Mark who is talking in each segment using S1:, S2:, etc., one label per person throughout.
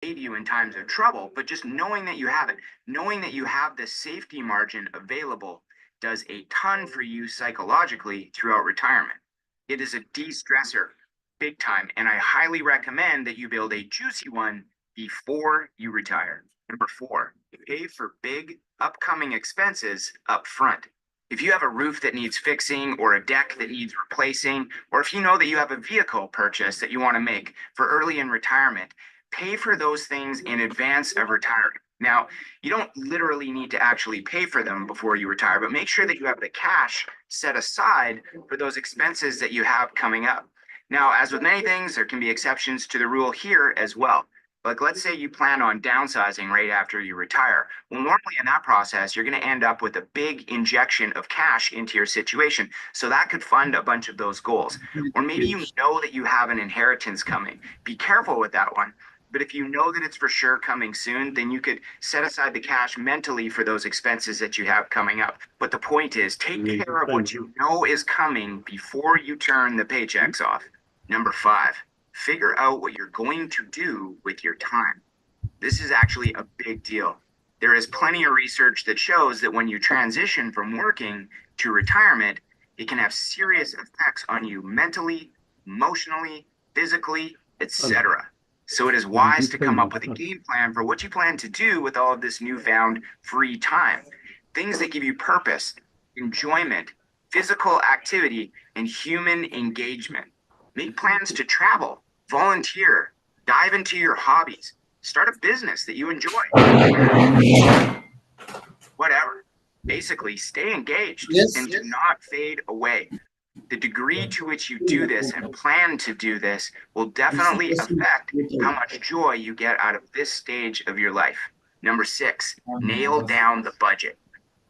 S1: save you in times of trouble, but just knowing that you have it, knowing that you have this safety margin available does a ton for you psychologically throughout retirement. It is a de-stressor, big time, and I highly recommend that you build a juicy one before you retire. Number 4, pay for big upcoming expenses up front. If you have a roof that needs fixing or a deck that needs replacing, or if you know that you have a vehicle purchase that you want to make for early in retirement, pay for those things in advance of retiring. Now, you don't literally need to actually pay for them before you retire, but make sure that you have the cash set aside for those expenses that you have coming up. Now, as with many things, there can be exceptions to the rule here as well. Like, let's say you plan on downsizing right after you retire. Well, normally in that process, you're going to end up with a big injection of cash into your situation. So that could fund a bunch of those goals. Or maybe you know that you have an inheritance coming. Be careful with that one. But if you know that it's for sure coming soon, then you could set aside the cash mentally for those expenses that you have coming up. But the point is, take care of what you know is coming before you turn the paychecks off. Number 5, figure out what you're going to do with your time. This is actually a big deal. There is plenty of research that shows that when you transition from working to retirement, it can have serious effects on you mentally, emotionally, physically, etc. So it is wise to come up with a game plan for what you plan to do with all of this newfound free time. Things that give you purpose, enjoyment, physical activity, and human engagement. Make plans to travel, volunteer, dive into your hobbies, start a business that you enjoy. Whatever. Basically, stay engaged and do not fade away. The degree to which you do this and plan to do this will definitely affect how much joy you get out of this stage of your life. Number 6, nail down the budget.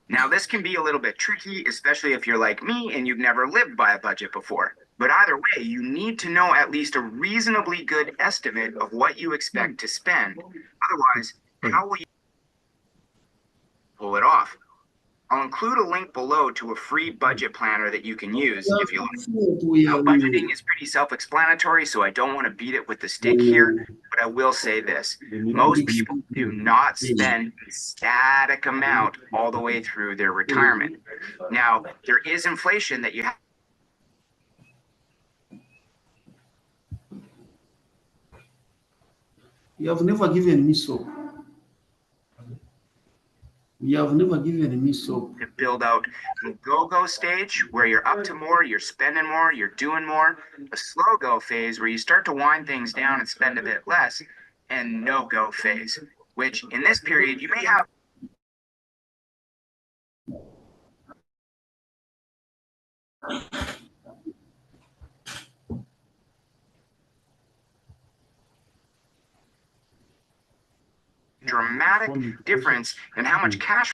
S1: Now, this can be a little bit tricky, especially if you're like me and you've never lived by a budget before. But either way, you need to know at least a reasonably good estimate of what you expect to spend. Otherwise, how will you pull it off? I'll include a link below to a free budget planner that you can use if you like. Now, budgeting is pretty self-explanatory, so I don't want to beat it with the stick here, but I will say this. Most people do not spend a static amount all the way through their retirement. Now, there is inflation that you have.
S2: You have never given me soap. You have never given me soap.
S1: To build out a go-go stage where you're up to more, you're spending more, you're doing more, a slow-go phase where you start to wind things down and spend a bit less, and no-go phase, which in this period you may have dramatic difference in how much cash.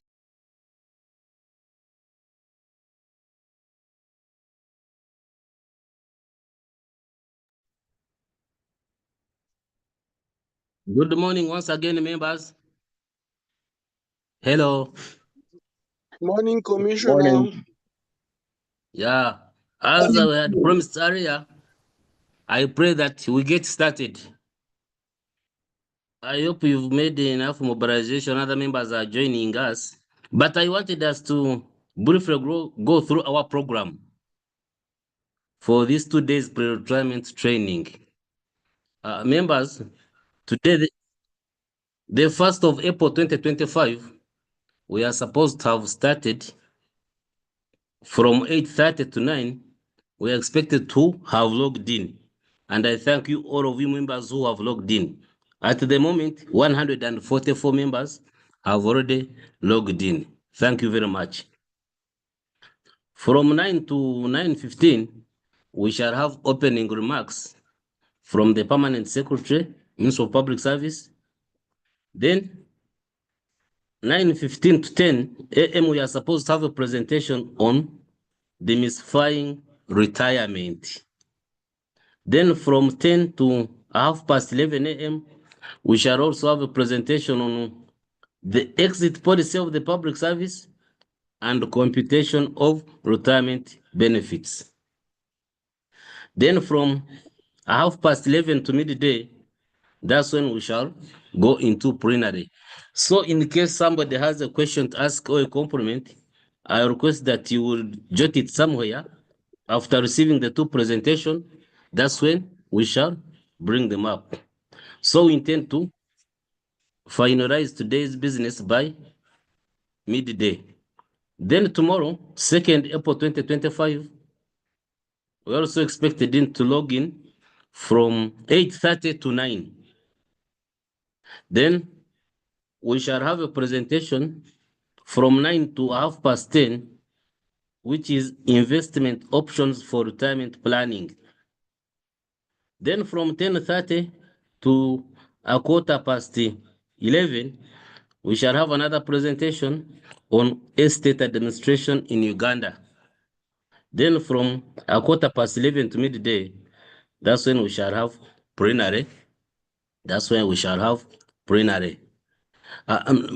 S3: Good morning once again, members. Hello.
S4: Morning, Commissioner. Morning.
S3: Yeah, as I had promised earlier, I pray that we get started. I hope you've made enough mobilization. Other members are joining us. But I wanted us to briefly go through our program for these 2 days pre-retirement training. Members, today, the 1st of April 2025, we are supposed to have started from 8:30 to 9. We are expected to have logged in. And I thank you, all of you members who have logged in. At the moment, 144 members have already logged in. Thank you very much. From 9 to 9:15, we shall have opening remarks from the Permanent Secretary, Minister of Public Service. Then 9:15 to 10 a.m., we are supposed to have a presentation on demystifying retirement. Then from 10 to 11:30 a.m., we shall also have a presentation on the exit policy of the public service and computation of retirement benefits. Then from 11:30 to midday, that's when we shall go into plenary. So in case somebody has a question to ask or a compliment, I request that you will jot it somewhere. After receiving the two presentation, that's when we shall bring them up. So we intend to finalize today's business by midday. Then tomorrow, 2nd April 2025, we also expected him to log in from 8:30 to 9. Then we shall have a presentation from 9 to 10:30, which is investment options for retirement planning. Then from 10:30 to 11:15, we shall have another presentation on estate administration in Uganda. Then from 11:15 to midday, that's when we shall have plenary. That's when we shall have plenary.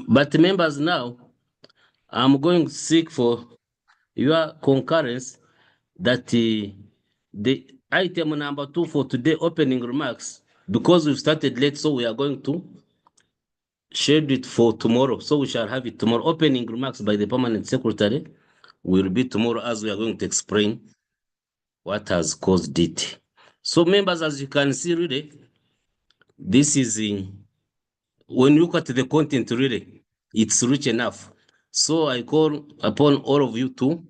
S3: But members, now I'm going to seek for your concurrence that the item number 2 for today, opening remarks, because we've started late, so we are going to schedule it for tomorrow. So we shall have it tomorrow. Opening remarks by the permanent secretary will be tomorrow, as we are going to explain what has caused it. So members, as you can see, really, this is when you look at the content, really, it's rich enough. So I call upon all of you to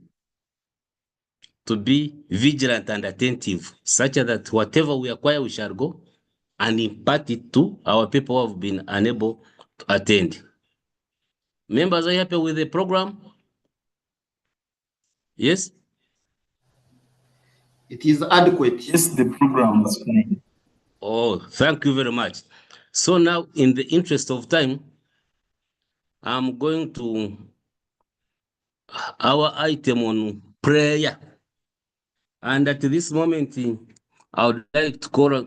S3: be vigilant and attentive, such that whatever we acquire, we shall go and impart it to our people who have been unable to attend. Members, are you happy with the program? Yes?
S2: It is adequate.
S5: Yes, the program is fine.
S3: Oh, thank you very much. So now, in the interest of time, I'm going to our item on prayer. And at this moment, I would like to call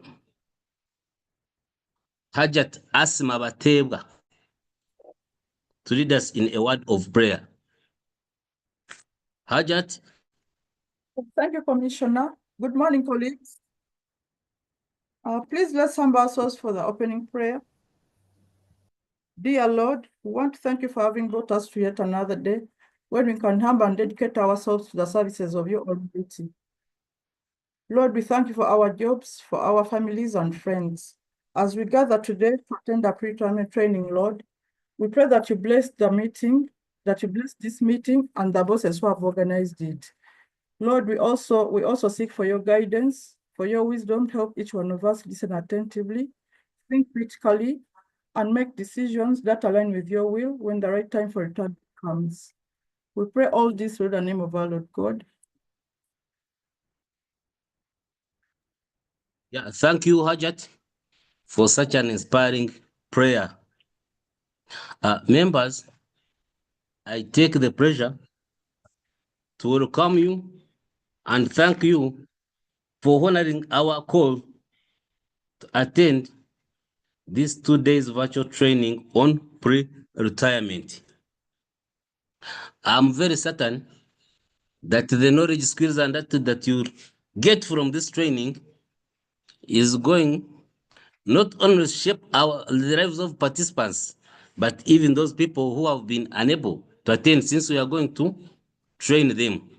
S3: Hajat Asma Batebwa to lead us in a word of prayer. Hajat?
S6: Thank you, Commissioner. Good morning, colleagues. Please let's humble ourselves for the opening prayer. Dear Lord, we want to thank you for having brought us to yet another day when we can humble and dedicate ourselves to the services of your Almighty. Lord, we thank you for our jobs, for our families and friends. As we gather today to attend our pre-retirement training, Lord, we pray that you bless the meeting, that you bless this meeting and the bosses who have organized it. Lord, we also seek for your guidance, for your wisdom to help each one of us listen attentively, think critically, and make decisions that align with your will when the right time for return comes. We pray all this through the name of our Lord God.
S3: Yeah, thank you, Hajat, for such an inspiring prayer. Members, I take the pleasure to welcome you and thank you for honoring our call to attend this 2 days virtual training on pre-retirement. I'm very certain that the knowledge, skills, and attitude that you get from this training is going not only shape the lives of participants, but even those people who have been unable to attend, since we are going to train them.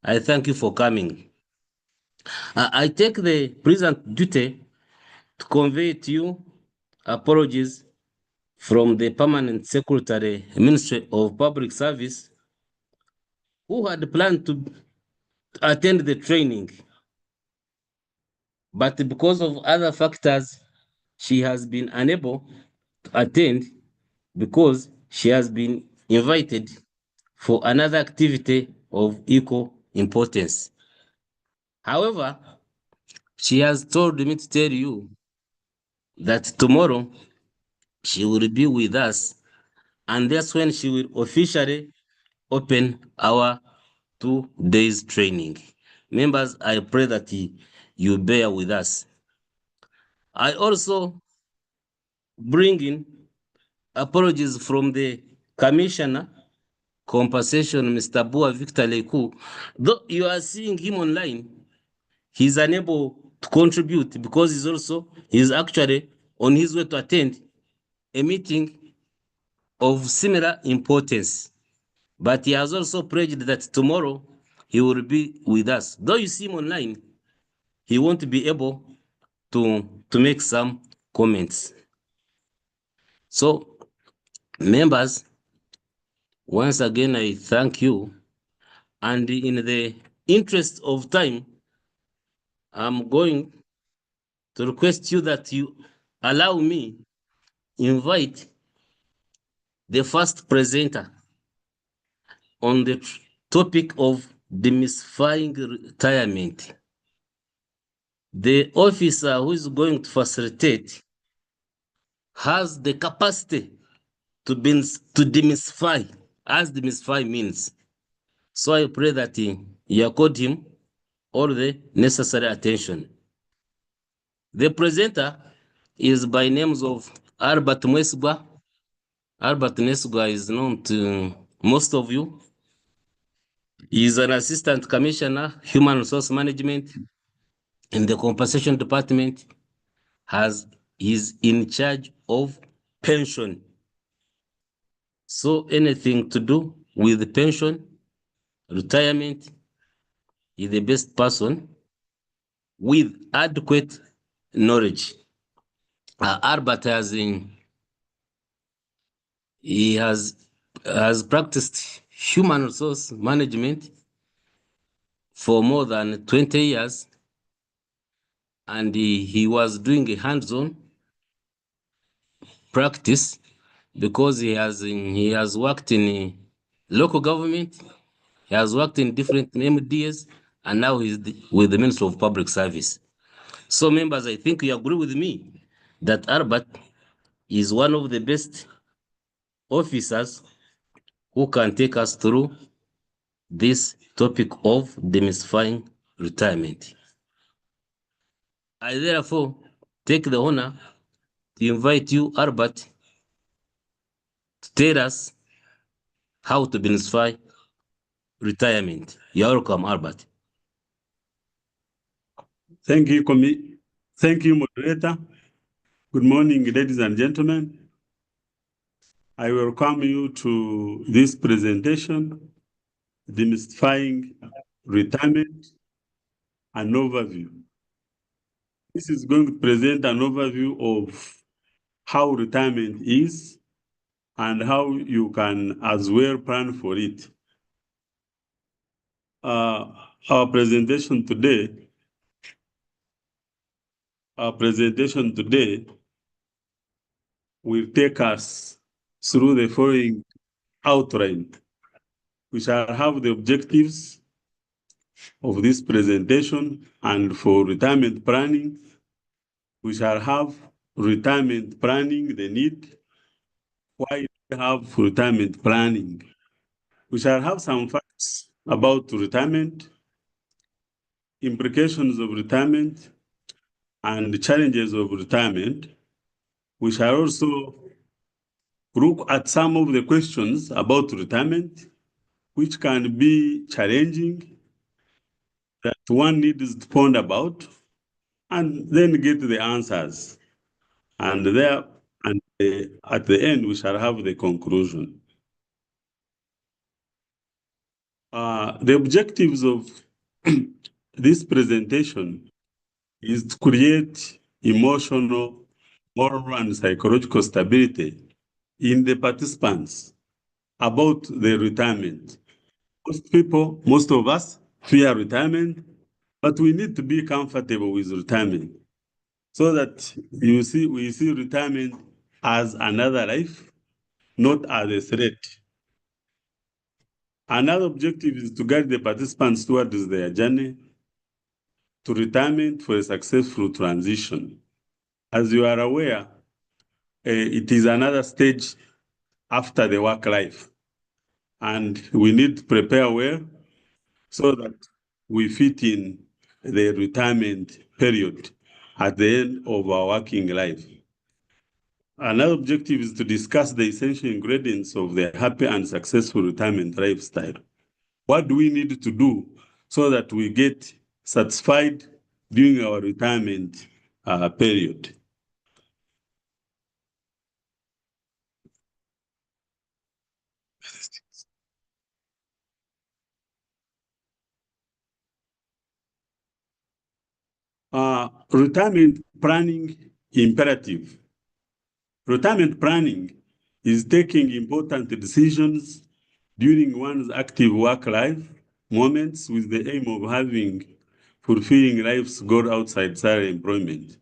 S3: I thank you for coming. I take the present duty to convey to you apologies from the Permanent Secretary, Ministry of Public Service, who had planned to attend the training. But because of other factors, she has been unable to attend because she has been invited for another activity of equal importance. However, she has told me to tell you that tomorrow she will be with us, and that's when she will officially open our 2 days training. Members, I pray that you bear with us. I also bring in apologies from the Commissioner, Compensation, Mr. Bua Victor Leku. Though you are seeing him online, he's unable to contribute because he's actually on his way to attend a meeting of similar importance, but he has also pledged that tomorrow he will be with us. Though you see him online, he won't be able to make some comments. So, members, once again, I thank you. And in the interest of time, I'm going to request you that you allow me invite the first presenter on the topic of demystifying retirement. The officer who is going to facilitate has the capacity to demystify, as demystify means. So I pray that you accord him all the necessary attention. The presenter is by names of Albert Mwesugwa. Albert Mwesugwa is known to most of you. He is an assistant commissioner, human resource management in the compensation department. He's in charge of pension. So anything to do with pension, retirement, is the best person with adequate knowledge. Albert he has practiced human resource management for more than 20 years, and he was doing a hands-on practice because he has worked in local government, he has worked in different MDS, and now he's with the Ministry of Public Service. So members, I think you agree with me that Albert is one of the best officers who can take us through this topic of demystifying retirement. I therefore take the honor to invite you, Albert, to tell us how to demystify retirement. You're welcome, Albert.
S5: Thank you, moderator. Good morning, ladies and gentlemen. I welcome you to this presentation, Demystifying Retirement, an overview. This is going to present an overview of how retirement is and how you can as well plan for it. Our presentation today will take us through the following outline. We shall have the objectives of this presentation, and for retirement planning, we shall have retirement planning, the need, why we have retirement planning. We shall have some facts about retirement, implications of retirement, and the challenges of retirement. We shall also look at some of the questions about retirement, which can be challenging, that one needs to ponder about, and then get the answers. And at the end, we shall have the conclusion. The objectives of this presentation is to create emotional, moral, and psychological stability in the participants about their retirement. Most of us fear retirement, but we need to be comfortable with retirement so that we see retirement as another life, not as a threat. Another objective is to guide the participants towards their journey to retirement for a successful transition. As you are aware, it is another stage after the work life, and we need to prepare well so that we fit in the retirement period at the end of our working life. Another objective is to discuss the essential ingredients of the happy and successful retirement lifestyle. What do we need to do so that we get satisfied during our retirement period? Retirement planning imperative. Retirement planning is taking important decisions during one's active work life moments with the aim of having fulfilling life's goal outside salary employment.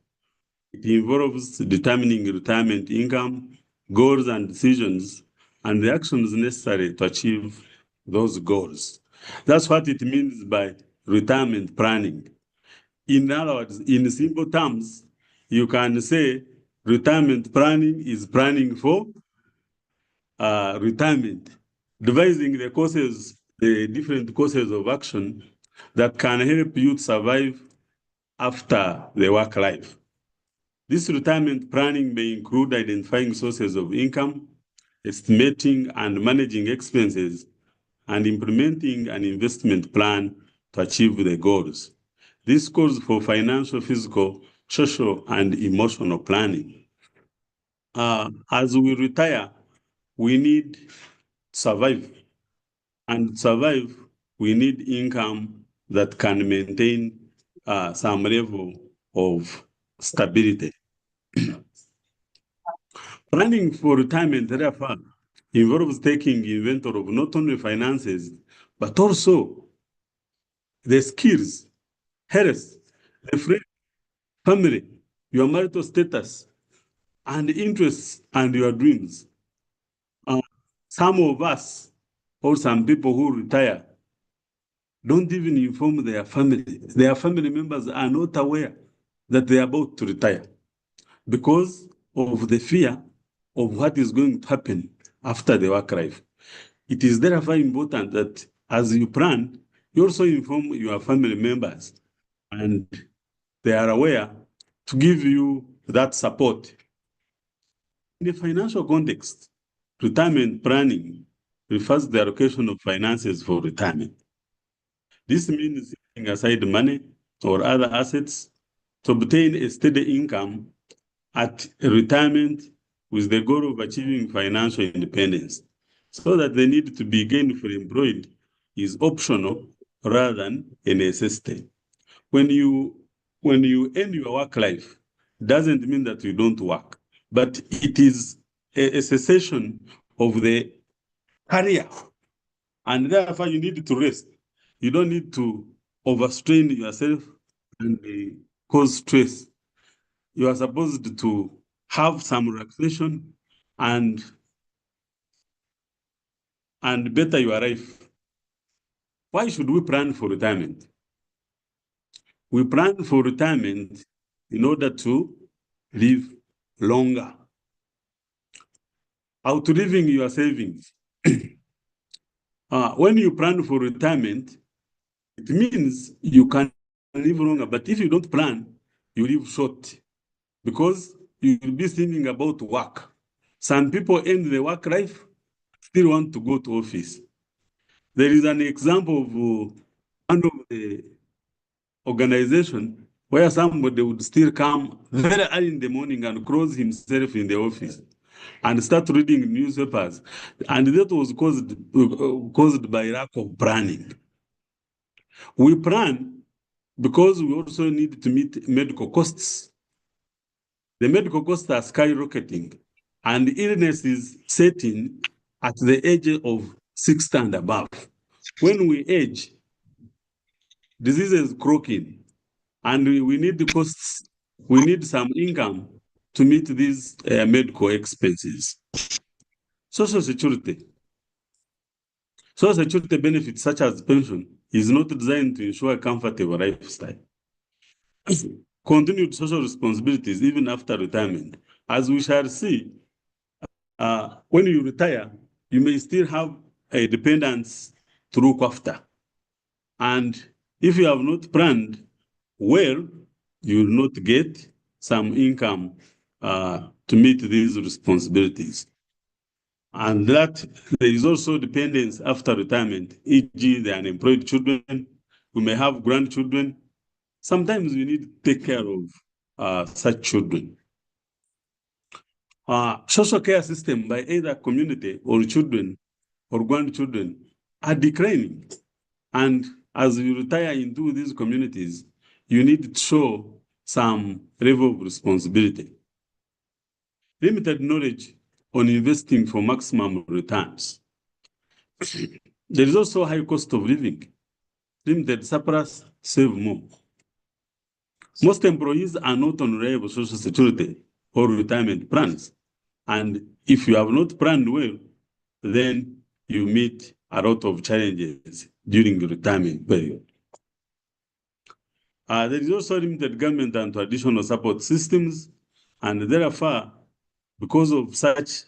S5: It involves determining retirement income, goals and decisions, and the actions necessary to achieve those goals. That's what it means by retirement planning. In other words, in simple terms, you can say retirement planning is planning for retirement, devising the different courses of action that can help you to survive after the work life. This retirement planning may include identifying sources of income, estimating and managing expenses, and implementing an investment plan to achieve the goals. This calls for financial, physical, social, and emotional planning. As we retire, we need to survive. And to survive, we need income that can maintain some level of stability. Planning for retirement, therefore, involves taking inventory of not only finances, but also the skills, health, the friend, family, your marital status, and interests and your dreams. Some of us, or some people who retire, don't even inform their family. Their family members are not aware that they are about to retire because of the fear of what is going to happen after the work life. It is therefore important that as you plan, you also inform your family members and they are aware to give you that support. In the financial context, retirement planning refers to the allocation of finances for retirement. This means setting aside money or other assets to obtain a steady income at retirement with the goal of achieving financial independence, so that the need to be gainfully employed is optional rather than a necessity. When you end your work life, doesn't mean that you don't work, but it is a cessation of the career, and therefore you need to rest. You don't need to overstrain yourself and cause stress. You are supposed to have some relaxation and better your life. Why should we plan for retirement? We plan for retirement in order to live longer. Outliving your savings. When you plan for retirement, it means you can live longer. But if you don't plan, you live short because you will be thinking about work. Some people end the work life, still want to go to office. There is an example of one of the organization where somebody would still come very early in the morning and close himself in the office and start reading newspapers. And that was caused by lack of planning. We plan because we also need to meet medical costs. The medical costs are skyrocketing and illness is setting at the age of 60 and above. When we age, diseases croaking, and we need the costs, we need some income to meet these medical expenses. Social security. Social security benefits such as pension is not designed to ensure a comfortable lifestyle. Continued social responsibilities even after retirement. As we shall see, when you retire, you may still have a dependence to look after. And if you have not planned well, you will not get some income to meet these responsibilities. And that there is also dependence after retirement, e.g. the unemployed children, we may have grandchildren. Sometimes we need to take care of such children. Social care system by either community or children or grandchildren are declining. And as you retire into these communities, you need to show some level of responsibility. Limited knowledge on investing for maximum returns. There is also high cost of living. Limited surplus, save more. Most employees are not on reliable social security or retirement plans. And if you have not planned well, then you meet a lot of challenges during the retirement period. There is also limited government and traditional support systems, and therefore, because of such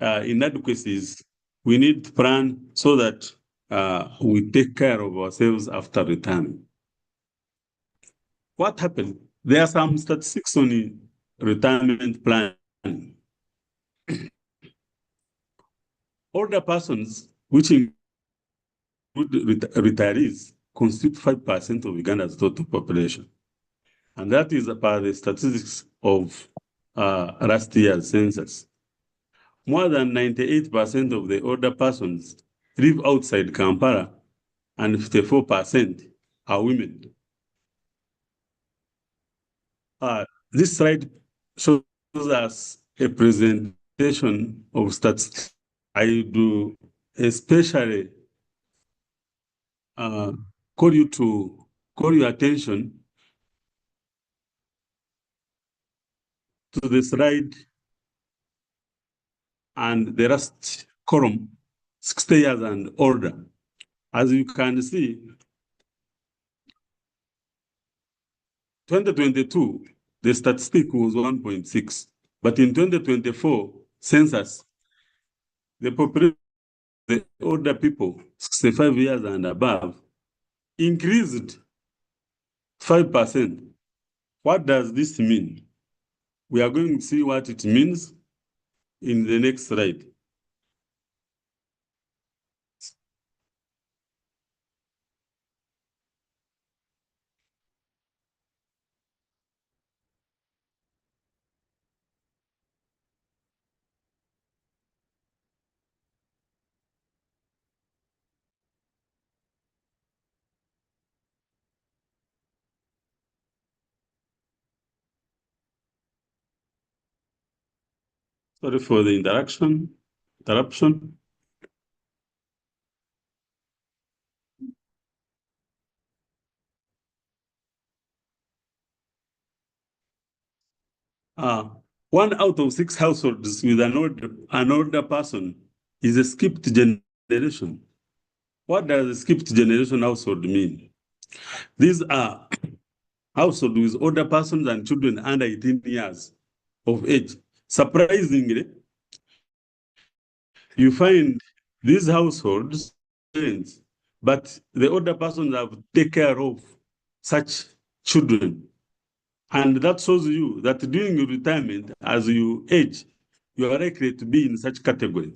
S5: inadequacies, we need to plan so that we take care of ourselves after retirement. What happened? There are some statistics on retirement planning. Older persons, which include retirees, constitute 5% of Uganda's total population. And that is per the statistics of last year's census. More than 98% of the older persons live outside Kampala, and 54% are women. This slide shows us a presentation of statistics. I do especially call your attention to the slide and the last column, 60 years and older. As you can see, 2022, the statistic was 1.6, but in 2024 census, the population of the older people, 65 years and above, increased 5%. What does this mean? We are going to see what it means in the next slide. Sorry for the interruption. One out of 6 households with an older person is a skipped generation. What does a skipped generation household mean? These are households with older persons and children under 18 years of age. Surprisingly, you find these households, but the older persons have to take care of such children. And that shows you that during your retirement, as you age, you are likely to be in such category.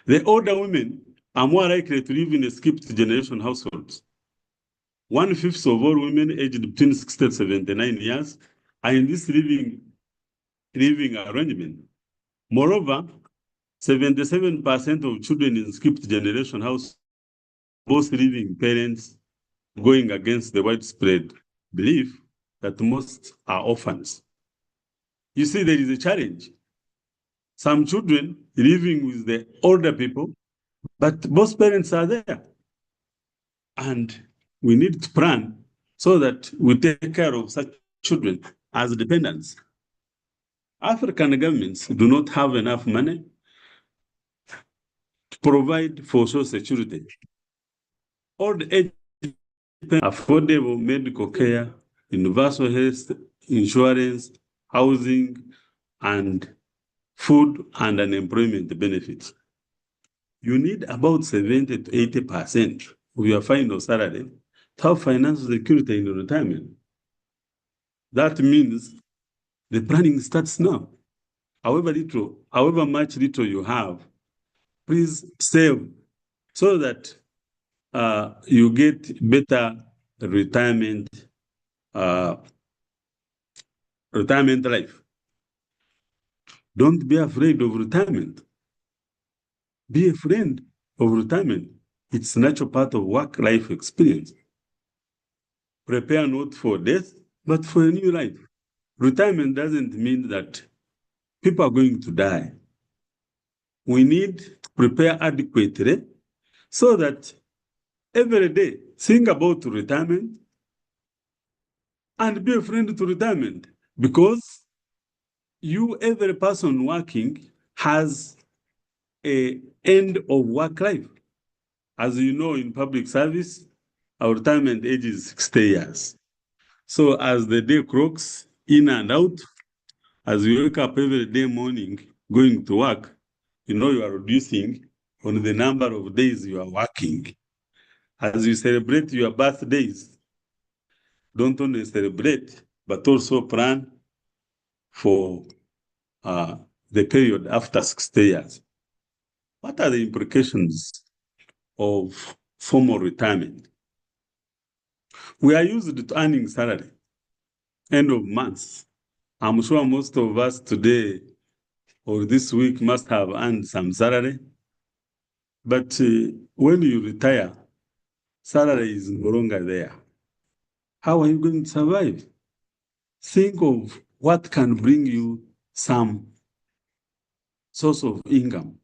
S5: The older women are more likely to live in a skipped generation households. 1/5 of all women aged between 60 and 79 years are in this living arrangement. Moreover, 77% of children in skipped generation households, both living parents, going against the widespread belief that most are orphans. You see, there is a challenge. Some children living with the older people, but both parents are there. And we need to plan so that we take care of such children as dependents. African governments do not have enough money to provide for social security. Old age, affordable medical care, universal health insurance, housing, and food and unemployment benefits. You need about 70 to 80% of your final salary to have financial security in retirement. That means the planning starts now. However much little you have, please save so that you get better retirement life. Don't be afraid of retirement. Be a friend of retirement. It's a natural part of work-life experience. Prepare not for death, but for a new life. Retirement doesn't mean that people are going to die. We need to prepare adequately so that every day think about retirement and be a friend to retirement, because every person working has an end of work life. As you know, in public service, our retirement age is 60 years. So as the day clocks in and out, as you wake up every day morning going to work, you are reducing on the number of days you are working. As you celebrate your birthdays, don't only celebrate, but also plan for the period after 60 years. What are the implications of formal retirement? We are used to earning salary, end of month. I'm sure most of us today or this week must have earned some salary. But when you retire, salary is no longer there. How are you going to survive? Think of what can bring you some source of income.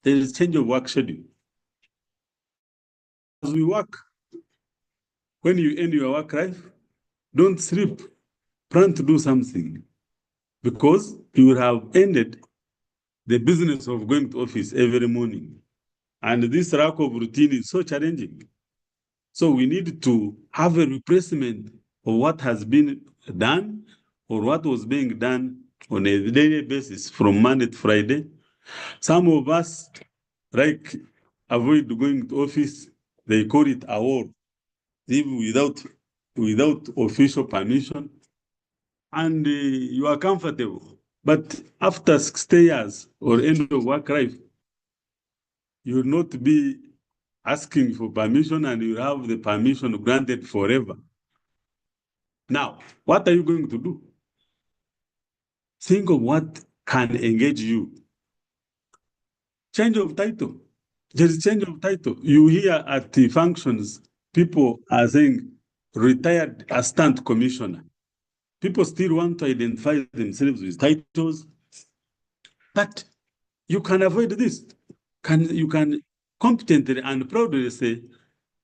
S5: There is change of work schedule. As we work, when you end your work life, don't sleep. Plan to do something, because you will have ended the business of going to office every morning. And this lack of routine is so challenging. So we need to have a replacement of what has been done or what was being done on a daily basis from Monday to Friday. Some of us avoid going to office. They call it a war, even without official permission. And you are comfortable. But after 60 years or end of work life, you will not be asking for permission, and you have the permission granted forever. Now, what are you going to do? Think of what can engage you. Change of title. There is change of title. You hear at the functions, people are saying retired assistant commissioner. People still want to identify themselves with titles, but you can avoid this. You can competently and proudly say,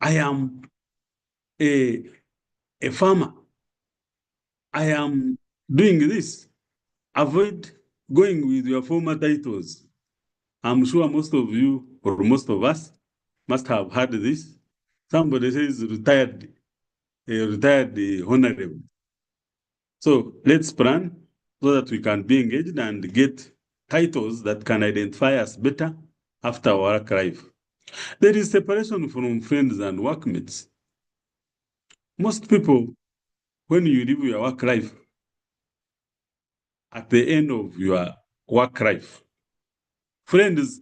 S5: I am a farmer. I am doing this. Avoid going with your former titles. I'm sure most of you or most of us must have heard this. Somebody says retired honorable. So let's plan so that we can be engaged and get titles that can identify us better after our work life. There is separation from friends and workmates. Most people, when you live your work life, at the end of your work life, friends,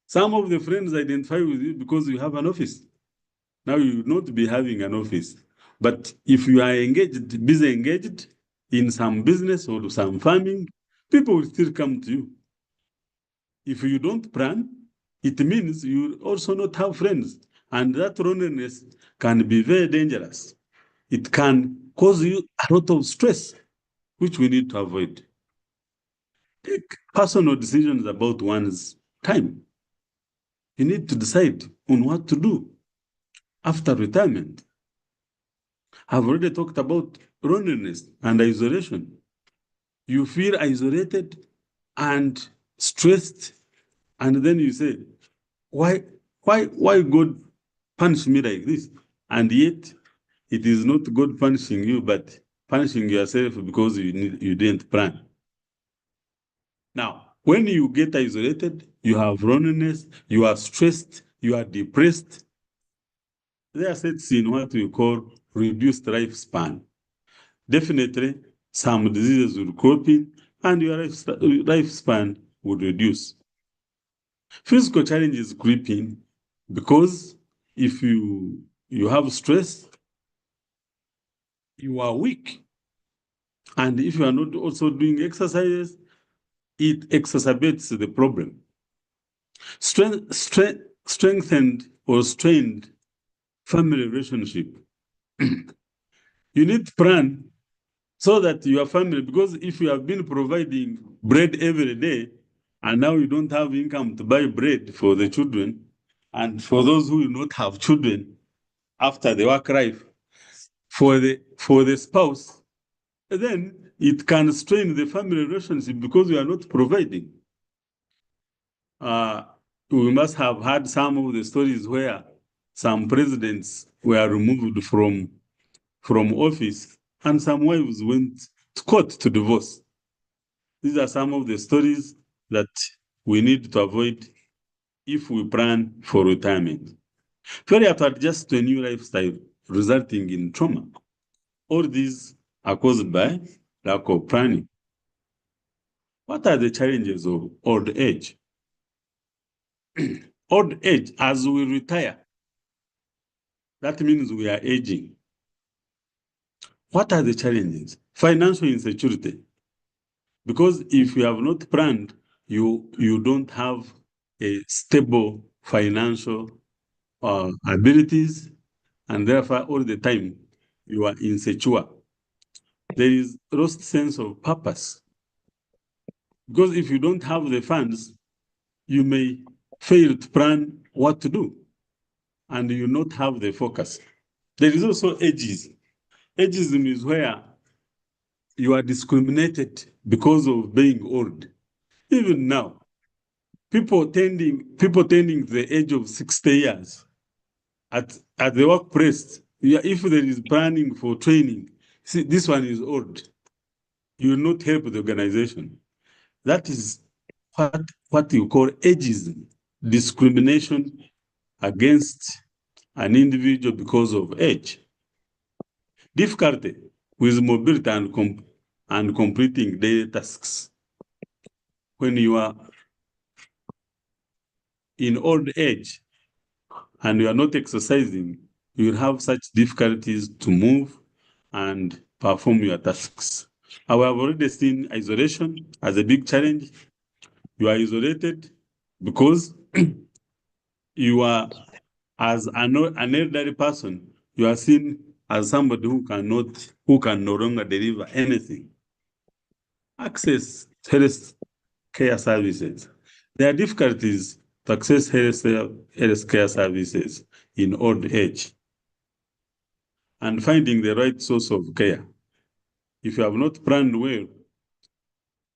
S5: some of the friends identify with you because you have an office. Now you will not be having an office. But if you are busy engaged in some business or some farming, people will still come to you. If you don't plan, it means you also not have friends. And that loneliness can be very dangerous. It can cause you a lot of stress, which we need to avoid. Take personal decisions about one's time. You need to decide on what to do after retirement. I've already talked about loneliness and isolation. You feel isolated and stressed, and then you say, why God punish me like this? And yet, it is not God punishing you, but punishing yourself because you didn't plan. Now, when you get isolated, you have loneliness, you are stressed, you are depressed. There sets in what we call reduced lifespan. Definitely, some diseases will crop in and your lifespan would reduce. Physical challenges creep in because if you have stress, you are weak. And if you are not also doing exercises, it exacerbates the problem. Strength strengthened or strained family relationship. You need to plan so that your family, because if you have been providing bread every day and now you don't have income to buy bread for the children, and for those who will not have children after the work life, for the spouse, then it can strain the family relationship because you are not providing. We must have had some of the stories where some presidents were removed from office and some wives went to court to divorce. These are some of the stories that we need to avoid if we plan for retirement. Failure to adjust to a new lifestyle resulting in trauma. All these are caused by lack of planning. What are the challenges of old age? Old age, as we retire, that means we are aging. What are the challenges? Financial insecurity. Because if you have not planned, you don't have a stable financial abilities, and therefore all the time you are insecure. There is lost sense of purpose. Because if you don't have the funds, you may fail to plan what to do, and you not have the focus. There is also ageism. Ageism is where you are discriminated because of being old. Even now, people tending to the age of 60 years at the workplace, if there is planning for training, see, this one is old. You will not help the organization. That is what you call ageism, discrimination against an individual because of age. Difficulty with mobility and completing daily tasks. When you are in old age and you are not exercising, you will have such difficulties to move and perform your tasks. I have already seen isolation as a big challenge. You are isolated because you are, as an elderly person, you are seen as somebody who can no longer deliver anything. Access health care services. There are difficulties to access health care services in old age and finding the right source of care. If you have not planned well,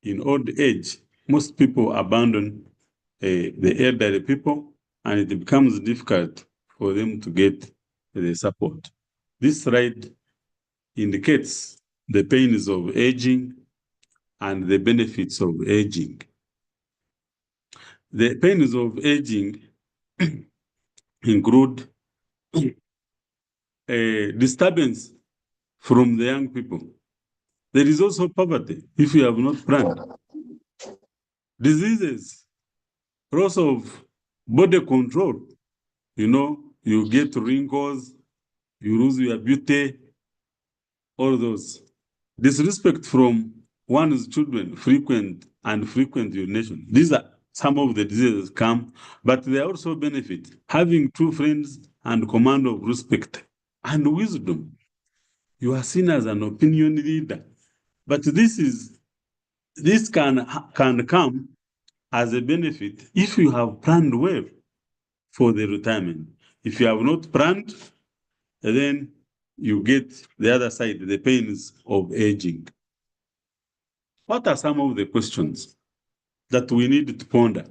S5: in old age, most people abandon the elderly people, and it becomes difficult for them to get the support. This slide indicates the pains of aging and the benefits of aging. The pains of aging include a disturbance from the young people. There is also poverty if you have not planned. Diseases, loss of body control. You get wrinkles, you lose your beauty, all those. Disrespect from one's children, frequent urination. These are some of the diseases come, but they also benefit. Having true friends and command of respect and wisdom. You are seen as an opinion leader. But this can come as a benefit if you have planned well for the retirement. If you have not planned, then you get the other side, the pains of aging. What are some of the questions that we need to ponder?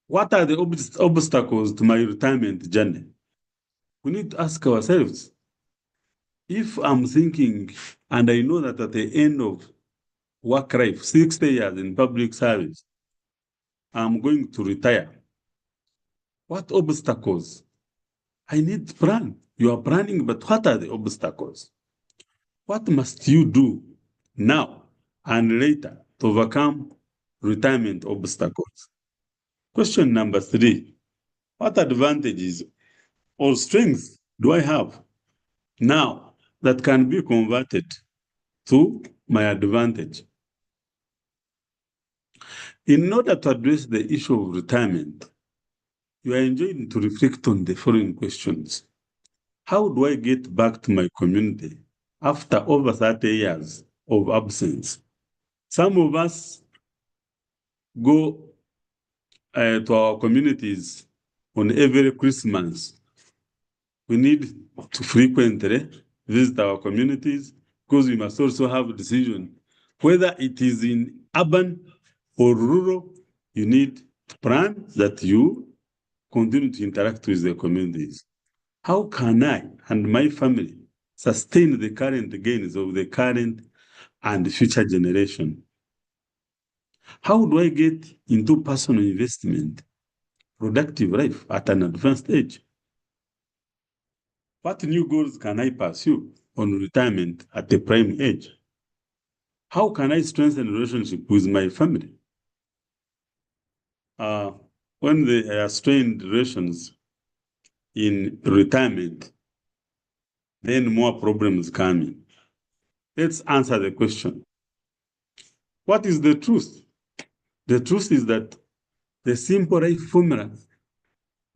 S5: What are the obstacles to my retirement journey? We need to ask ourselves, if I'm thinking and I know that at the end of work life, 60 years in public service, I'm going to retire. What obstacles? I need to plan. You are planning, but what are the obstacles? What must you do now and later to overcome retirement obstacles? Question number 3, what advantages or strengths do I have now that can be converted to my advantage? In order to address the issue of retirement, you are enjoined to reflect on the following questions. How do I get back to my community after over 30 years of absence? Some of us go to our communities on every Christmas. We need to frequently visit our communities because we must also have a decision whether it is in urban or rural. You need to plan that you continue to interact with the communities. How can I and my family sustain the current gains of the current and future generation? How do I get into personal investment, productive life at an advanced age? What new goals can I pursue on retirement at a prime age? How can I strengthen relationship with my family? When there are strained relations in retirement, then more problems come in. Let's answer the question. What is the truth? The truth is that the simple life formula,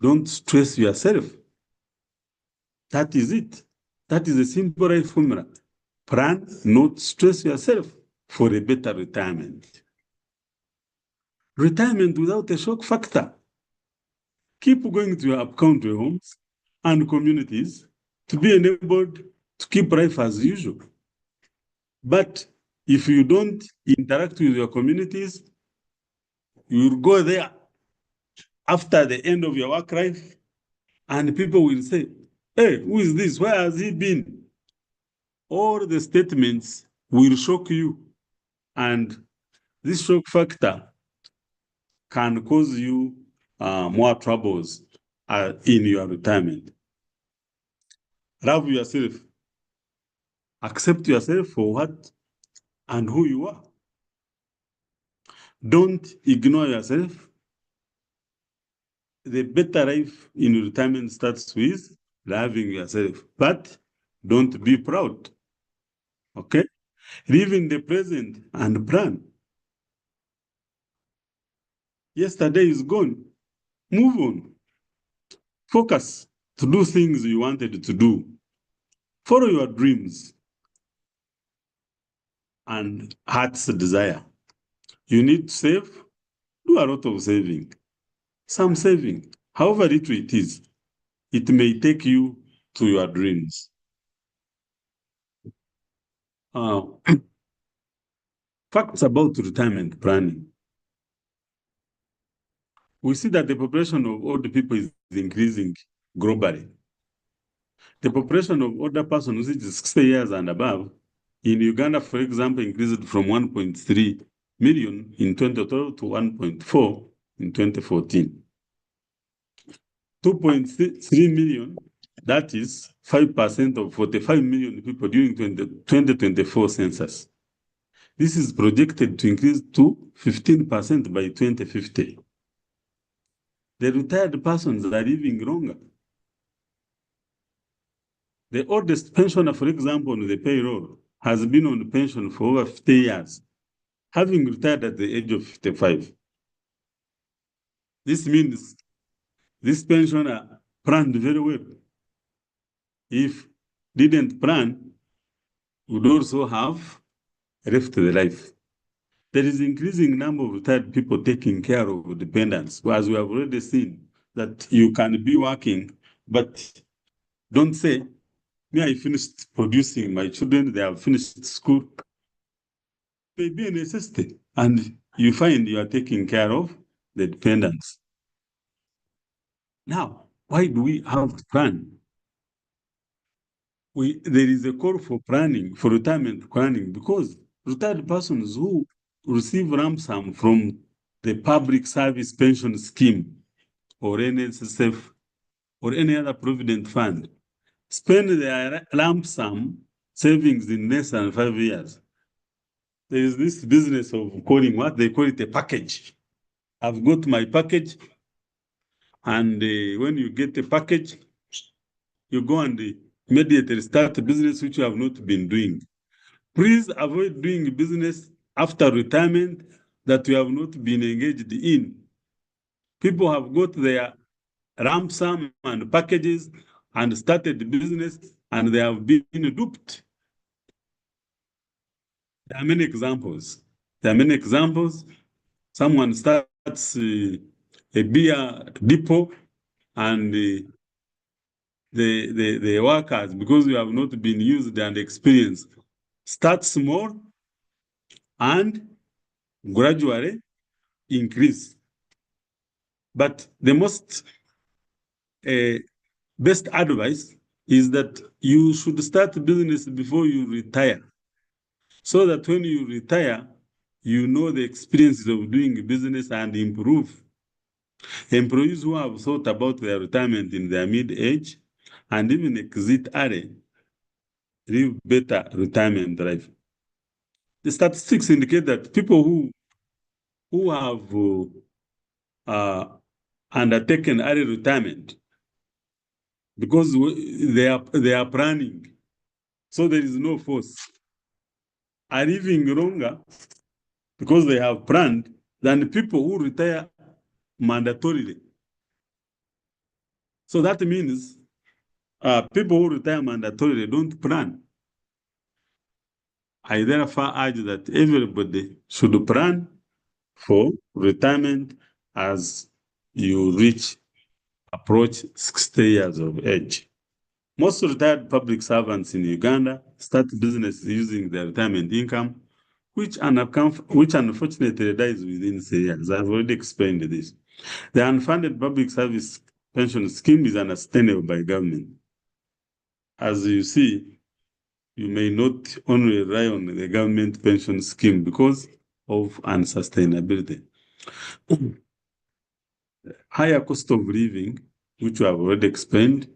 S5: don't stress yourself. That is it. That is the simple life formula. Plan, not stress yourself for a better retirement. Retirement without a shock factor. Keep going to your country homes and communities to be enabled to keep life as usual. But if you don't interact with your communities, you will go there after the end of your work life, and people will say, hey, who is this? Where has he been? All the statements will shock you. And this shock factor can cause you more troubles in your retirement. Love yourself. Accept yourself for what and who you are. Don't ignore yourself. The better life in retirement starts with loving yourself, but don't be proud. Okay? Live in the present and plan. Yesterday is gone. Move on. Focus to do things you wanted to do. Follow your dreams and heart's desire. You need to save. Do a lot of saving. Some saving, however little it is, it may take you to your dreams. Facts about retirement planning. We see that the population of older people is increasing globally. The population of older persons, which is 60 years and above, in Uganda, for example, increased from 1.3 million in 2012 to 1.4 in 2014. 2.3 million, that is 5% of 45 million people during 2024 census. This is projected to increase to 15% by 2050. The retired persons are living longer. The oldest pensioner, for example, on the payroll, has been on pension for over 50 years, having retired at the age of 55. This means this pensioner planned very well. If didn't plan, would also have left the life. There is increasing number of retired people taking care of dependents, as we have already seen, that you can be working, but don't say, me, I finished producing my children, they have finished school. May be a necessity, and you find you are taking care of the dependents. Now, why do we have to plan? There is a call for planning, for retirement planning, because retired persons who receive lump sum from the public service pension scheme or NSSF or any other provident fund spend their lump sum savings in less than 5 years. There is this business of calling what they call it a package. I've got my package, and when you get a package, you go and immediately start a business which you have not been doing. Please avoid doing business after retirement that we have not been engaged in. People have got their lump sum and packages and started the business, and they have been duped. There are many examples. Someone starts a beer depot, and the workers, because you have not been used and experienced, start small and gradually increase. But the most best advice is that you should start business before you retire, so that when you retire, you know the experiences of doing business and improve. Employees who have thought about their retirement in their mid-age and even exit early live better retirement life. The statistics indicate that people who have undertaken early retirement because they are planning, so there is no force, are living longer because they have planned than people who retire mandatorily. So that means people who retire mandatorily don't plan. I therefore urge that everybody should plan for retirement as you approach 60 years of age. Most retired public servants in Uganda start businesses using their retirement income, which unfortunately dies within 3 years. I've already explained this. The unfunded public service pension scheme is unsustainable by government. As you see, you may not only rely on the government pension scheme because of unsustainability. Higher cost of living, which we have already explained,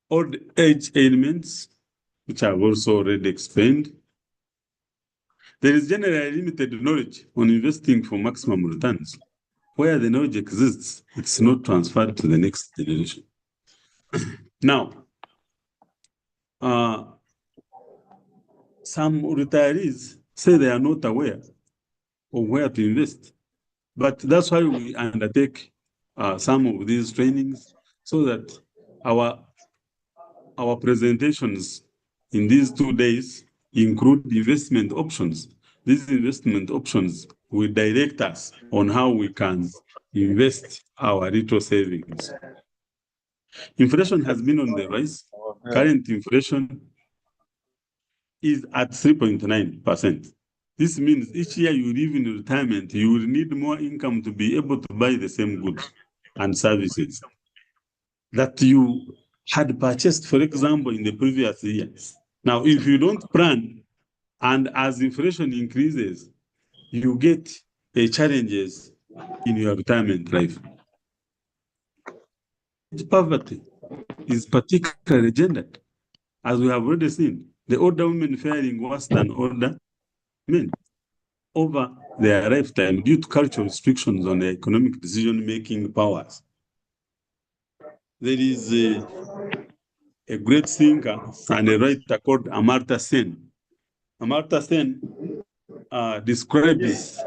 S5: old age ailments, which I have also already explained. There is generally limited knowledge on investing for maximum returns. Where the knowledge exists, it's not transferred to the next generation. Now, some retirees say they are not aware of where to invest, but that's why we undertake some of these trainings so that our presentations in these 2 days include investment options. These investment options will direct us on how we can invest our little savings. Inflation has been on the rise. Current inflation is at 3.9%. This means each year you live in retirement, you will need more income to be able to buy the same goods and services that you had purchased, for example, in the previous years. Now, if you don't plan, and as inflation increases, you get challenges in your retirement life. Poverty is particularly gendered, as we have already seen. The older women faring worse than older men over their lifetime due to cultural restrictions on their economic decision-making powers. There is a great thinker and a writer called Amartya Sen. Amartya Sen describes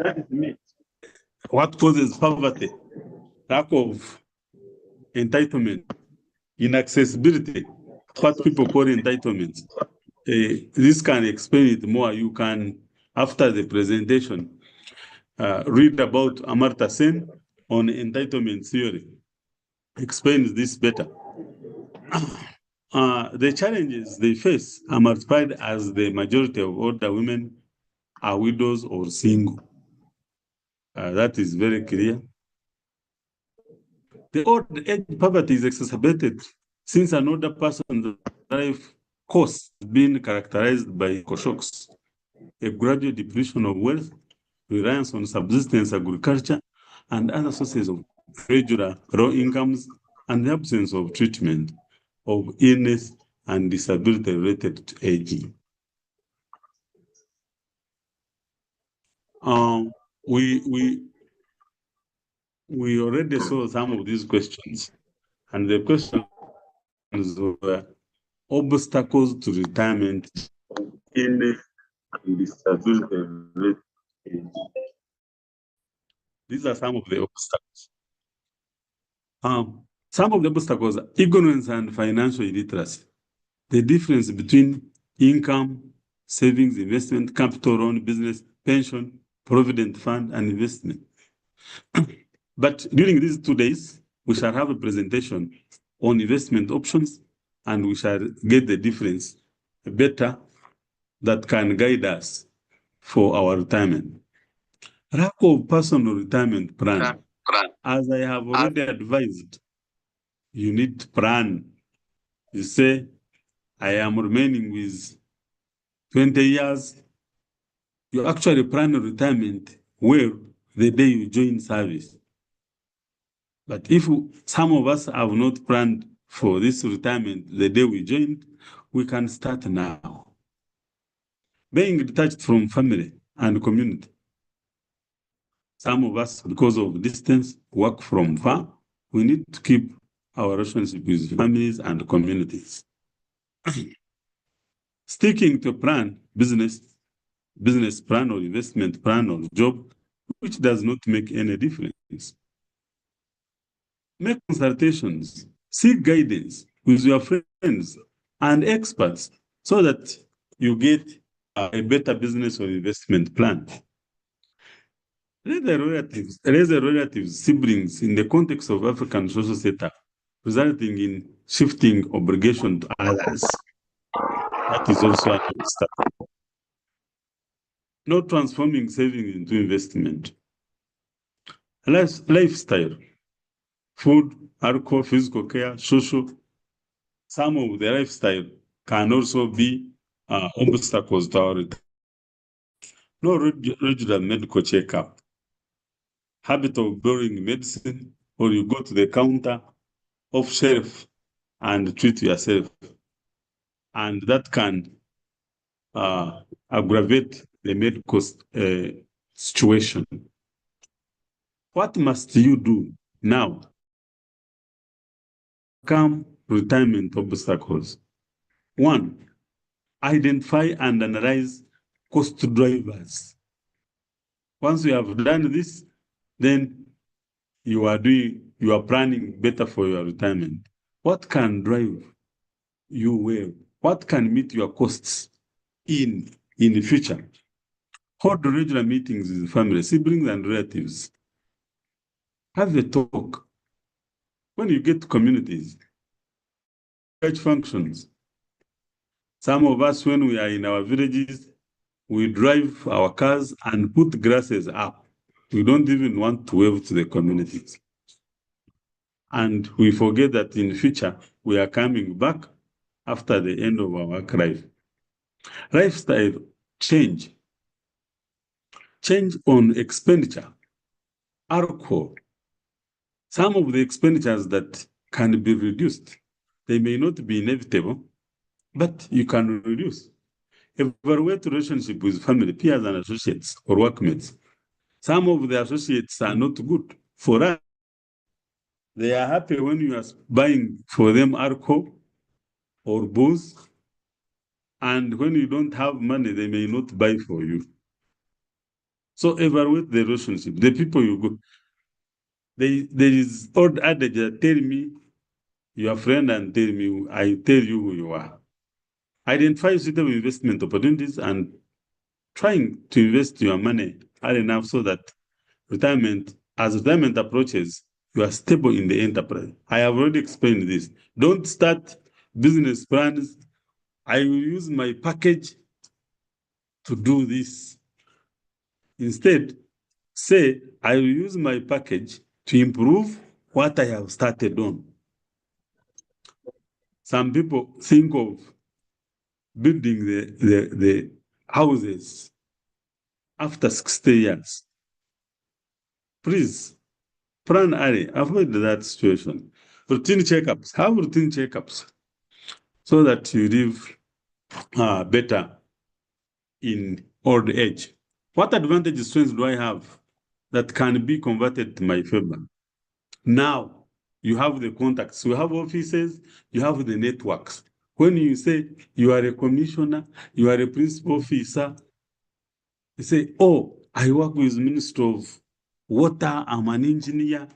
S5: what causes poverty: lack of entitlement, inaccessibility, what people call entitlement. This can explain it more. You can, after the presentation, read about Amartya Sen on entitlement theory. Explains this better. The challenges they face are multiplied as the majority of older women are widows or single. That is very clear. The old age poverty is exacerbated since an older person's life course has been characterized by shocks, a gradual depletion of wealth, reliance on subsistence agriculture, and other sources of regular low incomes, and the absence of treatment of illness and disability related to aging. We already saw some of these questions, and the questions were obstacles to retirement, illness and disability related to aging. These are some of the obstacles. Some of the obstacles are ignorance and financial illiteracy. The difference between income, savings, investment, capital, own business, pension, provident fund, and investment. But during these 2 days, we shall have a presentation on investment options, and we shall get the difference better that can guide us for our retirement. Lack of personal retirement plan. As I have already advised, you need to plan. You say, I am remaining with 20 years. You actually plan a retirement where the day you join service. But if some of us have not planned for this retirement the day we joined, we can start now. Being detached from family and community. Some of us, because of distance, work from far. We need to keep our relationship with families and communities. Sticking to a plan, business plan or investment plan or job, which does not make any difference. Make consultations, seek guidance with your friends and experts so that you get a better business or investment plan. Raise the relatives, siblings in the context of African social setup, resulting in shifting obligation to others. That is also an obstacle. Not transforming savings into investment. Lifestyle, food, alcohol, physical care, social. Some of the lifestyle can also be obstacles to our retirement. No regular medical checkup. Habit of borrowing medicine, or you go to the counter off shelf and treat yourself. And that can aggravate the medical situation. What must you do now? Overcome retirement obstacles. 1, identify and analyze cost drivers. Once you have done this, then you are planning better for your retirement. What can drive you well? What can meet your costs in the future? Hold regular meetings with family, siblings, and relatives. Have a talk. When you get to communities, church functions. Some of us, when we are in our villages, we drive our cars and put grasses up. We don't even want to wave to the communities. And we forget that in the future, we are coming back after the end of our work life. Lifestyle change. Change on expenditure. Alcohol. Some of the expenditures that can be reduced, they may not be inevitable, but you can reduce. Evaluate relationship with family, peers, and associates or workmates. Some of the associates are not good. For us, they are happy when you are buying for them alcohol or booze, and when you don't have money, they may not buy for you. So evaluate the relationship, the people you go. There is old adage that tell me your friend and tell me I tell you who you are. Identify suitable investment opportunities and trying to invest your money early enough so that as retirement approaches, you are stable in the enterprise. I have already explained this. Don't start business plans. I will use my package to do this. Instead, say, I will use my package to improve what I have started on. Some people think of building the houses after 60 years. Please, plan early, avoid that situation. Routine checkups, have routine checkups so that you live better in old age. What advantages, strengths do I have that can be converted to my favor? Now, you have the contacts, you have offices, you have the networks. When you say you are a commissioner, you are a principal officer, you say, oh, I work with Minister of water, I'm an engineer.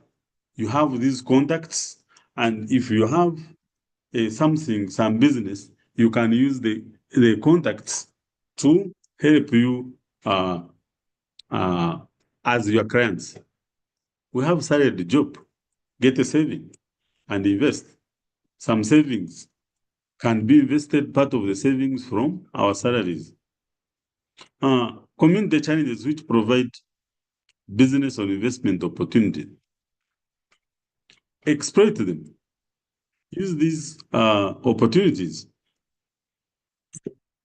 S5: You have these contacts, and if you have some business, you can use the contacts to help you as your clients. We have started the job, get a saving and invest. Some savings can be invested, part of the savings from our salaries. Community challenges which provide business or investment opportunity. Exploit them. Use these opportunities.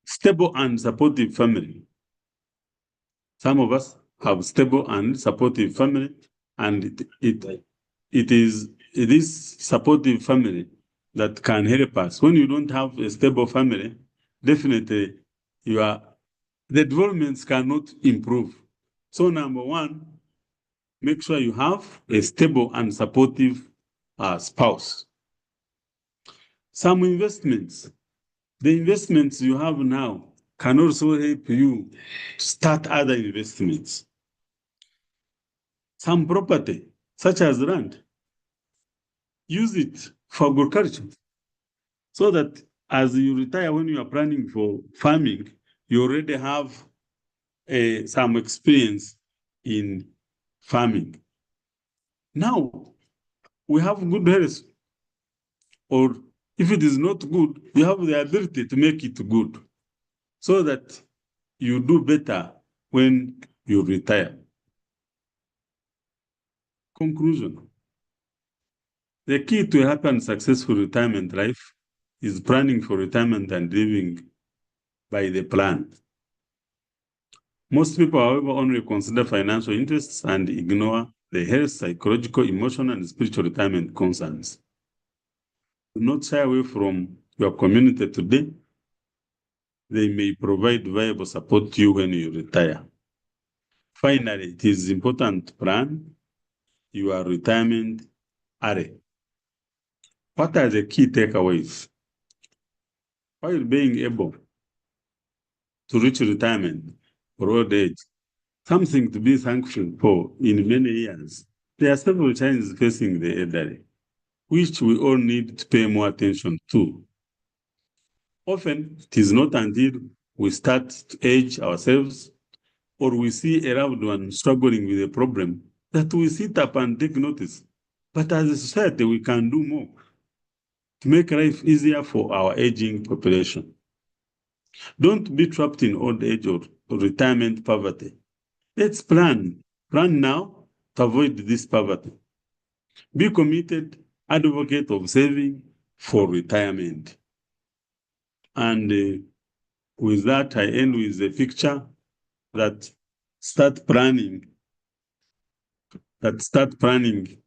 S5: Stable and supportive family. Some of us have stable and supportive family, and it is this supportive family that can help us. When you don't have a stable family, definitely the developments cannot improve. So number one, make sure you have a stable and supportive spouse. Some investments, the investments you have now can also help you start other investments. Some property, such as land, use it for agriculture, so that as you retire, when you are planning for farming, you already have some experience in farming. Now, we have good health, or if it is not good, you have the ability to make it good, so that you do better when you retire. Conclusion. The key to a happy and successful retirement life is planning for retirement and living by the plan. Most people, however, only consider financial interests and ignore the health, psychological, emotional, and spiritual retirement concerns. Do not shy away from your community today. They may provide viable support to you when you retire. Finally, it is important to plan your retirement early. What are the key takeaways? While being able to reach retirement or old age, something to be thankful for in many years, there are several challenges facing the elderly, which we all need to pay more attention to. Often, it is not until we start to age ourselves or we see a loved one struggling with a problem that we sit up and take notice. But as a society, we can do more to make life easier for our aging population. Don't be trapped in old age or retirement poverty. Let's plan now to avoid this poverty. Be committed advocate of saving for retirement. And with that, I end with a picture that start planning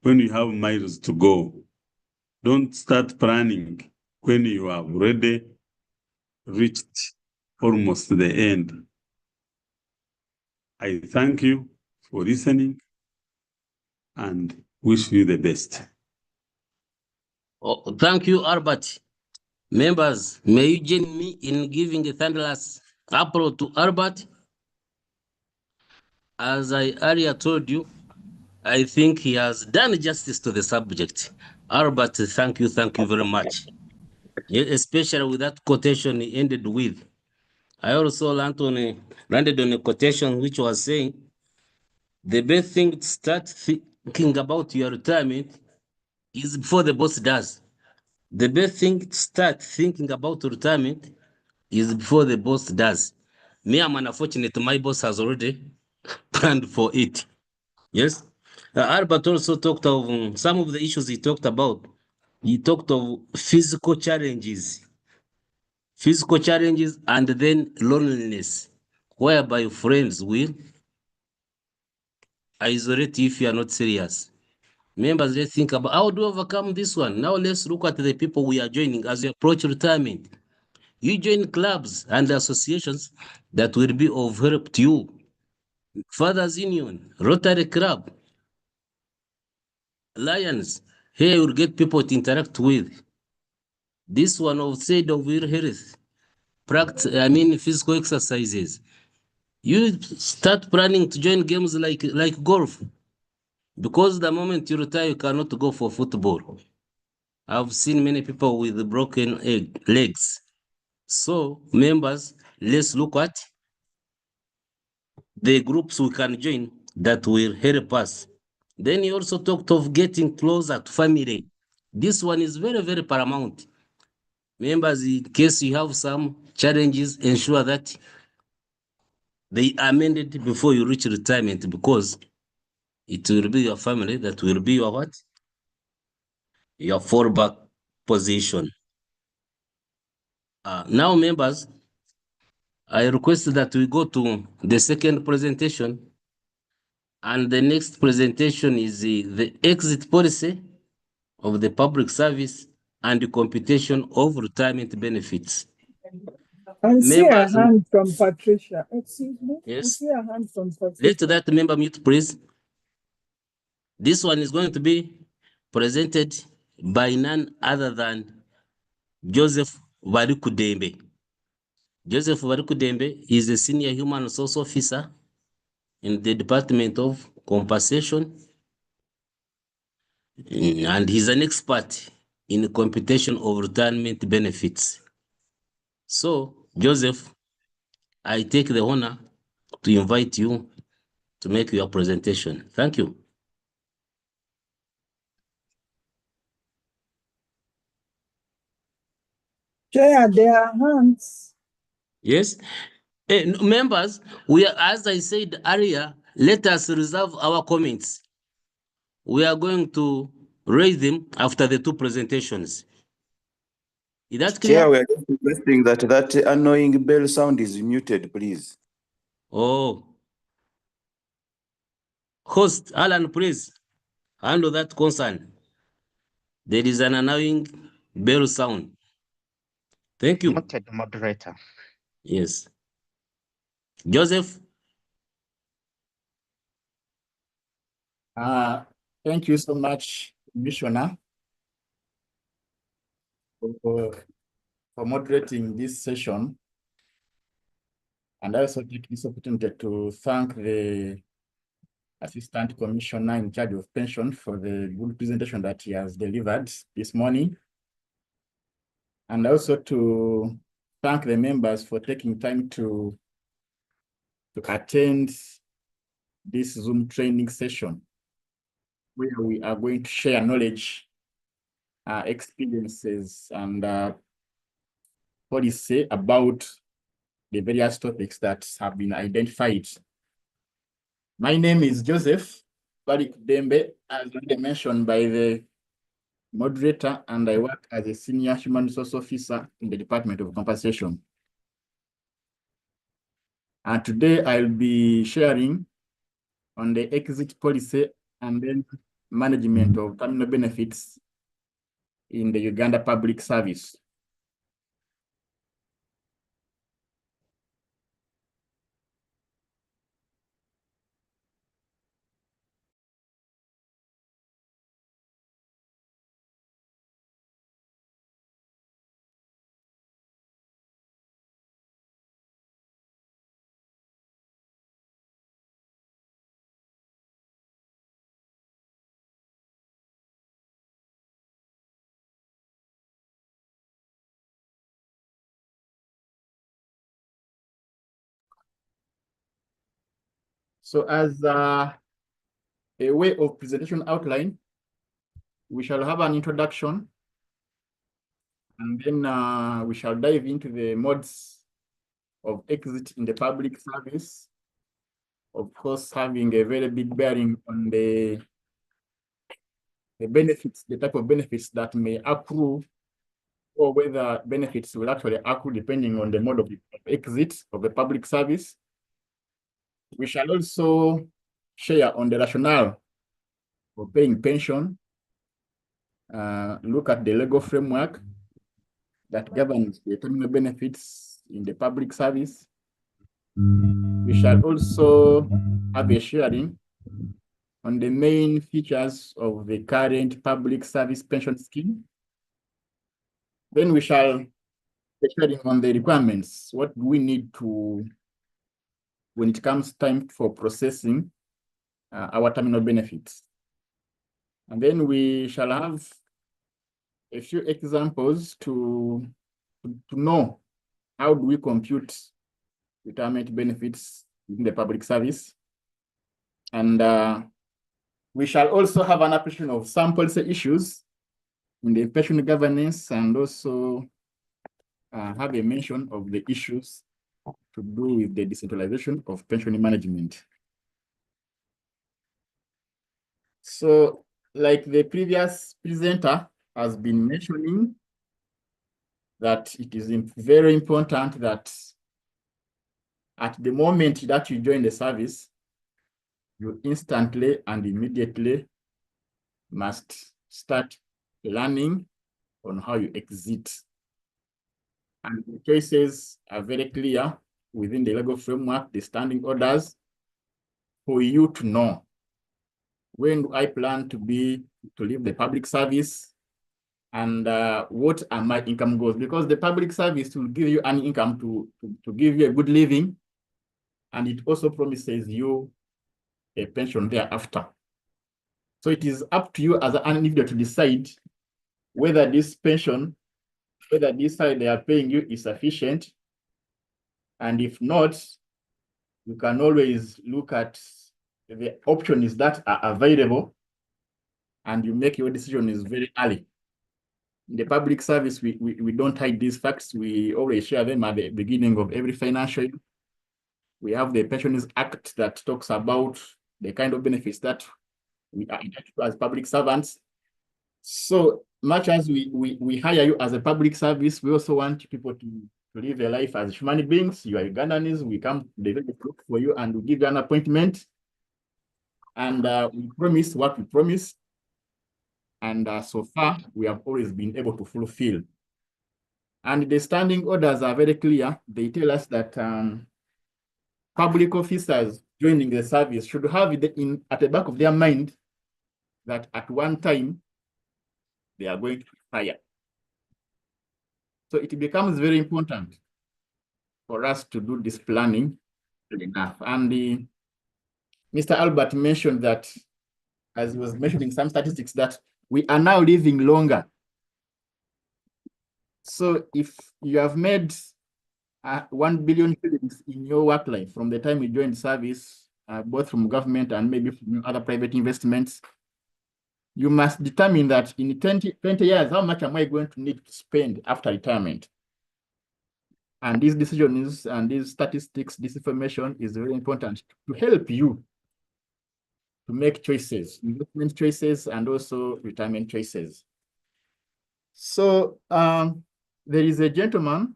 S5: when you have miles to go. Don't start planning when you have already reached almost the end. I thank you for listening and wish you the best.
S3: Oh, thank you, Albert. Members, may you join me in giving a thunderous applause to Albert. As I earlier told you, I think he has done justice to the subject. Albert, thank you very much. Especially with that quotation he ended with. I also landed on a quotation which was saying, the best thing to start thinking about your retirement is before the boss does. The best thing to start thinking about retirement is before the boss does. Me, I'm unfortunate, my boss has already planned for it. Yes. Albert also talked of some of the issues he talked about. He talked of physical challenges and then loneliness, whereby friends will isolate you if you are not serious. Members, let's think about how do we overcome this one. Now let's look at the people we are joining as we approach retirement. You join clubs and associations that will be of help to you. Fathers Union, Rotary Club, Lions. Here you'll get people to interact with. This one of said of your health, physical exercises. You start planning to join games like golf. Because the moment you retire, you cannot go for football. I've seen many people with broken legs. So, members, let's look at the groups we can join that will help us. Then he also talked of getting closer to family. This one is very, very paramount. Members, in case you have some challenges, ensure that they are amended before you reach retirement, because it will be your family that will be your what? Your fallback position. Now, members, I request that we go to the second presentation. And the next presentation is the exit policy of the public service and the computation of retirement benefits.
S6: I see a
S3: Members,
S6: hand from Patricia. Excuse me. I
S3: yes,
S6: see a hand from
S3: let
S6: Patricia.
S3: that member mute, please. This one is going to be presented by none other than Joseph Varikudembe. Joseph Varikudembe is a senior human resource officer in the Department of Compensation, and he's an expert in computation of retirement benefits. So, Joseph, I take the honor to invite you to make your presentation. Thank you.
S6: Chair, there are hands.
S3: Yes. Members, we are, as I said earlier, let us reserve our comments. We are going to raise them after the two presentations. Is that clear?
S7: Chair, we are just requesting that that annoying bell sound is muted, please.
S3: Oh. Host, Alan, please handle that concern. There is an annoying bell sound. Thank you.
S8: Noted, moderator.
S3: Yes. Joseph?
S9: Thank you so much, Commissioner, for moderating this session. And I also take this opportunity to thank the Assistant Commissioner in charge of pension for the good presentation that he has delivered this morning. And also to thank the members for taking time to attend this Zoom training session, where we are going to share knowledge, experiences, and policy about the various topics that have been identified. My name is Joseph Varikudembe, as already mentioned by the moderator, and I work as a senior human resource officer in the Department of Compensation. And today I'll be sharing on the exit policy and then management of terminal benefits in the Uganda Public Service. So as a way of presentation outline, we shall have an introduction, and then we shall dive into the modes of exit in the public service, of course, having a very big bearing on the benefits, the type of benefits that may accrue, or whether benefits will actually accrue depending on the mode of exit of the public service. We shall also share on the rationale for paying pension, look at the legal framework that governs the terminal benefits in the public service. We shall also have a sharing on the main features of the current public service pension scheme. Then we shall be sharing on the requirements. What do we need to, when it comes time for processing our terminal benefits? And then we shall have a few examples to know how do we compute retirement benefits in the public service. And we shall also have an application of some policy issues in the pension governance, and also have a mention of the issues to do with the decentralization of pension management. So, like the previous presenter has been mentioning, that it is very important that at the moment that you join the service, you instantly and immediately must start learning on how you exit. And the choices are very clear within the legal framework, the standing orders, for you to know when do I plan to leave the public service, and what are my income goals, because the public service will give you an income to give you a good living, and it also promises you a pension thereafter. So it is up to you as an individual to decide whether this pension, whether this side they are paying you is sufficient, and if not, you can always look at the options that are available, and you make your decision is very early. In the public service, we don't hide these facts. We always share them at the beginning of every financial year. We have the Pensions Act that talks about the kind of benefits that we are entitled to as public servants. So much as we hire you as a public service, we also want people to live their life as human beings. You are Ugandans, we come to look for you and we give you an appointment. And we promise what we promise. And so far, we have always been able to fulfill. And the standing orders are very clear. They tell us that public officers joining the service should have it at the back of their mind that at one time, they are going to retire. So it becomes very important for us to do this planning enough. And Mr. Albert mentioned that, as he was mentioning some statistics, that we are now living longer. So if you have made 1 billion shillings in your work life from the time you joined service, both from government and maybe from other private investments, you must determine that in 20 years, how much am I going to need to spend after retirement? And these decisions and these statistics, this information is very important to help you to make choices, investment choices, and also retirement choices. So there is a gentleman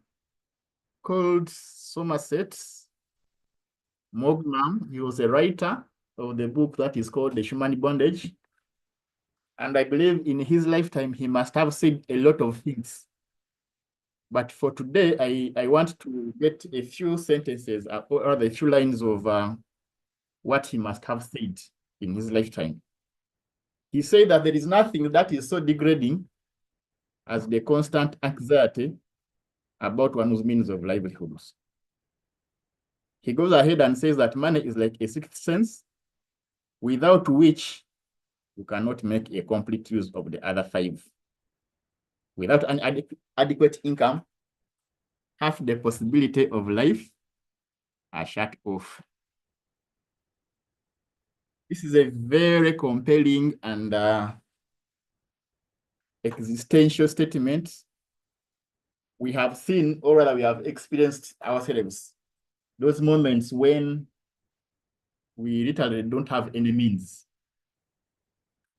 S9: called Somerset Maugham. He was a writer of the book that is called The Human Bondage. And I believe in his lifetime, he must have said a lot of things. But for today, I want to get a few sentences or a few lines of what he must have said in his lifetime. He said that there is nothing that is so degrading as the constant anxiety about one's means of livelihoods. He goes ahead and says that money is like a sixth sense, without which you cannot make a complete use of the other five. Without an adequate income, half the possibility of life are shut off. This is a very compelling and existential statement. We have seen, or rather we have experienced ourselves, those moments when we literally don't have any means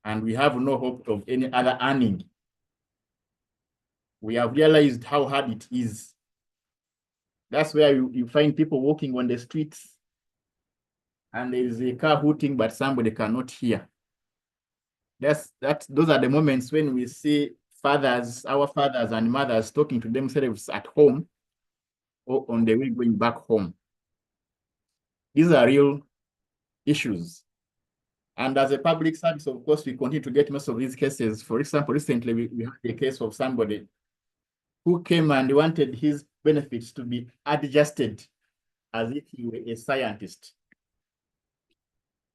S9: and we have no hope of any other earning. We have realized how hard it is. That's where you find people walking on the streets and there is a car hooting, but somebody cannot hear. Those are the moments when we see fathers, our fathers and mothers talking to themselves at home or on the way going back home. These are real issues. And as a public service, of course, we continue to get most of these cases. For example, recently we had a case of somebody who came and wanted his benefits to be adjusted as if he were a scientist.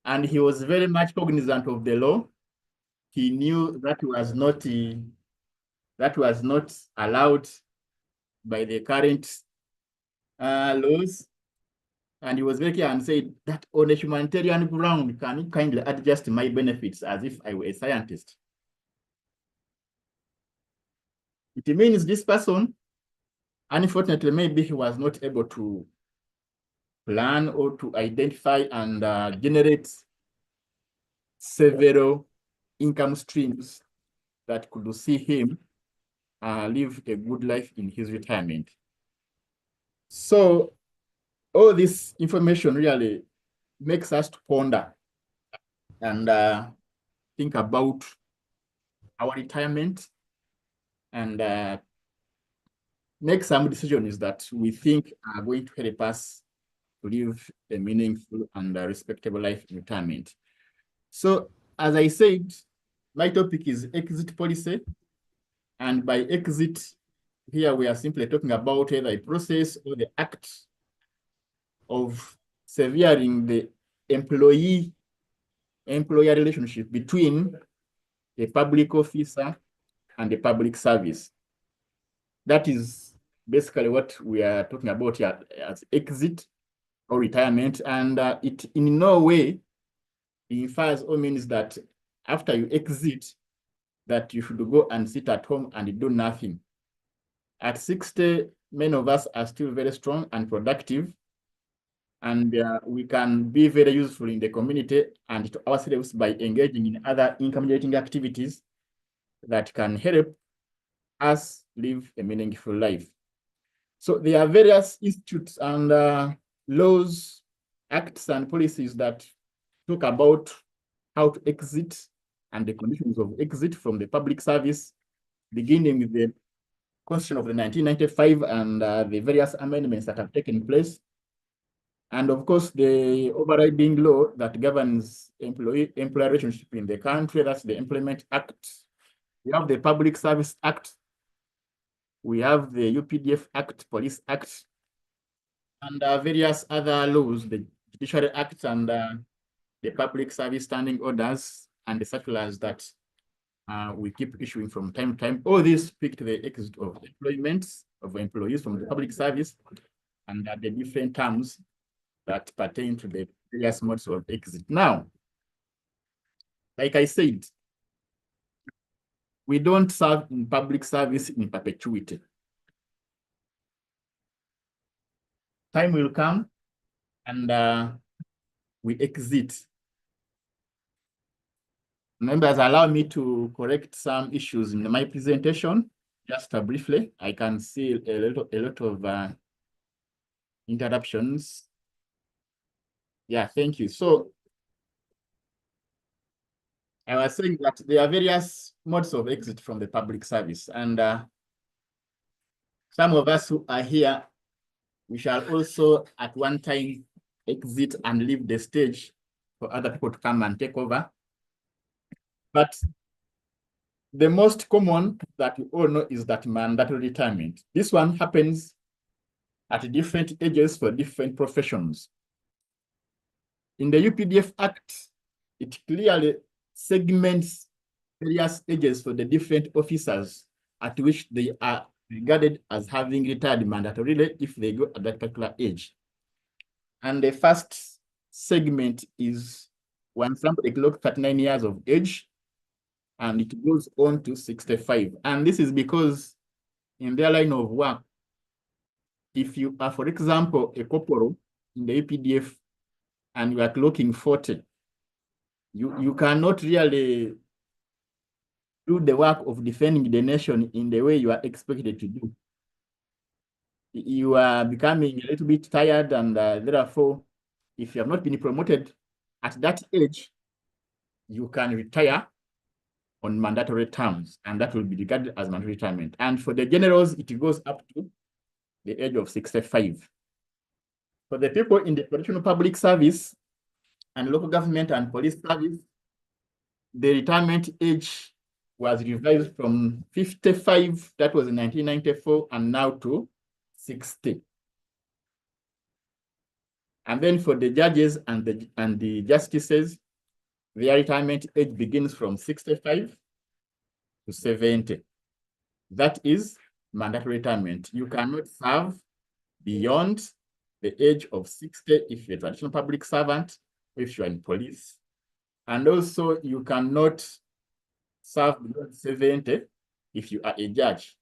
S9: And he was very much cognizant of the law. he knew that was not allowed by the current laws. And he was very clear and said that on a humanitarian ground, can you kindly adjust my benefits as if I were a scientist? It means this person, unfortunately, maybe he was not able to plan or to identify and generate several income streams that could see him live a good life in his retirement. So all this information really makes us to ponder and think about our retirement and make some decisions that we think are going to help us to live a meaningful and respectable life in retirement. So, as I said, my topic is exit policy. And by exit, here we are simply talking about either a process or the act of severing the employee-employer relationship between a public officer and a public service. That is basically what we are talking about here as exit or retirement. And it in no way infers or means that after you exit, that you should go and sit at home and do nothing. At 60, many of us are still very strong and productive, and we can be very useful in the community and to ourselves by engaging in other income-generating activities that can help us live a meaningful life. So there are various institutes and laws, acts, and policies that talk about how to exit and the conditions of exit from the public service, beginning with the Constitution of the 1995 and the various amendments that have taken place. And of course, the overriding law that governs employee-employer relationship in the country, that's the Employment Act. We have the Public Service Act. We have the UPDF Act, Police Act, and various other laws, the Judiciary Act and the Public Service Standing Orders and the circulars that we keep issuing from time to time. All these speak to the exit of employment of employees from the public service and the different terms that pertain to the various modes of exit. Now, like I said, we don't serve in public service in perpetuity. Time will come and we exit. Members, allow me to correct some issues in my presentation. Just briefly, I can see a lot of interruptions. Yeah, thank you. So I was saying that there are various modes of exit from the public service, and some of us who are here, we shall also at one time exit and leave the stage for other people to come and take over. But the most common that you all know is that mandatory retirement. This one happens at different ages for different professions. In the UPDF Act, it clearly segments various ages for the different officers at which they are regarded as having retired mandatorily if they go at that particular age. And the first segment is when somebody clocks 39 years of age, and it goes on to 65. And this is because in their line of work, if you are, for example, a corporal in the UPDF and you are clocking 40, you cannot really do the work of defending the nation in the way you are expected to do. You are becoming a little bit tired, and therefore, if you have not been promoted at that age, you can retire on mandatory terms, and that will be regarded as mandatory retirement. And for the generals, it goes up to the age of 65. For the people in the traditional public service and local government and police service, the retirement age was revised from 55, that was in 1994, and now to 60. And then for the judges and the justices, their retirement age begins from 65 to 70. That is mandatory retirement. You cannot serve beyond the age of 60 if you're a traditional public servant, if you're in police. And also you cannot serve beyond 70 if you are a judge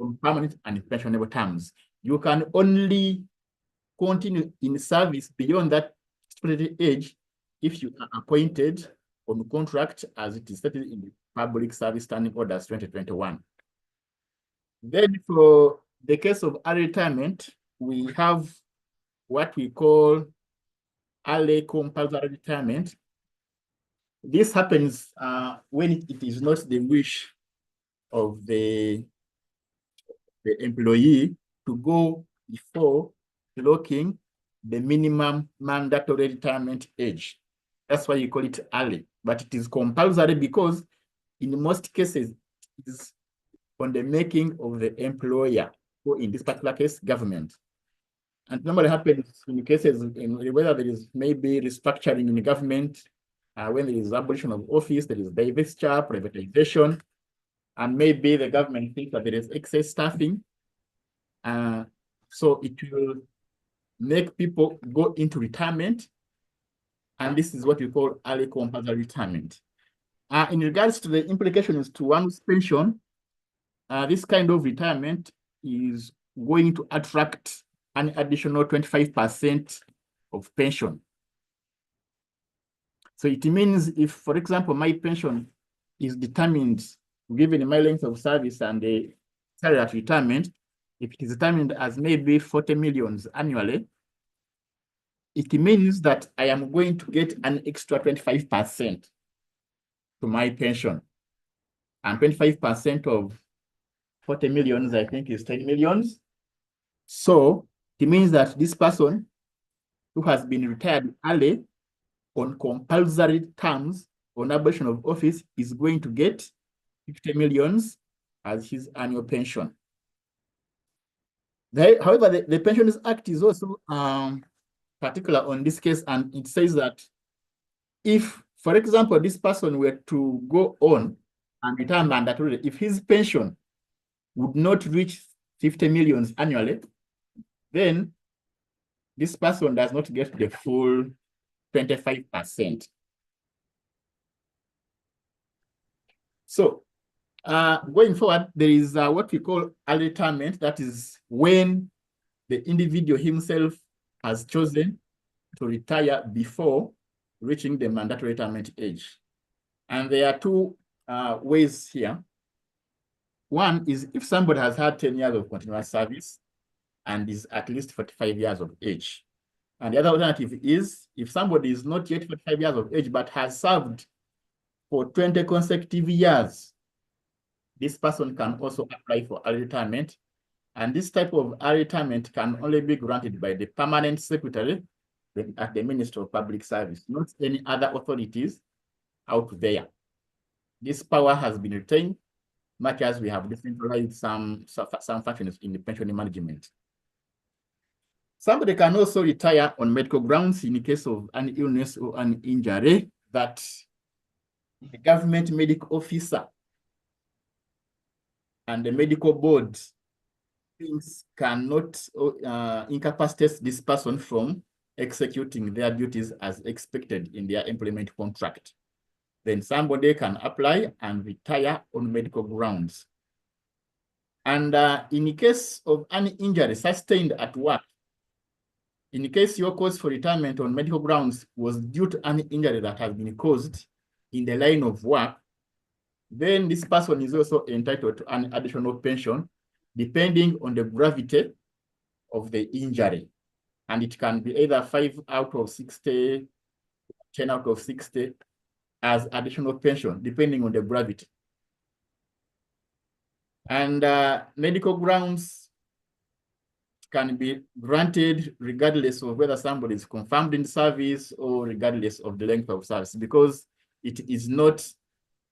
S9: on permanent and pensionable terms. You can only continue in service beyond that statutory age if you are appointed on contract as it is stated in the Public Service Standing Orders 2021. Then for the case of early retirement, we have what we call early compulsory retirement. This happens when it is not the wish of the employee to go before clocking the minimum mandatory retirement age. That's why you call it early, but it is compulsory because in most cases it is on the making of the employer, or in this particular case, government. And normally happens in cases in whether there is maybe restructuring in the government, when there is abolition of office, there is divestiture, privatization, and maybe the government thinks that there is excess staffing. So it will make people go into retirement. And this is what we call early compulsory retirement. In regards to the implications to one's pension, this kind of retirement is going to attract an additional 25% of pension. So it means if, for example, my pension is determined, given my length of service and the salary at retirement, if it is determined as maybe 40 millions annually, it means that I am going to get an extra 25% to my pension. And 25% of 40 millions, I think, is 10 millions. So it means that this person who has been retired early on compulsory terms on abolition of office is going to get 50 millions as his annual pension. However, the Pensions Act is also particular on this case, and it says that if, for example, this person were to go on and retire mandatorily, if his pension would not reach 50 millions annually, then this person does not get the full 25%. So going forward, there is what we call early retirement. That is when the individual himself has chosen to retire before reaching the mandatory retirement age. And there are two ways here. One is if somebody has had 10 years of continuous service and is at least 45 years of age. And the other alternative is if somebody is not yet 45 years of age, but has served for 20 consecutive years, this person can also apply for early retirement. And this type of early retirement can only be granted by the permanent secretary at the Ministry of Public Service, not any other authorities out there. This power has been retained, much as we have decentralized some functions in the pension management. Somebody can also retire on medical grounds in the case of an illness or an injury that the government medical officer and the medical board things cannot incapacitate this person from executing their duties as expected in their employment contract. Then somebody can apply and retire on medical grounds. And in the case of any injury sustained at work, in the case your cause for retirement on medical grounds was due to any injury that has been caused in the line of work, then this person is also entitled to an additional pension depending on the gravity of the injury. And it can be either 5 out of 60, 10 out of 60 as additional pension, depending on the gravity. And medical grounds can be granted regardless of whether somebody is confirmed in service or regardless of the length of service, because it is not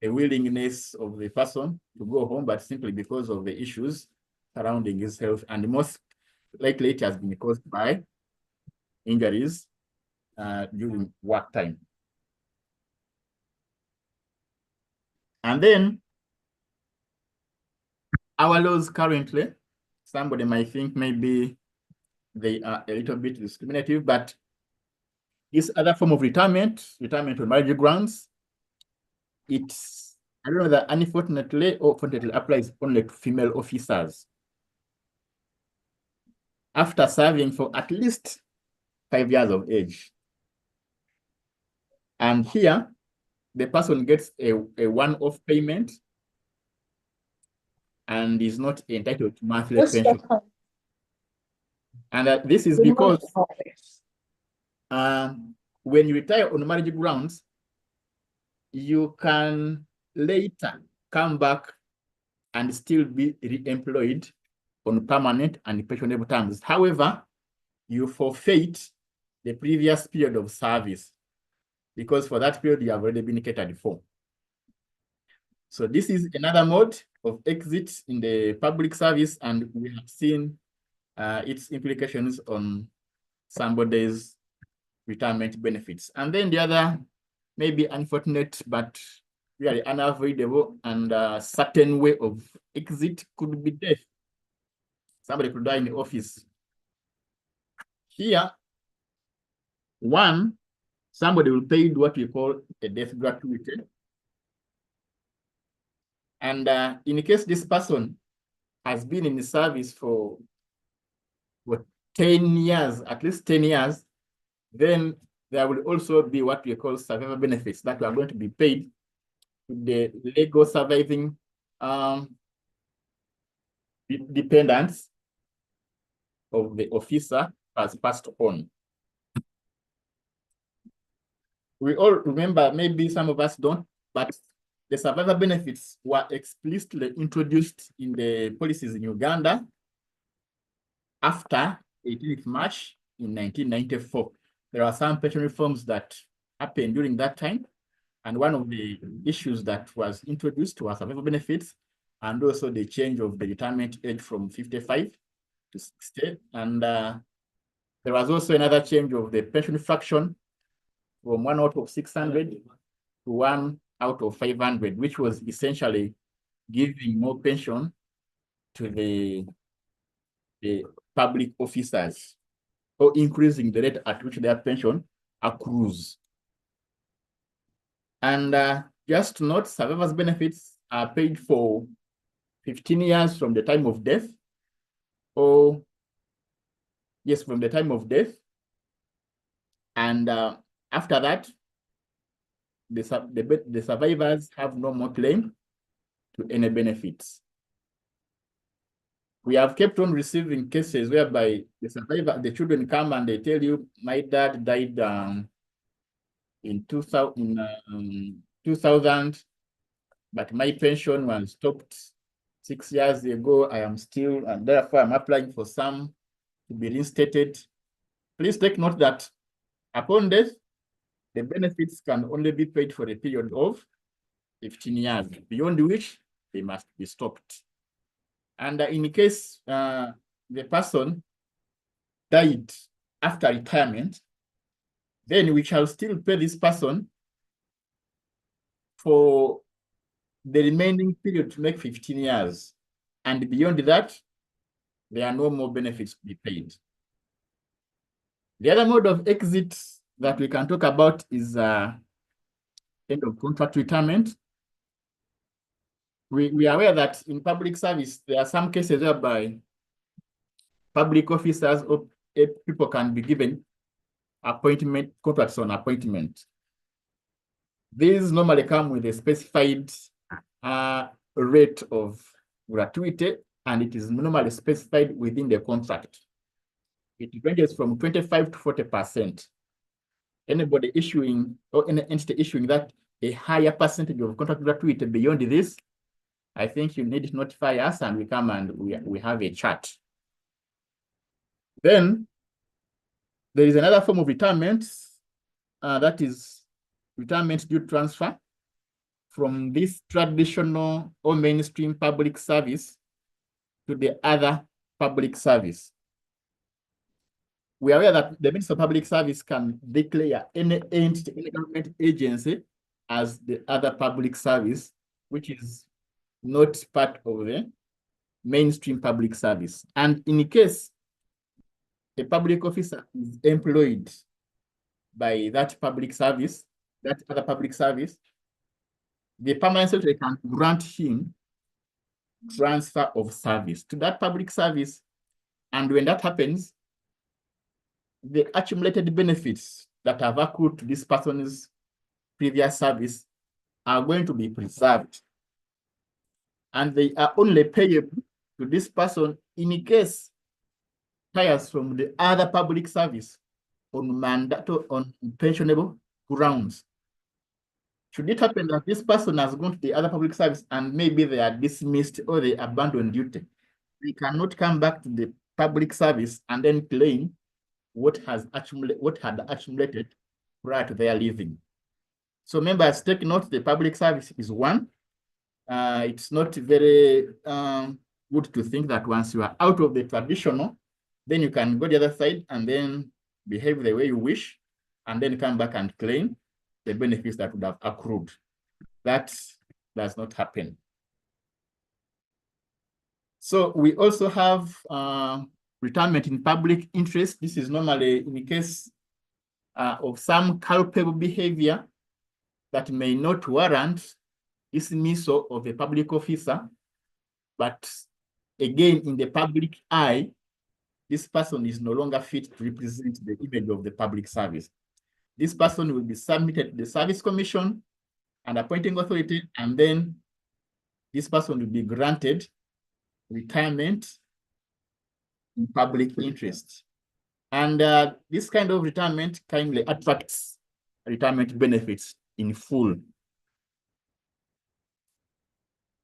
S9: a willingness of the person to go home, but simply because of the issues surrounding his health. And most likely it has been caused by injuries during work time. And then our laws currently, somebody might think maybe they are a little bit discriminative, but this other form of retirement on marriage grounds, it's, I don't know that unfortunately or fortunately applies only to female officers after serving for at least 5 years of age. And here, the person gets a one-off payment and is not entitled to monthly pension. And this is because when you retire on marriage grounds, you can later come back and still be re-employed on permanent and pensionable terms. However, you forfeit the previous period of service because for that period you have already been catered for. So this is another mode of exit in the public service, and we have seen its implications on somebody's retirement benefits. And then the other may be unfortunate, but really unavoidable and a certain way of exit could be death. Somebody could die in the office. Here, one, somebody will pay what we call a death gratuity. And in case this person has been in the service for 10 years, at least 10 years, then there will also be what we call survivor benefits that are going to be paid to the legal surviving dependents of the officer has passed on. We all remember, maybe some of us don't, but the survivor benefits were explicitly introduced in the policies in Uganda after 18th March in 1994. There are some pension reforms that happened during that time. And one of the issues that was introduced was survivor benefits, and also the change of the retirement age from 55 to 60. And there was also another change of the pension fraction from 1 out of 600 to 1 out of 500, which was essentially giving more pension to the public officers, or increasing the rate at which their pension accrues. And just to note, survivors' benefits are paid for 15 years from the time of death, or yes, from the time of death. And after that, the survivors have no more claim to any benefits. We have kept on receiving cases whereby the children come and they tell you, my dad died in 2000, but my pension was stopped 6 years ago. I am still, and therefore I'm applying for some to be reinstated. Please take note that upon death, the benefits can only be paid for a period of 15 years, beyond which they must be stopped. And in case the person died after retirement, then we shall still pay this person for the remaining period to make 15 years. And beyond that, there are no more benefits to be paid. The other mode of exit that we can talk about is end of contract retirement. We are aware that in public service, there are some cases whereby public officers or people can be given appointment contracts on appointment. These normally come with a specified rate of gratuity, and it is normally specified within the contract. It ranges from 25 to 40%. Anybody issuing or any entity issuing that a higher percentage of contract gratuity beyond this, I think you need to notify us and we come and we have a chat. Then there is another form of retirement, that is retirement due transfer from this traditional or mainstream public service to the other public service. We are aware that the Minister of Public Service can declare any entity, any government agency as the other public service which is not part of the mainstream public service. And in case a public officer is employed by that public service, that other public service, the permanent secretary can grant him transfer of service to that public service. And when that happens, the accumulated benefits that have accrued to this person's previous service are going to be preserved. And they are only payable to this person in case hires from the other public service on pensionable grounds. Should it happen that this person has gone to the other public service and maybe they are dismissed or they abandon duty, they cannot come back to the public service and then claim what had accumulated prior to their leaving. So members, take note, the public service is one. It's not very good to think that once you are out of the traditional, then you can go the other side and then behave the way you wish, and then come back and claim the benefits that would have accrued. That does not happen. So we also have retirement in public interest. This is normally in the case of some culpable behavior that may not warrant dismissal of a public officer, but again, in the public eye, this person is no longer fit to represent the image of the public service. This person will be submitted to the Service Commission and appointing authority, and then this person will be granted retirement in public interest. And this kind of retirement kindly attracts retirement benefits in full.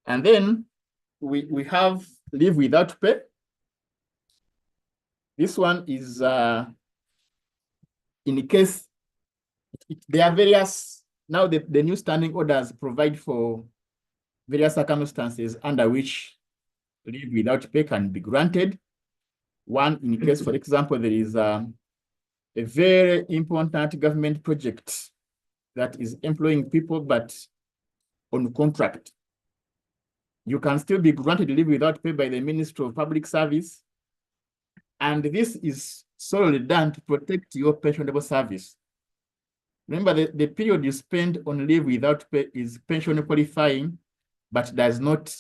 S9: And then we have leave without pay. This one is in the case, there are various, now the new standing orders provide for various circumstances under which leave without pay can be granted. One, in the case, for example, there is a very important government project that is employing people, but on contract. You can still be granted leave without pay by the Ministry of Public Service. And this is solely done to protect your pensionable service. Remember, the period you spend on leave without pay is pension qualifying, but does not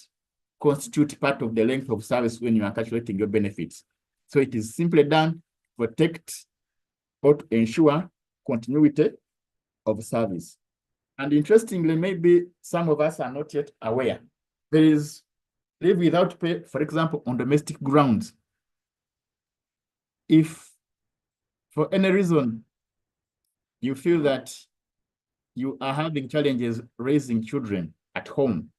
S9: constitute part of the length of service when you are calculating your benefits. So it is simply done to protect or to ensure continuity of service. And interestingly, maybe some of us are not yet aware, there is leave without pay, for example, on domestic grounds. If for any reason you feel that you are having challenges raising children at home,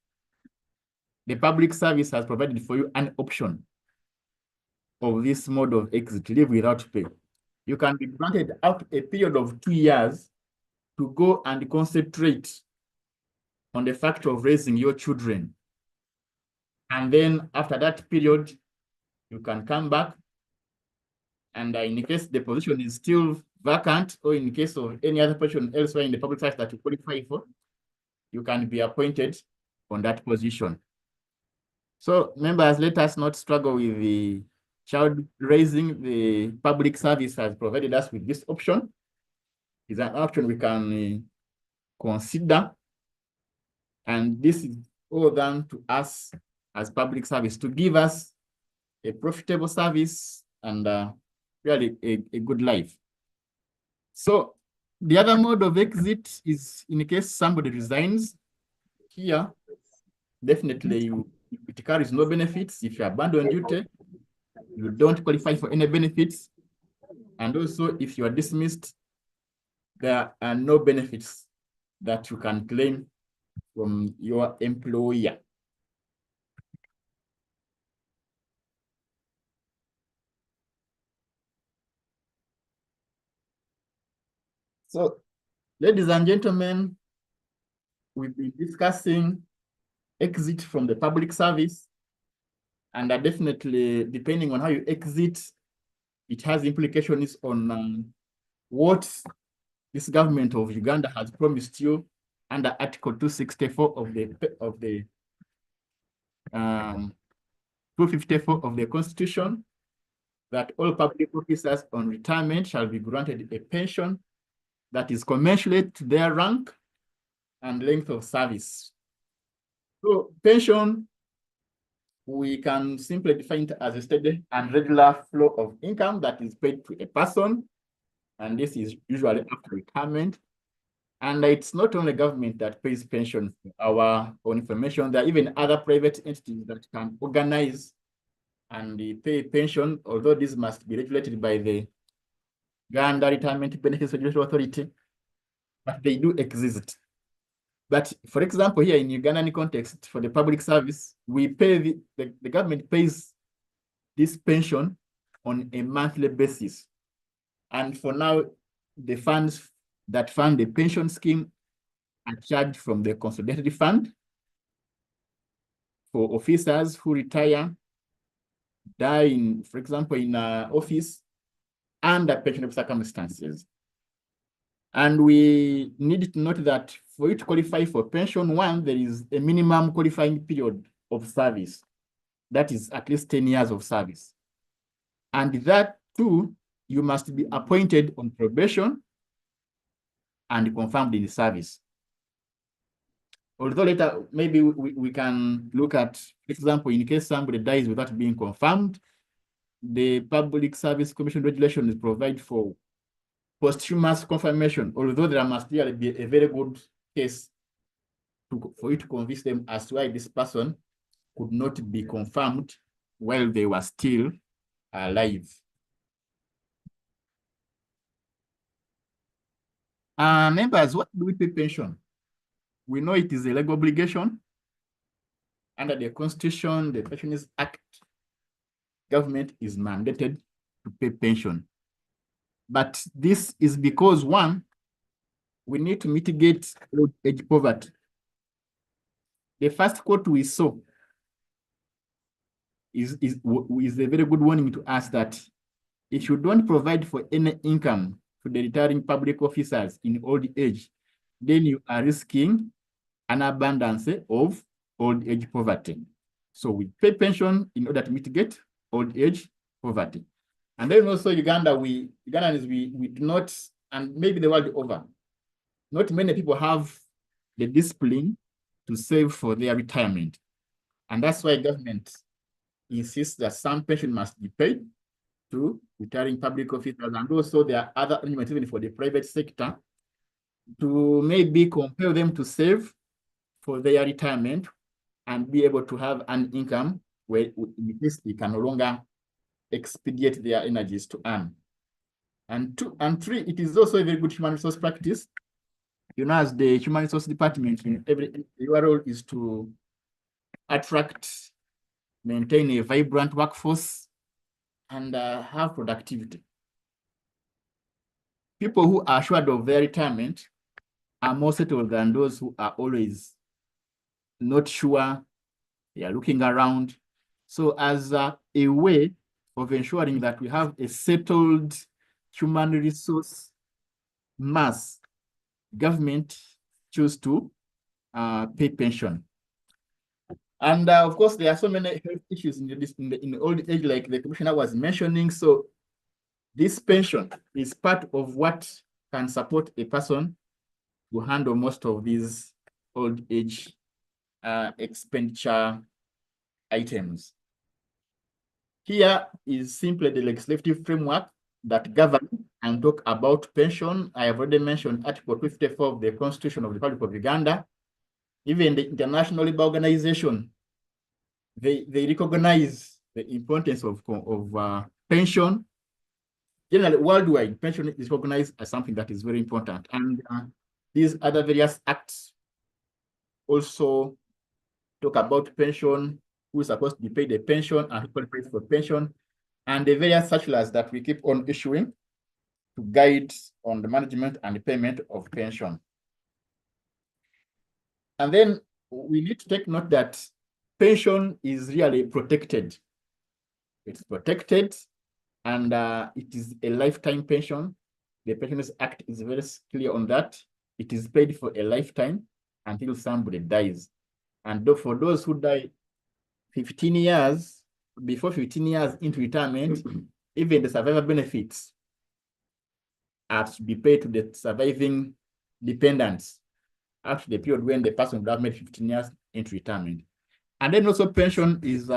S9: the public service has provided for you an option of this mode of exit, leave without pay. You can be granted up a period of 2 years to go and concentrate on the fact of raising your children. And then after that period, you can come back. And in case the position is still vacant, or in case of any other position elsewhere in the public service that you qualify for, you can be appointed on that position. So members, let us not struggle with the child raising. The public service has provided us with this option. It's an option we can consider. And this is all done to us as public service to give us a profitable service and really a good life. So the other mode of exit is in case somebody resigns. Here, definitely it carries no benefits. If you abandon duty, you don't qualify for any benefits. And also, if you are dismissed, there are no benefits that you can claim from your employer. So, ladies and gentlemen, we've been discussing exit from the public service, and definitely, depending on how you exit, it has implications on what this government of Uganda has promised you under Article 264 of the 254 of the Constitution, that all public officers on retirement shall be granted a pension that is commensurate to their rank and length of service. So pension, we can simply define it as a steady and regular flow of income that is paid to a person, and this is usually after retirement. And it's not only government that pays pension. For our own information, there are even other private entities that can organize and pay pension, although this must be regulated by the Uganda Retirement Benefits Regulatory Authority, but they do exist. But for example, here in Ugandan context, for the public service, we pay the government pays this pension on a monthly basis. And for now, the funds that fund the pension scheme are charged from the consolidated fund for officers who retire, die in, for example, in office under pensionable circumstances. And we need to note that for you to qualify for pension, one, there is a minimum qualifying period of service. That is at least 10 years of service. And that too, you must be appointed on probation and confirmed in the service. Although later, maybe we can look at, for example, in case somebody dies without being confirmed, the Public Service Commission regulations provide for posthumous confirmation, although there must really be a very good case for you to convince them as to why this person could not be confirmed while they were still alive. Members, what do we pay pension? We know it is a legal obligation. Under the Constitution, the Pensions Act, government is mandated to pay pension. But this is because, one, we need to mitigate old age poverty. The first quote we saw is a very good warning to us that if you don't provide for any income to the retiring public officers in old age, then you are risking an abundance of old age poverty. So we pay pension in order to mitigate old age poverty. And then also Ugandans, we do not, and maybe the world over, not many people have the discipline to save for their retirement. And that's why government insists that some pension must be paid to retiring public officers. And also there are other arrangements even for the private sector to maybe compel them to save for their retirement and be able to have an income where in case they can no longer expedite their energies to earn. And two and three, it is also a very good human resource practice. You know, as the human resource department, your role is to attract, maintain a vibrant workforce, and have productivity. People who are assured of their retirement are more settled than those who are always not sure, they are looking around. So as a way of ensuring that we have a settled human resource mass, government choose to pay pension. And of course, there are so many health issues in the old age, like the commissioner was mentioning. So this pension is part of what can support a person to handle most of these old age expenditure items. Here is simply the legislative framework that governs and talk about pension. I have already mentioned Article 54 of the Constitution of the Republic of Uganda. Even the International Labour Organization, they recognize the importance of pension. Generally, worldwide, pension is recognized as something that is very important. And these other various acts also talk about pension, who is supposed to be paid a pension and who qualifies for pension, and the various circulars that we keep on issuing to guide on the management and the payment of pension. And then we need to take note that pension is really protected. It's protected, and it is a lifetime pension. The Pensions Act is very clear on that. It is paid for a lifetime. until somebody dies. And for those who die 15 years, before 15 years into retirement, even the survivor benefits are to be paid to the surviving dependents after the period when the person would have made 15 years into retirement. And then also pension is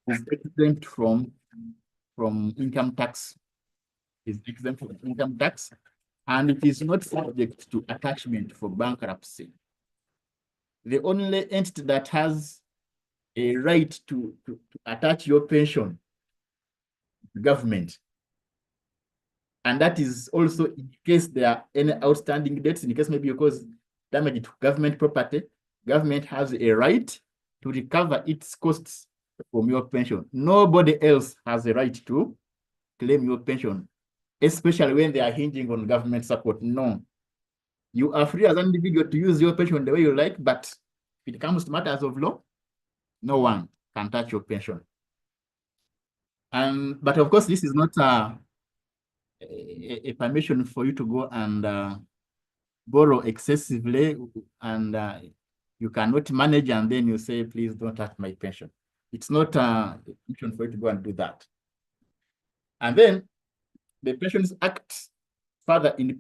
S9: exempt from income tax. Is exempt from income tax, and it is not subject to attachment for bankruptcy. The only entity that has a right to attach your pension, government. And that is also in case there are any outstanding debts, in case maybe you cause damage to government property, government has a right to recover its costs from your pension. Nobody else has a right to claim your pension, especially when they are hinging on government support. No. You are free as an individual to use your pension the way you like, but if it comes to matters of law, no one can touch your pension. But of course, this is not a permission for you to go and borrow excessively, and you cannot manage, and then you say, please don't touch my pension. It's not a permission for you to go and do that. And then the Pensions Act, further in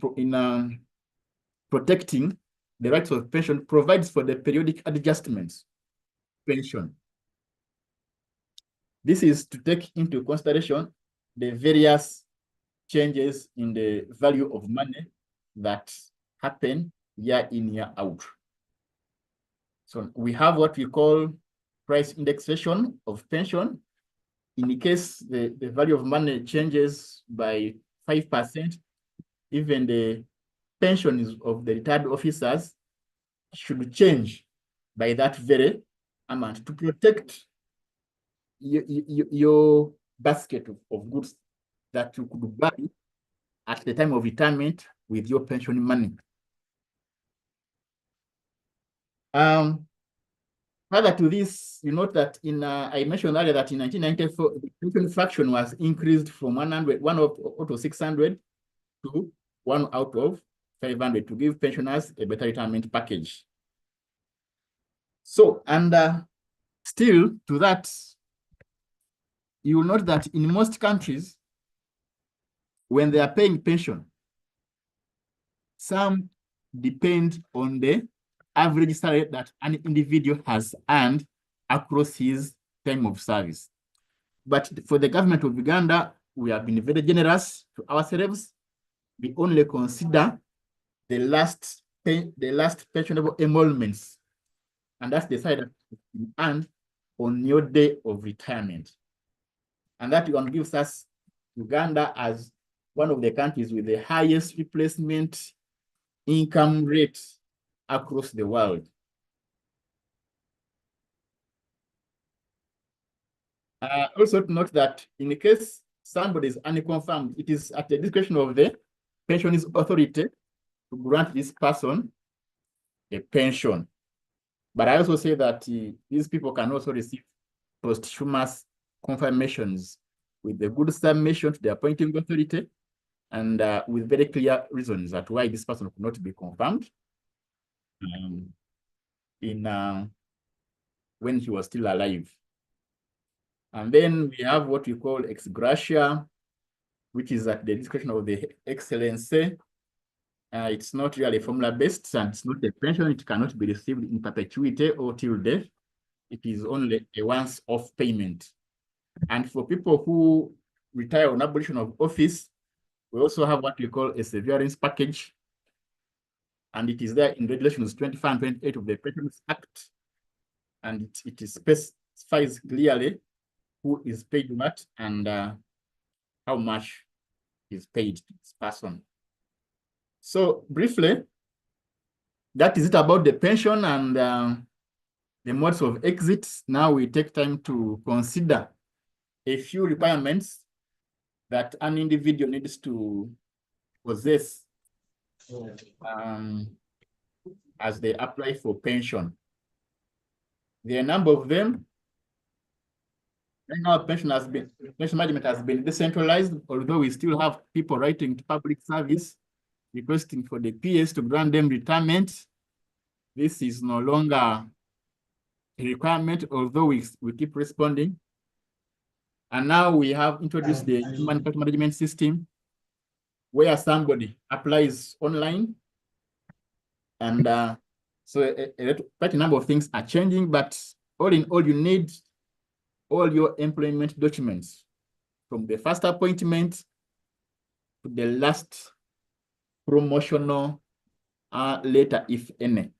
S9: protecting the rights of pension, provides for the periodic adjustments pension. This is to take into consideration the various changes in the value of money that happen year in, year out. So we have what we call price indexation of pension. In the case the value of money changes by 5%, even the pensions of the retired officers should change by that very amount to protect your basket of goods that you could buy at the time of retirement with your pension money. Further to this, you note that I mentioned earlier that in 1994, the pension fraction was increased from 1 out of 600 to 1 out of 500 to give pensioners a better retirement package. So, and still to that, you will note that in most countries, when they are paying pension, some depend on the average salary that an individual has earned across his time of service. But for the government of Uganda, we have been very generous to ourselves. We only consider the last pensionable emoluments, and that's the side that you earned on your day of retirement. And that one gives us Uganda as one of the countries with the highest replacement income rate across the world. Also to note that in the case somebody is unconfirmed, it is at the discretion of the pensionist authority to grant this person a pension. But I also say that these people can also receive posthumous confirmations with the good submission to the appointing authority and with very clear reasons that why this person could not be confirmed when he was still alive. And then we have what we call ex gratia, which is at the discretion of the excellency. It's not really formula-based, and it's not a pension. It cannot be received in perpetuity or till death. It is only a once-off payment. And for people who retire on abolition of office, we also have what we call a severance package. And it is there in regulations 25 and 28 of the Pensions Act. And it specifies clearly who is paid what and how much is paid to this person. So briefly, that is it about the pension and the modes of exit. Now we take time to consider a few requirements that an individual needs to possess as they apply for pension. There are a number of them. Right now, pension management has been decentralized, although we still have people writing to public service requesting for the PS to grant them retirement. this is no longer a requirement, although we keep responding. And now we have introduced the human capital management system where somebody applies online. And so quite a number of things are changing, but all in all, you need all your employment documents from the first appointment to the last promotional letter, if any.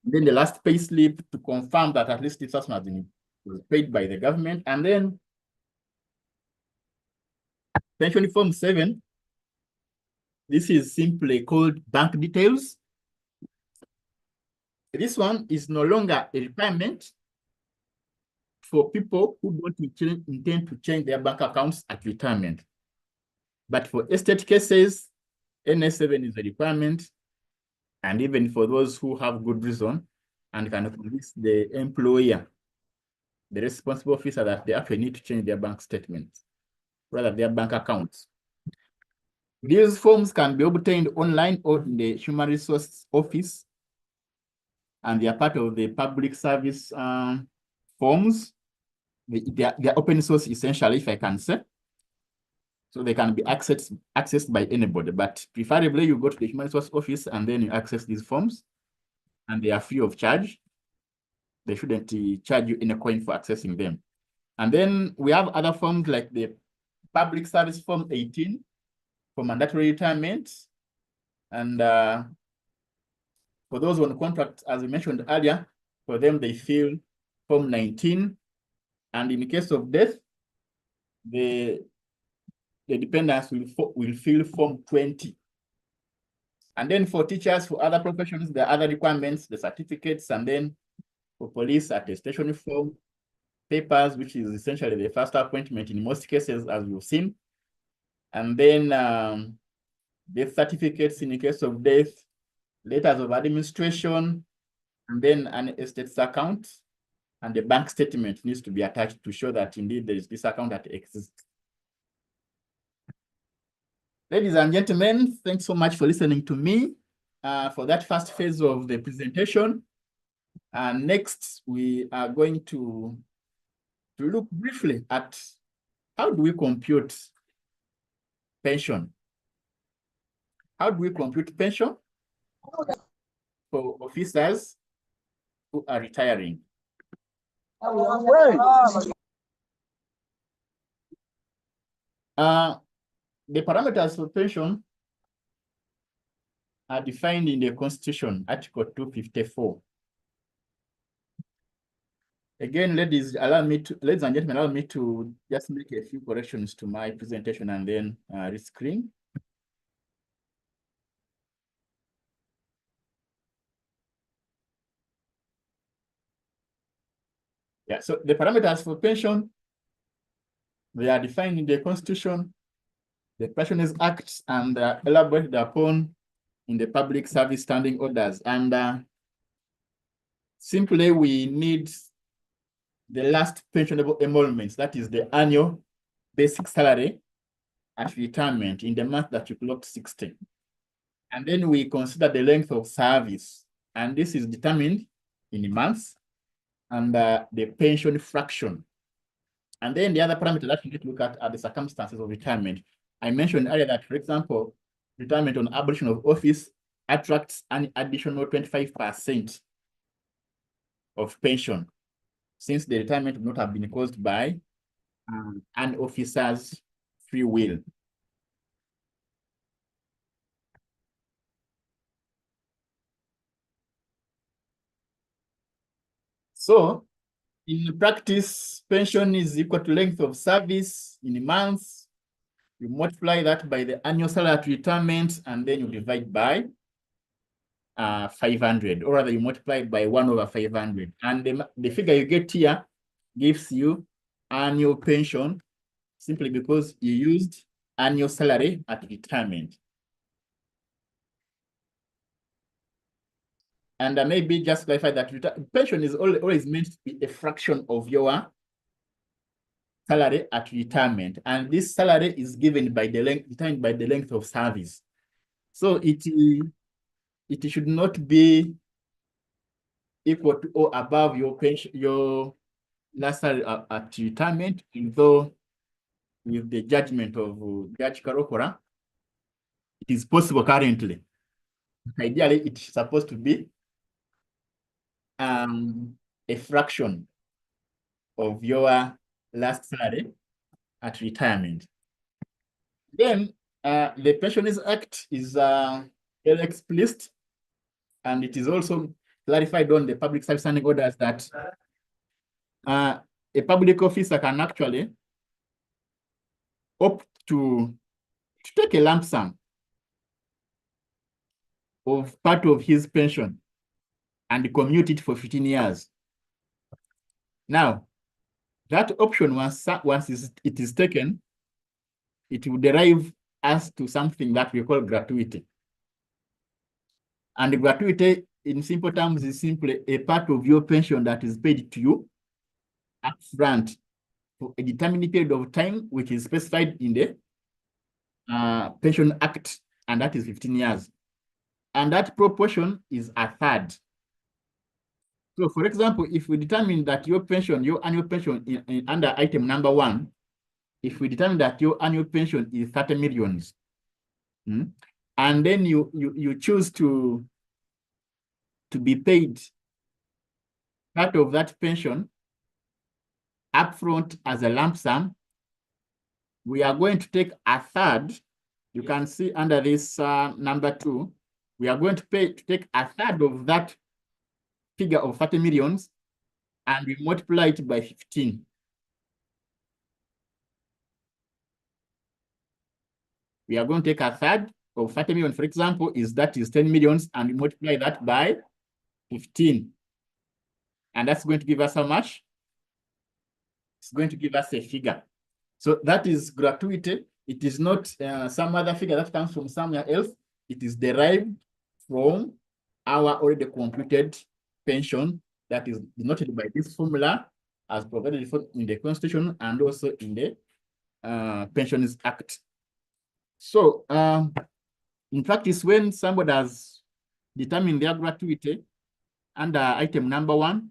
S9: Then the last pay slip to confirm that at least this person has been paid by the government. And then pension form 7, this is simply called bank details. This one is no longer a requirement for people who don't intend to change their bank accounts at retirement. But for estate cases, NS7 is a requirement. And even for those who have good reason and can convince the employer, the responsible officer, that they actually need to change their bank statements, rather their bank accounts. These forms can be obtained online or in the Human Resource Office, and they are part of the public service forms. They are open source, essentially, if I can say. So they can be accessed by anybody, but preferably you go to the Human Resource Office and then you access these forms, and they are free of charge. They shouldn't charge you any coin for accessing them. And then we have other forms like the Public Service Form 18 for mandatory retirement. And for those on contract, as we mentioned earlier, for them, they fill Form 19. And in the case of death, the dependents will fill Form 20. And then for teachers, for other professions, there are other requirements, the certificates, and then for police, attestation form, papers, which is essentially the first appointment in most cases, as we've seen. And then death certificates in the case of death, letters of administration, and then an estate's account, and the bank statement needs to be attached to show that indeed there is this account that exists. Ladies and gentlemen, thanks so much for listening to me for that first phase of the presentation. And next, we are going to look briefly at how do we compute pension? How do we compute pension for officers who are retiring? The parameters for pension are defined in the Constitution, Article 254. Again, ladies and gentlemen, allow me to just make a few corrections to my presentation and then rescreen. Yeah, so the parameters for pension, they are defined in the Constitution, the Pensioners Act, and elaborated upon in the Public Service Standing Orders. And simply, we need the last pensionable emoluments, that is the annual basic salary at retirement in the month that you clocked 60. And then we consider the length of service, and this is determined in months, and the pension fraction. And then the other parameter that you need to look at are the circumstances of retirement. I mentioned earlier that, for example, retirement on abolition of office attracts an additional 25% of pension, since the retirement would not have been caused by an officer's free will. So, in practice, pension is equal to length of service in months. You multiply that by the annual salary at retirement, and then you divide by 500, or rather you multiply it by 1/500. And the figure you get here gives you annual pension, simply because you used annual salary at retirement. And maybe just clarify that pension is always meant to be a fraction of your salary at retirement. And this salary is given by the length, determined by the length of service. So it it should not be equal to or above your pension, your last salary at retirement, although with the judgment of Judge Karokora, it is possible currently. Ideally, it's supposed to be a fraction of your last salary at retirement. Then the Pensioners Act is very explicit, and it is also clarified on the public service standing orders that a public officer can actually opt to take a lump sum of part of his pension and commute it for 15 years. Now, that option, once it is taken, it will derive us to something that we call gratuity. And the gratuity, in simple terms, is simply a part of your pension that is paid to you upfront for a determined period of time, which is specified in the Pension Act, and that is 15 years. And that proportion is a third. So, for example, if we determine that your pension, your annual pension under item number 1, if we determine that your annual pension is 30 millions, and then you choose to be paid part of that pension upfront as a lump sum, we are going to take a third. You can see under this number 2, we are going to take a third of that figure of 30 millions and we multiply it by 15. We are going to take a third of 30 million, for example, that is 10 millions, and we multiply that by 15. And that's going to give us how much? It's going to give us a figure. So that is gratuity. It is not some other figure that comes from somewhere else. It is derived from our already computed pension that is denoted by this formula as provided in the Constitution and also in the Pensions Act. So in practice, when somebody has determined their gratuity under item number 1,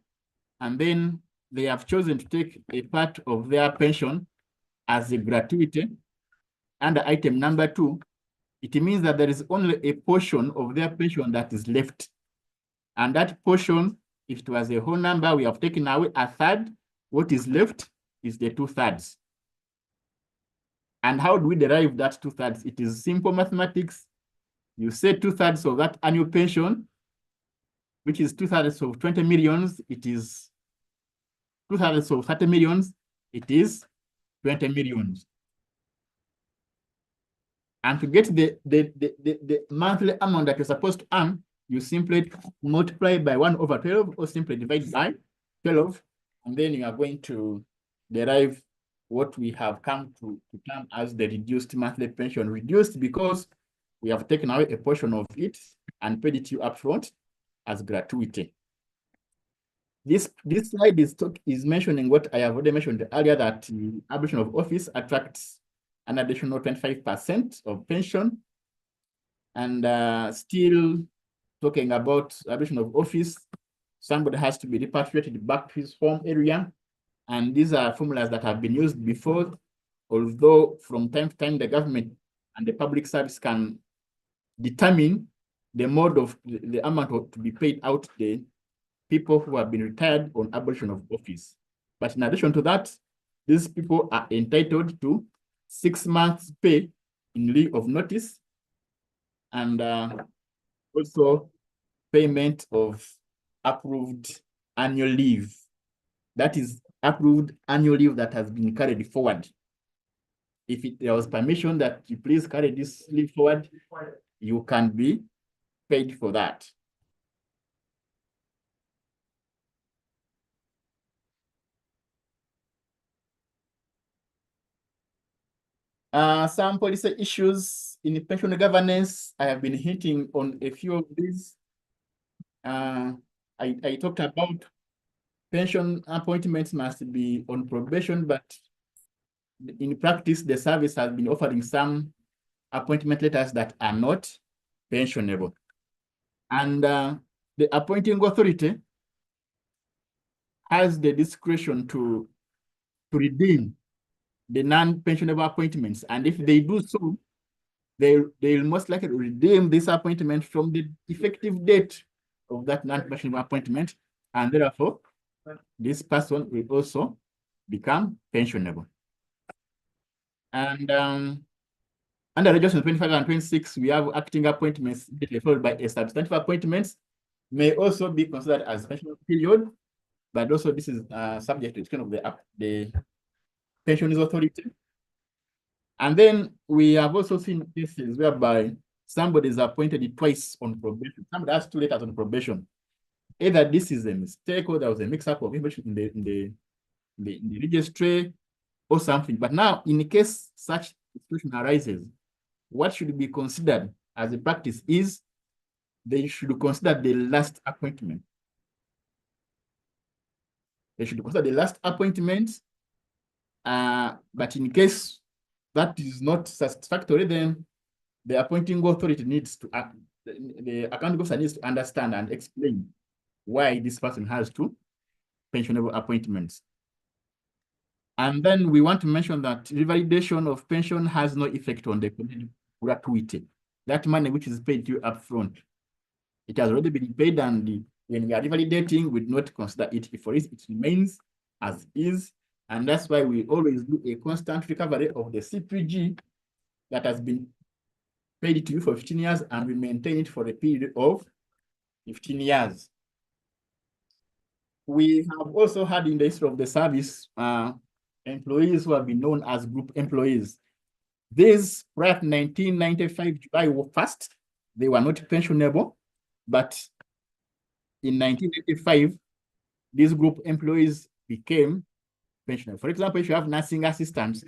S9: and then they have chosen to take a part of their pension as a gratuity under item number 2, it means that there is only a portion of their pension that is left. And that portion, if it was a whole number, we have taken away a third. What is left is the 2/3. And how do we derive that 2/3? It is simple mathematics. You say 2/3 of that annual pension, which is 2/3 of 20 millions, it is 2/3 of 30 millions, it is 20 millions. And to get the monthly amount that you're supposed to earn, you simply multiply by 1/12 or simply divide by 12, and then you are going to derive what we have come to term as the reduced monthly pension. Reduced because we have taken away a portion of it and paid it to you upfront as gratuity. This slide is mentioning what I have already mentioned earlier, that the abolition of office attracts an additional 25% of pension. And still talking about abolition of office, somebody has to be repatriated back to his home area. And these are formulas that have been used before, although from time to time the government and the public service can determine the mode of the amount to be paid out to the people who have been retired on abolition of office. But in addition to that, these people are entitled to 6 months pay in lieu of notice, and also payment of approved annual leave. That is approved annual leave that has been carried forward. If there was permission that you please carry this leave forward, you can be paid for that. Some policy issues in pension governance, I have been hinting on a few of these. I talked about pension appointments must be on probation, but in practice, the service has been offering some appointment letters that are not pensionable. And the appointing authority has the discretion to redeem the non-pensionable appointments. And if they do so, they'll most likely redeem this appointment from the effective date of that non-pensionable appointment. And therefore, this person will also become pensionable. And under Regulations 25 and 26, we have acting appointments followed by a substantive appointments may also be considered as pensionable period, but also this is subject to kind of the pensions authority. And then we have also seen cases whereby somebody is appointed twice on probation. Somebody has 2 letters on probation. Either this is a mistake or there was a mix-up of information in the registry or something. But now, in case such situation arises, what should be considered as a practice is they should consider the last appointment. They should consider the last appointment, but in case that is not satisfactory, then the appointing authority needs to the accounting officer needs to understand and explain why this person has 2 pensionable appointments. And then we want to mention that revalidation of pension has no effect on the gratuity. That money which is paid to you upfront, it has already been paid, and when we are revalidating, we do not consider it. For it remains as is, and that's why we always do a constant recovery of the CPG that has been paid to you for 15 years, and we maintain it for a period of 15 years. We have also had in the history of the service employees who have been known as group employees. These prior to 1995, July 1st, they were not pensionable, but in 1985, these group employees became pensionable. For example, if you have nursing assistants,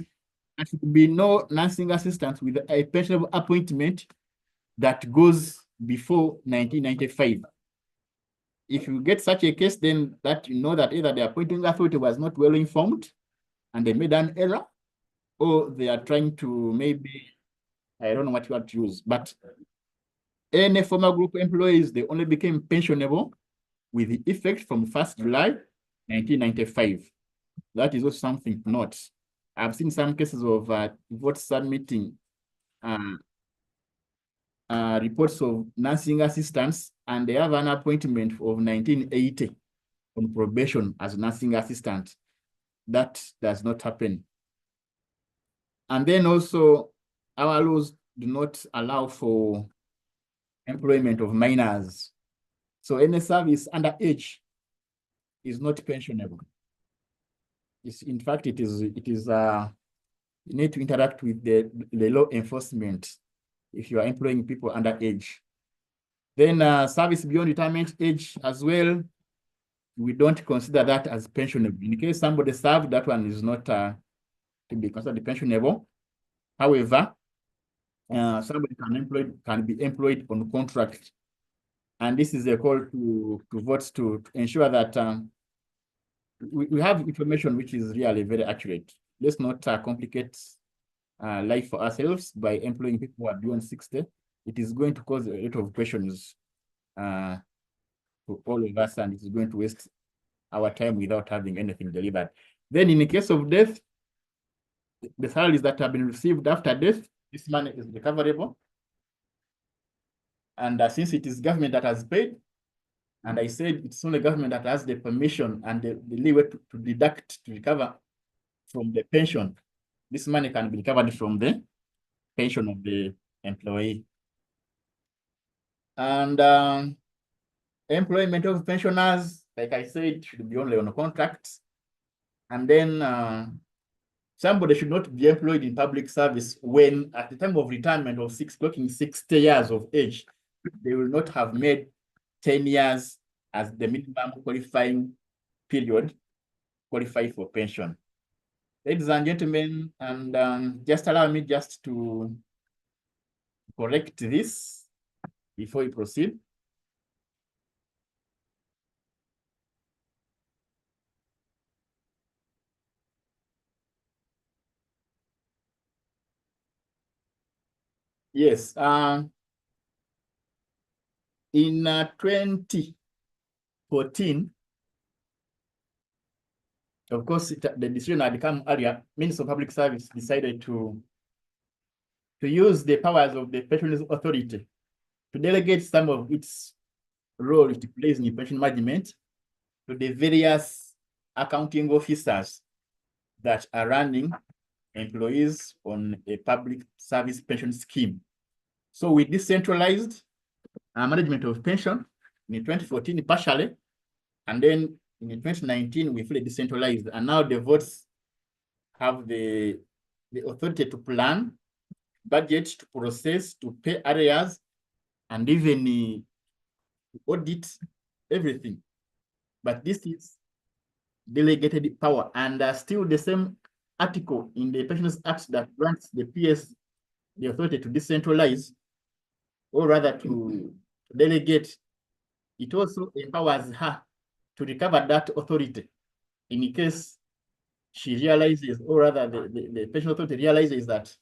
S9: there should be no nursing assistants with a pensionable appointment that goes before 1995. If you get such a case, then that you know that either the appointing authority was not well informed and they made an error, or they are trying to maybe, I don't know what you want to use, but any former group employees, they only became pensionable with the effect from 1st July 1995. That is also something to note. I've seen some cases of vote submitting reports of nursing assistants, and they have an appointment of 1980 on probation as nursing assistant. That does not happen. And then also, our laws do not allow for employment of minors. So any service under age is not pensionable. In fact, it is you need to interact with the law enforcement if you are employing people under age. Then service beyond retirement age as well, we don't consider that as pensionable. In case somebody served, that one is not to be considered pensionable. However, somebody can be employed on contract. And this is a call to vote to ensure that we have information which is really very accurate. Let's not complicate life for ourselves by employing people who are beyond 60. It is going to cause a lot of questions to all of us, and it's going to waste our time without having anything delivered. Then in the case of death, the salaries that have been received after death, this money is recoverable. And since it is government that has paid, and I said it's only government that has the permission and the leeway to deduct, to recover from the pension, this money can be recovered from the pension of the employee. And employment of pensioners, like I said, should be only on a contract. And then somebody should not be employed in public service when at the time of retirement of clocking 60 years of age, they will not have made 10 years as the minimum qualifying period qualify for pension. Ladies and gentlemen, and just allow me just to correct this before we proceed. Yes, In 2014, of course, the decision had come earlier. Ministry of Public Service decided to use the powers of the Pensions Authority to delegate some of its role it plays in pension management to the various accounting officers that are running employees on a public service pension scheme. So we decentralized management of pension in 2014 partially, and then in 2019 we fully decentralized, and now the votes have the authority to plan, budget, to process, to pay areas, and even audit everything. But this is delegated power, and still the same article in the Pensions Act that grants the PS the authority to decentralize, or rather to delegate. It also empowers her to recover that authority in case she realizes, or rather the pension authority realizes that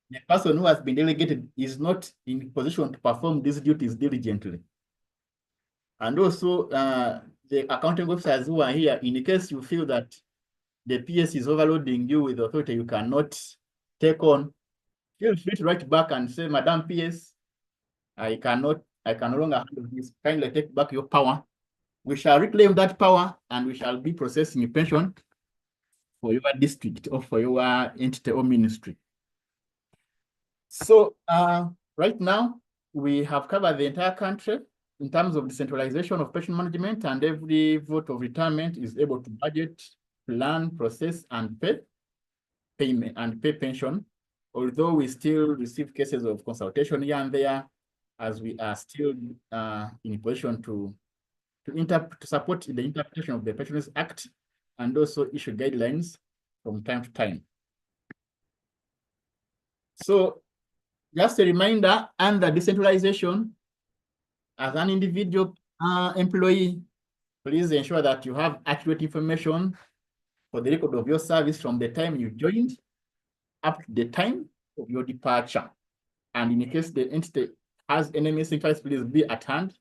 S9: the person who has been delegated is not in position to perform these duties diligently. And also the accounting officers who are here, in case you feel that the PS is overloading you with authority you cannot take on, feel free to write back and say, Madam PS, I can no longer handle this. Kindly take back your power. We shall reclaim that power and we shall be processing a pension for your district or for your entity or ministry. So right now, we have covered the entire country in terms of decentralization of pension management, and every vote of retirement is able to budget, plan, process, and pay pension. Although we still receive cases of consultation here and there, as we are still in a position to support the interpretation of the Pensions Act and also issue guidelines from time to time. So just a reminder, under decentralization, as an individual employee, please ensure that you have accurate information for the record of your service from the time you joined up to the time of your departure. And in case the entity has any missing files, please be at hand,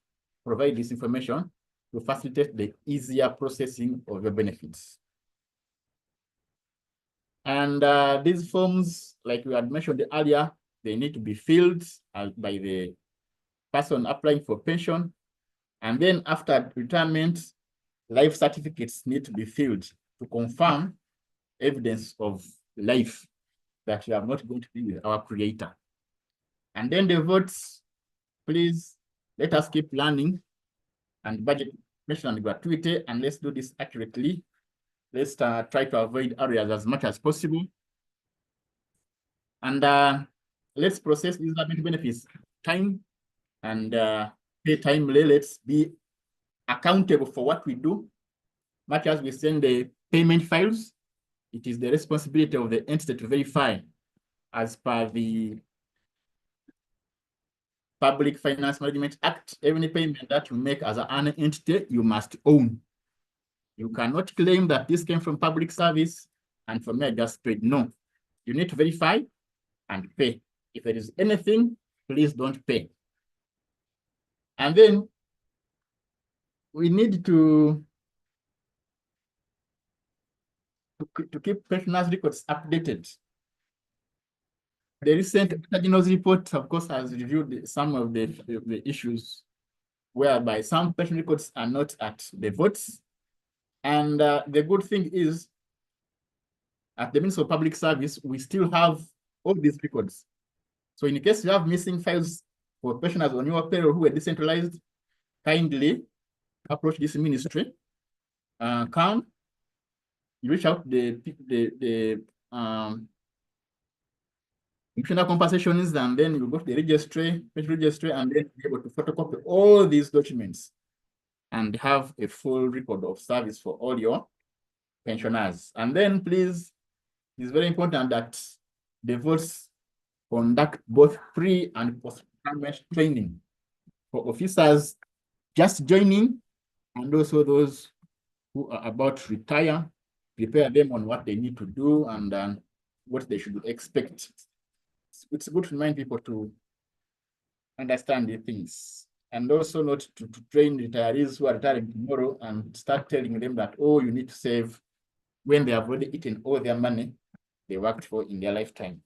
S9: provide this information to facilitate the easier processing of your benefits. And these forms, like we had mentioned earlier, they need to be filled by the person applying for pension. And then after retirement, life certificates need to be filled to confirm evidence of life that you are not going to be with our creator. And then the votes, please let us keep learning and budget pension and gratuity, and let's do this accurately. Let's try to avoid areas as much as possible. And let's process these benefits time and pay timely. Let's be accountable for what we do. Much as we send the payment files, it is the responsibility of the entity to verify as per the Public Finance Management Act. Every payment that you make as an entity, you must own. You cannot claim that this came from public service and for me I just paid. No, you need to verify and pay. If there is anything, please don't pay. And then we need to keep pensioners' records updated. The recent Cardinals report, of course, has reviewed some of the issues whereby some pension records are not at the votes. And the good thing is, at the Ministry of Public Service, we still have all these records. So in case you have missing files for pensioners on your payroll who are decentralized, kindly approach this ministry. Come, you reach out the pensioner compensations, and then you go to the registry, pension registry, and then be able to photocopy all these documents and have a full record of service for all your pensioners. And then please, it's very important that the votes conduct both pre and post-retirement training for officers just joining and also those who are about to retire, prepare them on what they need to do and what they should expect. It's good to remind people to understand the things. and also not to train retirees who are retiring tomorrow and start telling them that, oh, you need to save when they have already eaten all their money they worked for in their lifetime.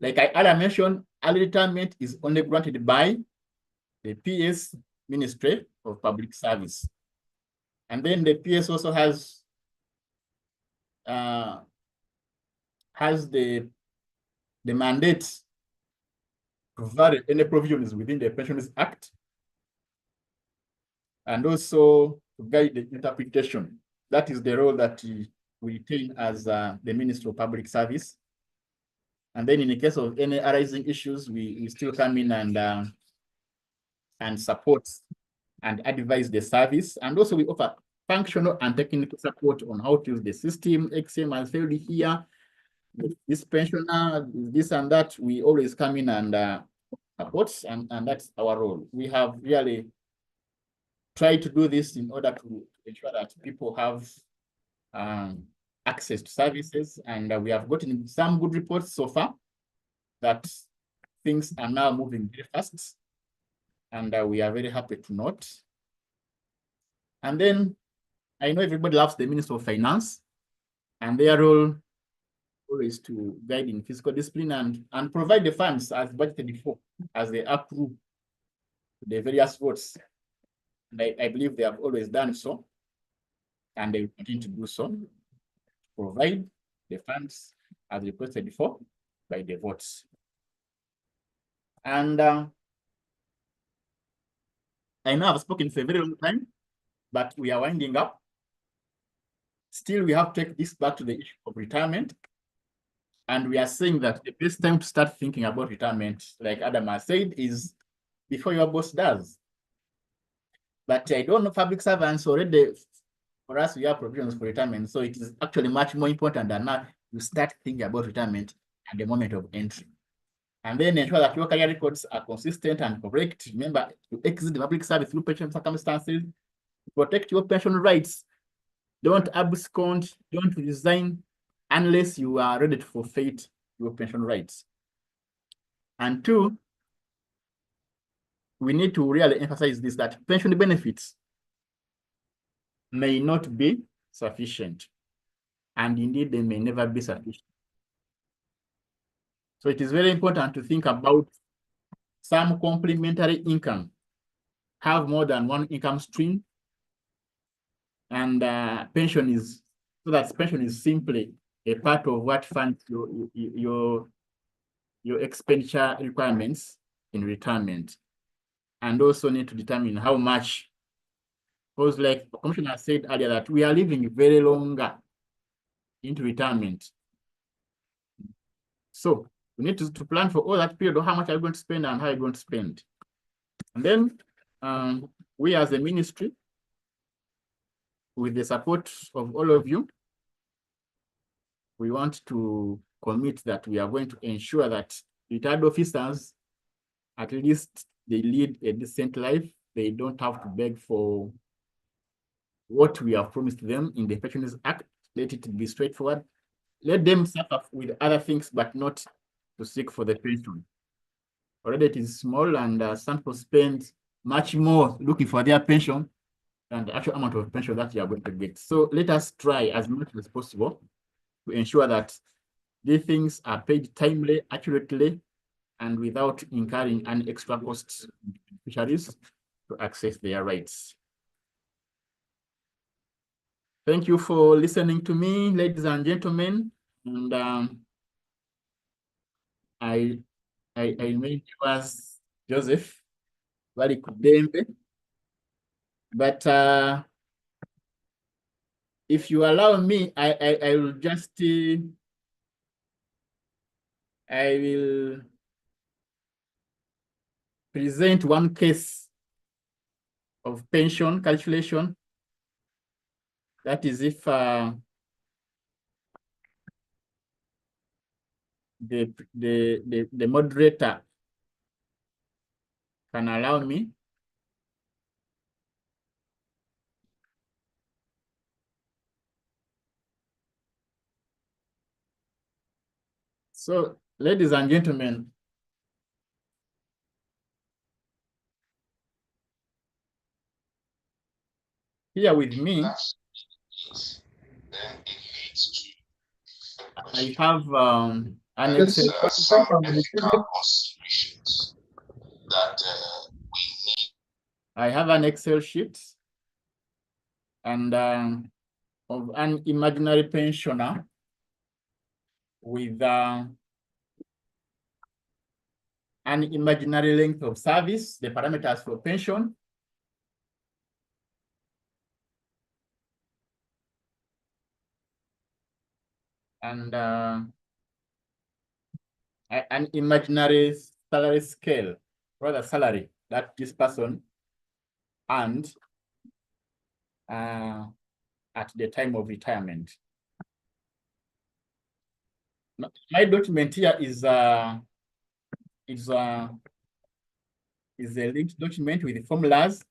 S9: Like I earlier mentioned, early retirement is only granted by the PS Ministry of Public Service. And then the PS also has the mandate to vary any provisions within the Pensions Act, and also to guide the interpretation. That is the role that we retain as the Ministry of Public Service. And then in the case of any arising issues, we still come in and support and advise the service. And also we offer functional and technical support on how to use the system. XM has failed here. This pensioner, this and that, we always come in and support, and that's our role. We have really tried to do this in order to ensure that people have access to services, and we have gotten some good reports so far that things are now moving very fast, and we are very happy to note. And then I know everybody loves the Minister of Finance, and their role always to guide in fiscal discipline and provide the funds as budgeted for, as they approve the various votes. And I believe they have always done so, and they will continue to do so, provide the funds as requested for by the votes. And I know I've spoken for a very long time, but we are winding up. Still, we have to take this back to the issue of retirement. And we are saying that the best time to start thinking about retirement, like Adam has said, is before your boss does. But I don't know, public servants already, for us, we have provisions for retirement. So it is actually much more important than now you start thinking about retirement at the moment of entry. And then ensure that your career records are consistent and correct. Remember, to exit the public service through pension circumstances, protect your pension rights. Don't abscond, don't resign unless you are ready to forfeit your pension rights. And two, we need to really emphasize this, that pension benefits may not be sufficient, and indeed they may never be sufficient. So it is very important to think about some complementary income, have more than one income stream, and pension is, so that pension is simply a part of what funds your expenditure requirements in retirement. And also need to determine how much, because like the Commissioner said earlier, that we are living very longer into retirement. So we need to plan for all that period of how much are you going to spend and how you're going to spend. And then we as a ministry, with the support of all of you, we want to commit that we are going to ensure that retired officers, at least they lead a decent life. They don't have to beg for what we have promised them in the Pensions Act. Let it be straightforward. Let them suffer with other things, but not to seek for the pension. Already it is small, and some people spend much more looking for their pension than the actual amount of pension that you are going to get. So let us try as much as possible to ensure that these things are paid timely, accurately, and without incurring any extra costs to beneficiaries to access their rights. Thank you for listening to me, ladies and gentlemen. And I remain yours, Joseph Wali Kudembe. But if you allow me, I will just I will present one case of pension calculation. That is if the moderator can allow me. So, ladies and gentlemen, here with me, I have an Excel. I have an Excel sheet and of an imaginary pensioner with an imaginary length of service, the parameters for pension, and an imaginary salary scale, rather salary that this person earned at the time of retirement. My document here is a linked document with the formulas,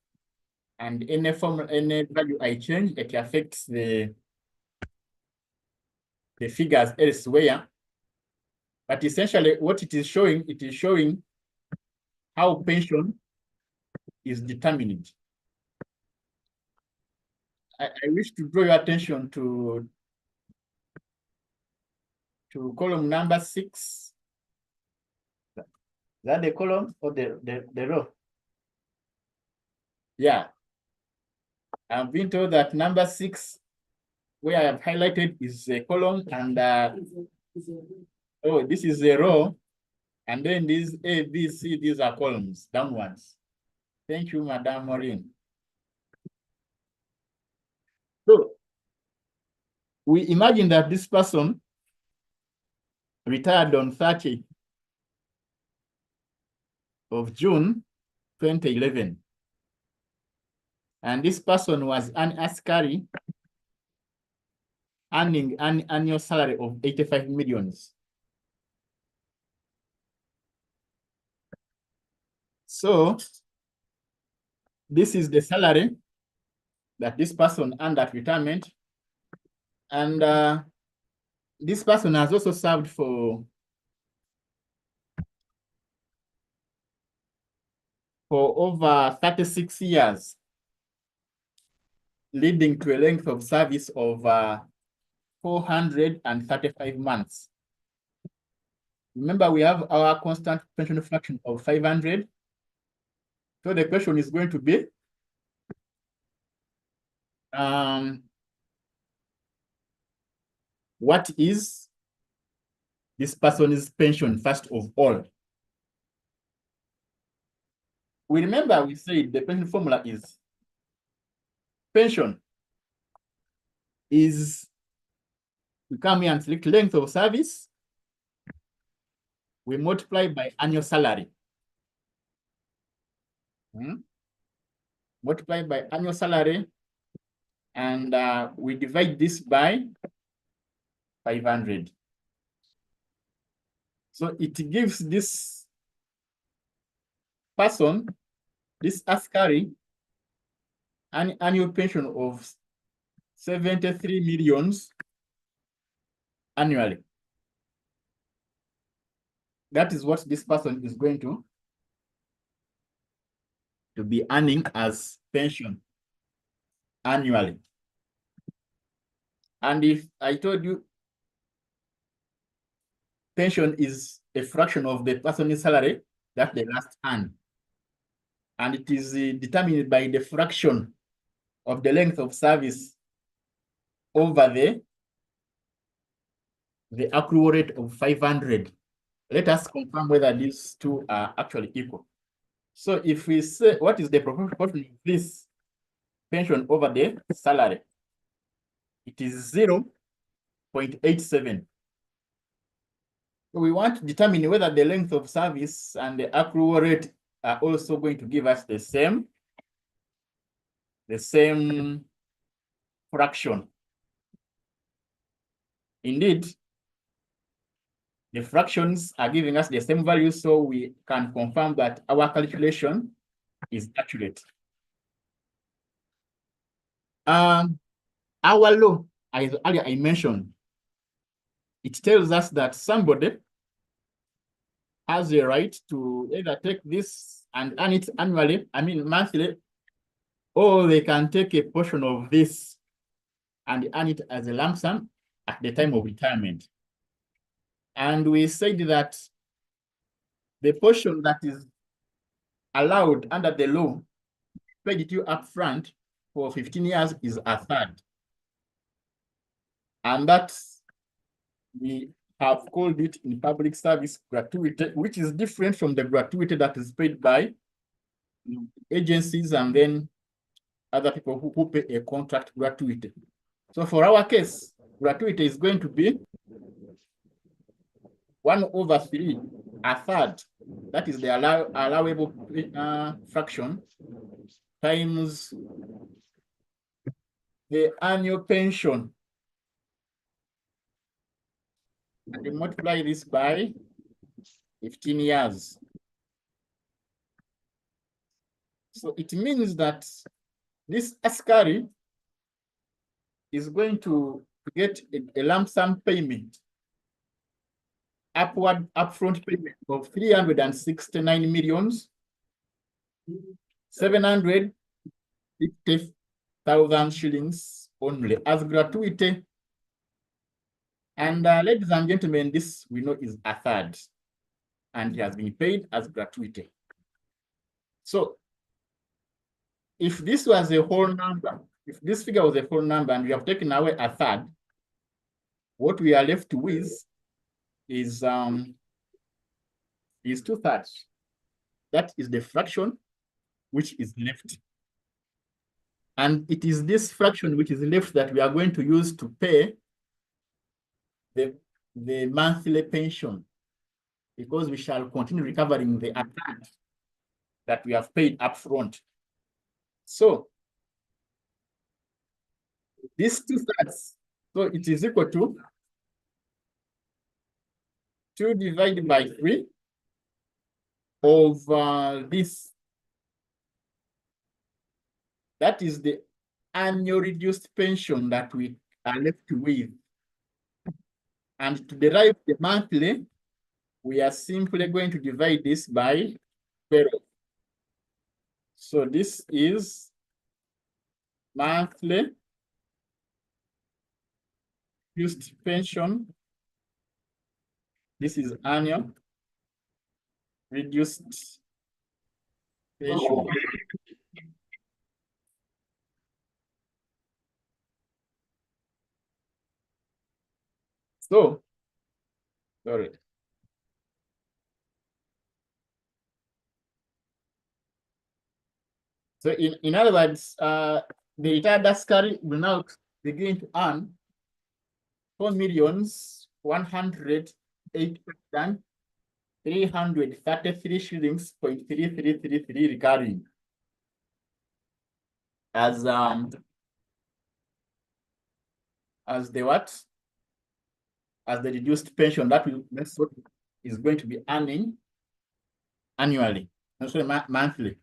S9: and any value I change, it affects the figures elsewhere. But essentially, what it is showing how pension is determined. I wish to draw your attention to column number 6. Is that the column or the row? Yeah. I've been told that number 6, where I have highlighted, is a column, and oh, this is a row, and then these A, B, C, these are columns downwards. Thank you, Madam Maureen. So we imagine that this person retired on 30th of June 2011. And this person was an askari earning an annual salary of 85 millions. So this is the salary that this person earned at retirement. And this person has also served for over 36 years, leading to a length of service of 435 months. Remember, we have our constant pension fraction of 500. So the question is going to be, what is this person's pension, first of all? We remember we said the pension formula is pension is, we come here and select length of service, we multiply by annual salary. Multiply by annual salary, and we divide this by 500. So it gives this person, this askari, an annual pension of 73 millions annually. That is what this person is going to be earning as pension annually. And if I told you pension is a fraction of the person's salary that they last earned, and it is determined by the fraction of the length of service over the accrual rate of 500. Let us confirm whether these two are actually equal. So if we say, what is the proportion of this pension over the salary? It is 0.87. So we want to determine whether the length of service and the accrual rate are also going to give us the same fraction. Indeed, the fractions are giving us the same value, so we can confirm that our calculation is accurate. Our law, as earlier I mentioned, it tells us that somebody has a right to either take this and earn it annually, monthly, or they can take a portion of this and earn it as a lump sum at the time of retirement. And we said that the portion that is allowed under the law, paid to you upfront for 15 years, is a third. And that we have called it in public service gratuity, which is different from the gratuity that is paid by agencies and then other people who pay a contract gratuity. So for our case, gratuity is going to be 1/3, a third. That is the allowable fraction times the annual pension. And you multiply this by 15 years. So it means that this askari is going to get a lump sum payment, upfront payment of 369,750,000 shillings only as gratuity. And ladies and gentlemen, this we know is a third, and it has been paid as gratuity. So if this was a whole number, if this figure was a whole number and we have taken away a third, what we are left with is 2/3. That is the fraction which is left. And it is this fraction which is left that we are going to use to pay the monthly pension, because we shall continue recovering the account that we have paid upfront. So this 2/3, so it is equal to 2 divided by 3 of this. That is the annual reduced pension that we are left with. And to derive the monthly, we are simply going to divide this by 12. So this is monthly reduced pension. This is annual reduced pension. So, sorry. So in other words, the retired askari will now begin to earn 4,108,333 shillings .3333 recurring as the what? As the reduced pension that that's what is going to be earning annually, not sorry, monthly.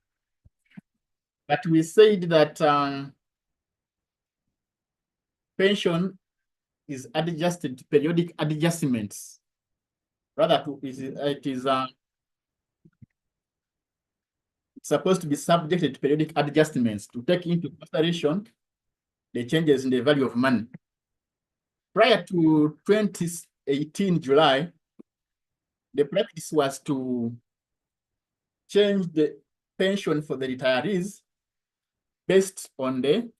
S9: But we said that pension is adjusted to periodic adjustments. Rather, it is it's supposed to be subjected to periodic adjustments to take into consideration the changes in the value of money. Prior to 2018 July, the practice was to change the pension for the retirees based on the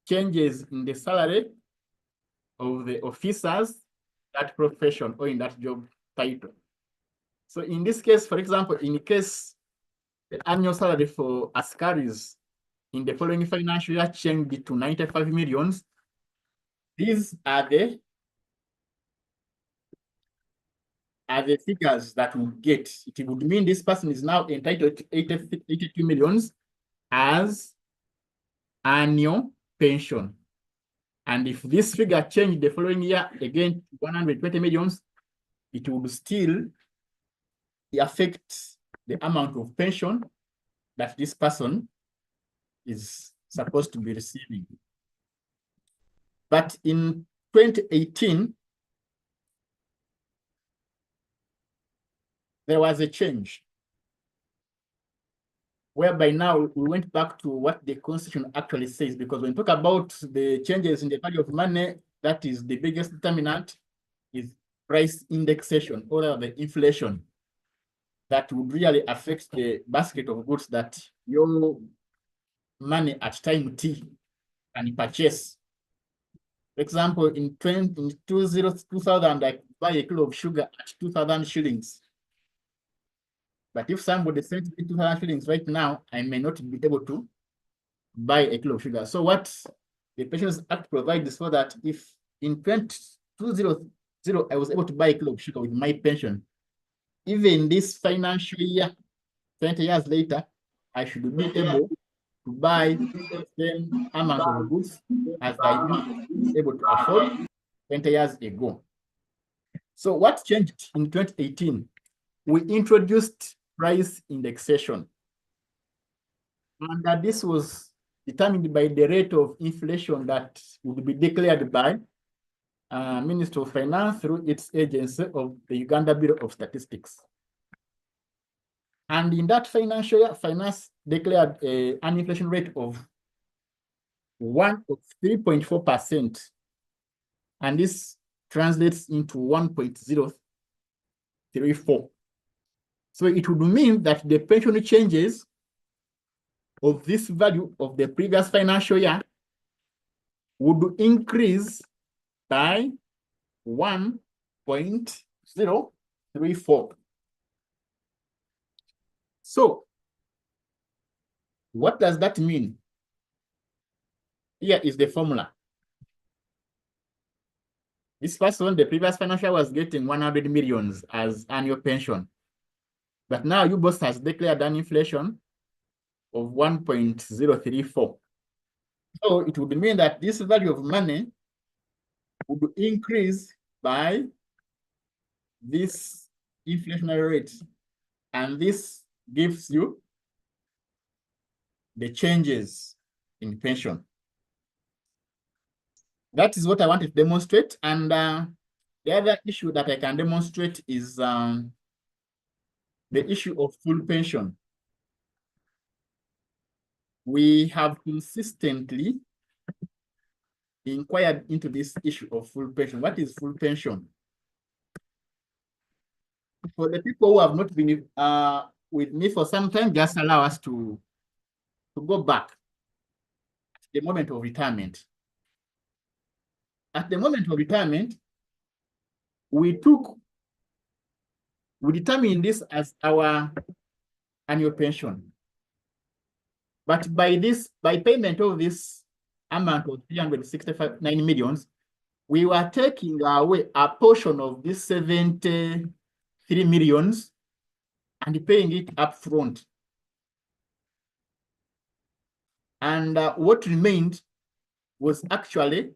S9: changes in the salary of the officers, that profession or in that job title. So in this case, for example, in case the annual salary for askaris in the following financial year changed to 95 millions, these are the figures that we get. It would mean this person is now entitled to 82 millions as annual pension. And if this figure changed the following year again to 120 millions, it would still affect the amount of pension that this person is supposed to be receiving. But in 2018, there was a change whereby now we went back to what the Constitution actually says, because when we talk about the changes in the value of money, that is the biggest determinant is price indexation, or the inflation that would really affect the basket of goods that your money at time T can purchase. For example, in 2000, I buy a kilo of sugar at 2,000 shillings. But if somebody sends me 2,000 shillings right now, I may not be able to buy a kilo of sugar. So what the Pensions Act provides is for that if in 2000 I was able to buy a kilo of sugar with my pension, even this financial year, 20 years later, I should be able to buy the same amount of goods as I used to be able to afford 20 years ago. So what changed in 2018? We introduced price indexation. And this was determined by the rate of inflation that would be declared by Ministry of Finance through its agency of the Uganda Bureau of Statistics. And in that financial year, finance declared an inflation rate of 3.4%. And this translates into 1.034. So it would mean that the pension changes of this value of the previous financial year would increase by 1.034. So what does that mean? Here is the formula. This person, the previous financial was getting 100 millions as annual pension. But now your boss has declared an inflation of 1.034. So it would mean that this value of money would increase by this inflationary rate. And this gives you the changes in pension. That is what I want to demonstrate. And the other issue that I can demonstrate is the issue of full pension. We have consistently inquired into this issue of full pension. What is full pension? For the people who have not been with me for some time, just allow us to go back at the moment of retirement. At the moment of retirement, we determined this as our annual pension. But by payment of this amount of 369 millions, we were taking away a portion of this 73 millions and paying it up front. And what remained was actually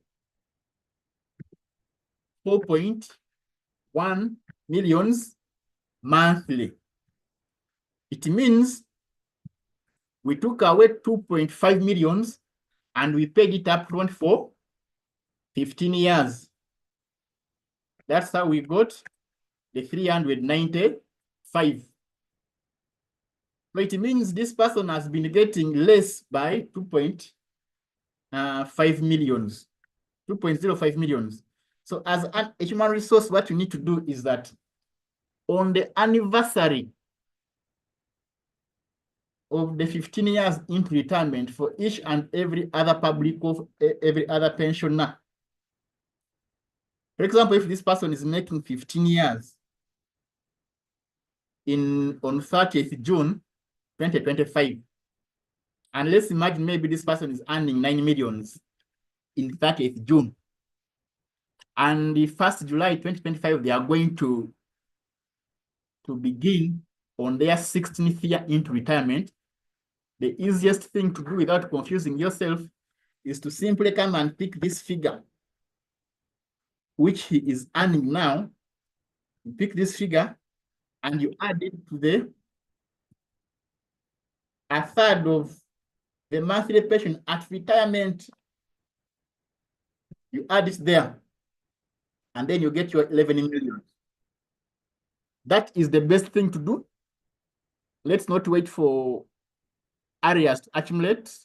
S9: 4.1 millions monthly. It means we took away 2.5 millions and we paid it up front for 15 years. That's how we got the 395. So it means this person has been getting less by 2.5 millions, 2.05 millions. So as a human resource, what you need to do is that on the anniversary of the 15 years into retirement for each and every other public of every other pensioner. For example, if this person is making 15 years on 30th June 2025, and let's imagine maybe this person is earning 9 millions in 30th June, and the 1st July 2025, they are going to begin on their 16th year into retirement. The easiest thing to do without confusing yourself is to simply come and pick this figure, which he is earning now. You pick this figure and you add it to a third of the monthly pension at retirement. You add it there, and then you get your 11 million. That is the best thing to do. Let's not wait for areas to accumulate.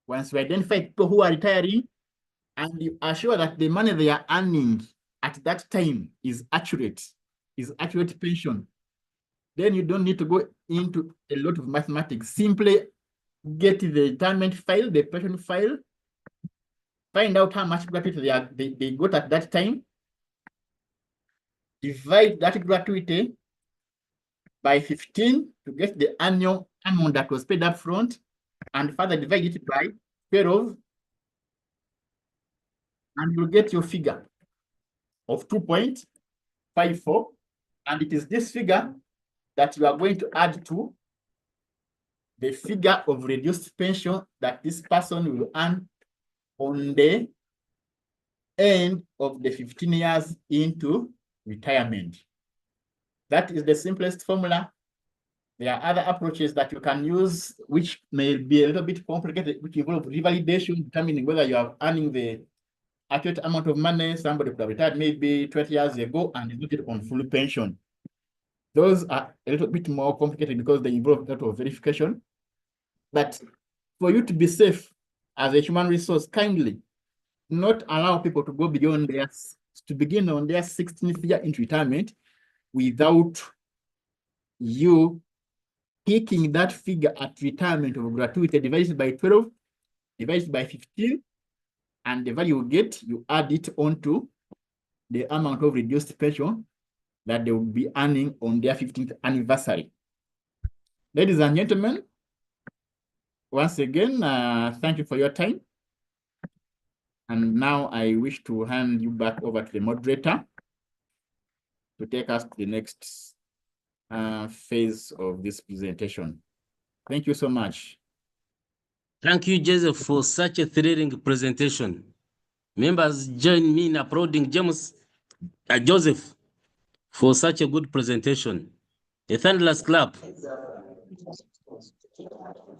S9: Once we identify people who are retiring, and you are sure that the money they are earning at that time is accurate pension, then you don't need to go into a lot of mathematics. Simply get the retirement file, the pension file, find out how much gratuity they got at that time, divide that gratuity by 15 to get the annual amount that was paid up front, and further divide it by 12, and you'll get your figure of 2.54. And it is this figure that you are going to add to the figure of reduced pension that this person will earn on the end of the 15 years into retirement. That is the simplest formula. There are other approaches that you can use, which may be a little bit complicated, which involve revalidation, determining whether you are earning the accurate amount of money. Somebody could have retired maybe 20 years ago and is not yet on full pension. Those are a little bit more complicated because they involve a lot of verification. But for you to be safe as a human resource, kindly not allow people to go beyond to begin on their 16th year into retirement without you taking that figure at retirement of gratuity divided by 12, divided by 15, and the value you get, you add it onto the amount of reduced pension that they will be earning on their 15th anniversary. Ladies and gentlemen, once again, thank you for your time. And now I wish to hand you back over to the moderator to take us to the next phase of this presentation. Thank you so much.
S3: Thank you, Joseph, for such a thrilling presentation. Members, join me in applauding Joseph for such a good presentation. A thunderous clap.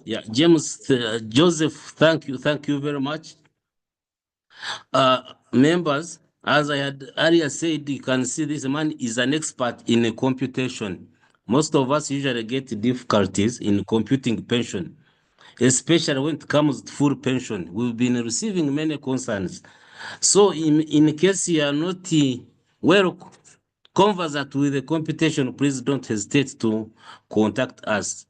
S3: Yeah, Joseph, thank you very much. Members, as I had earlier said, you can see this man is an expert in computation. Most of us usually get difficulties in computing pension, especially when it comes to full pension. We've been receiving many concerns. So in case you are not well conversant with the computation, please don't hesitate to contact us.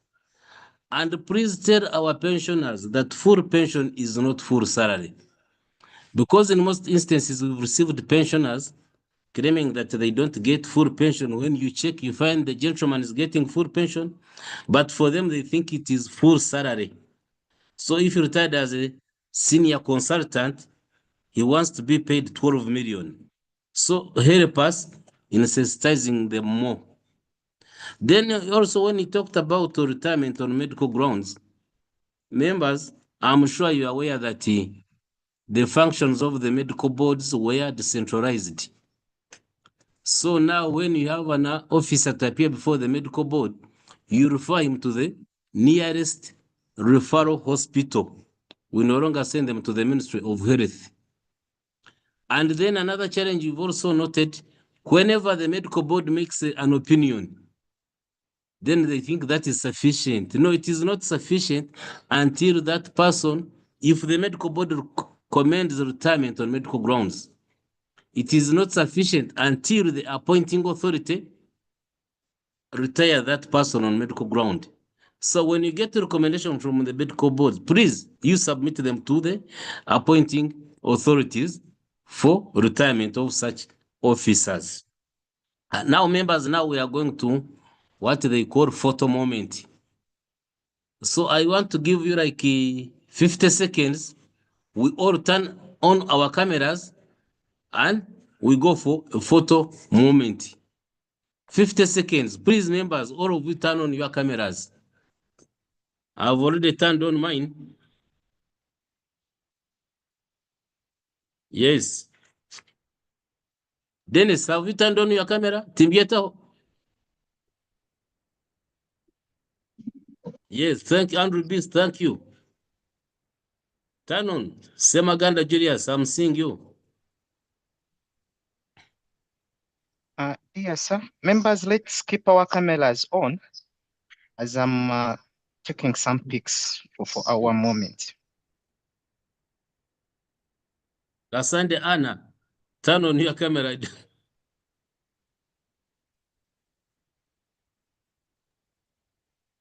S3: And please tell our pensioners that full pension is not full salary. Because in most instances, we've received pensioners claiming that they don't get full pension. When you check, you find the gentleman is getting full pension, but for them, they think it is full salary. So if you retired as a senior consultant, he wants to be paid 12 million. So help us in sensitizing them more. Then also when he talked about retirement on medical grounds, members, I'm sure you are aware that the functions of the medical boards were decentralized. So now when you have an officer to appear before the medical board, you refer him to the nearest referral hospital. We no longer send them to the Ministry of Health. And then another challenge you've also noted, whenever the medical board makes an opinion, then they think that is sufficient. No, it is not sufficient until that person, if the medical board recommends retirement on medical grounds, it is not sufficient until the appointing authority retire that person on medical ground. So when you get a recommendation from the medical board, please, you submit them to the appointing authorities for retirement of such officers. Now, members, now we are going to what they call photo moment. So I want to give you like 50 seconds. We all turn on our cameras and we go for a photo moment. 50 seconds. Please, members, all of you turn on your cameras. I've already turned on mine. Yes. Dennis, have you turned on your camera? Timbieta? Yes, thank you. Andrew Beast, thank you. Turn on. Semaganda Julius, I'm seeing you.
S8: Yes, sir. Members, let's keep our cameras on as I'm taking some pics for our moment.
S3: Asante Anna. Turn on your camera.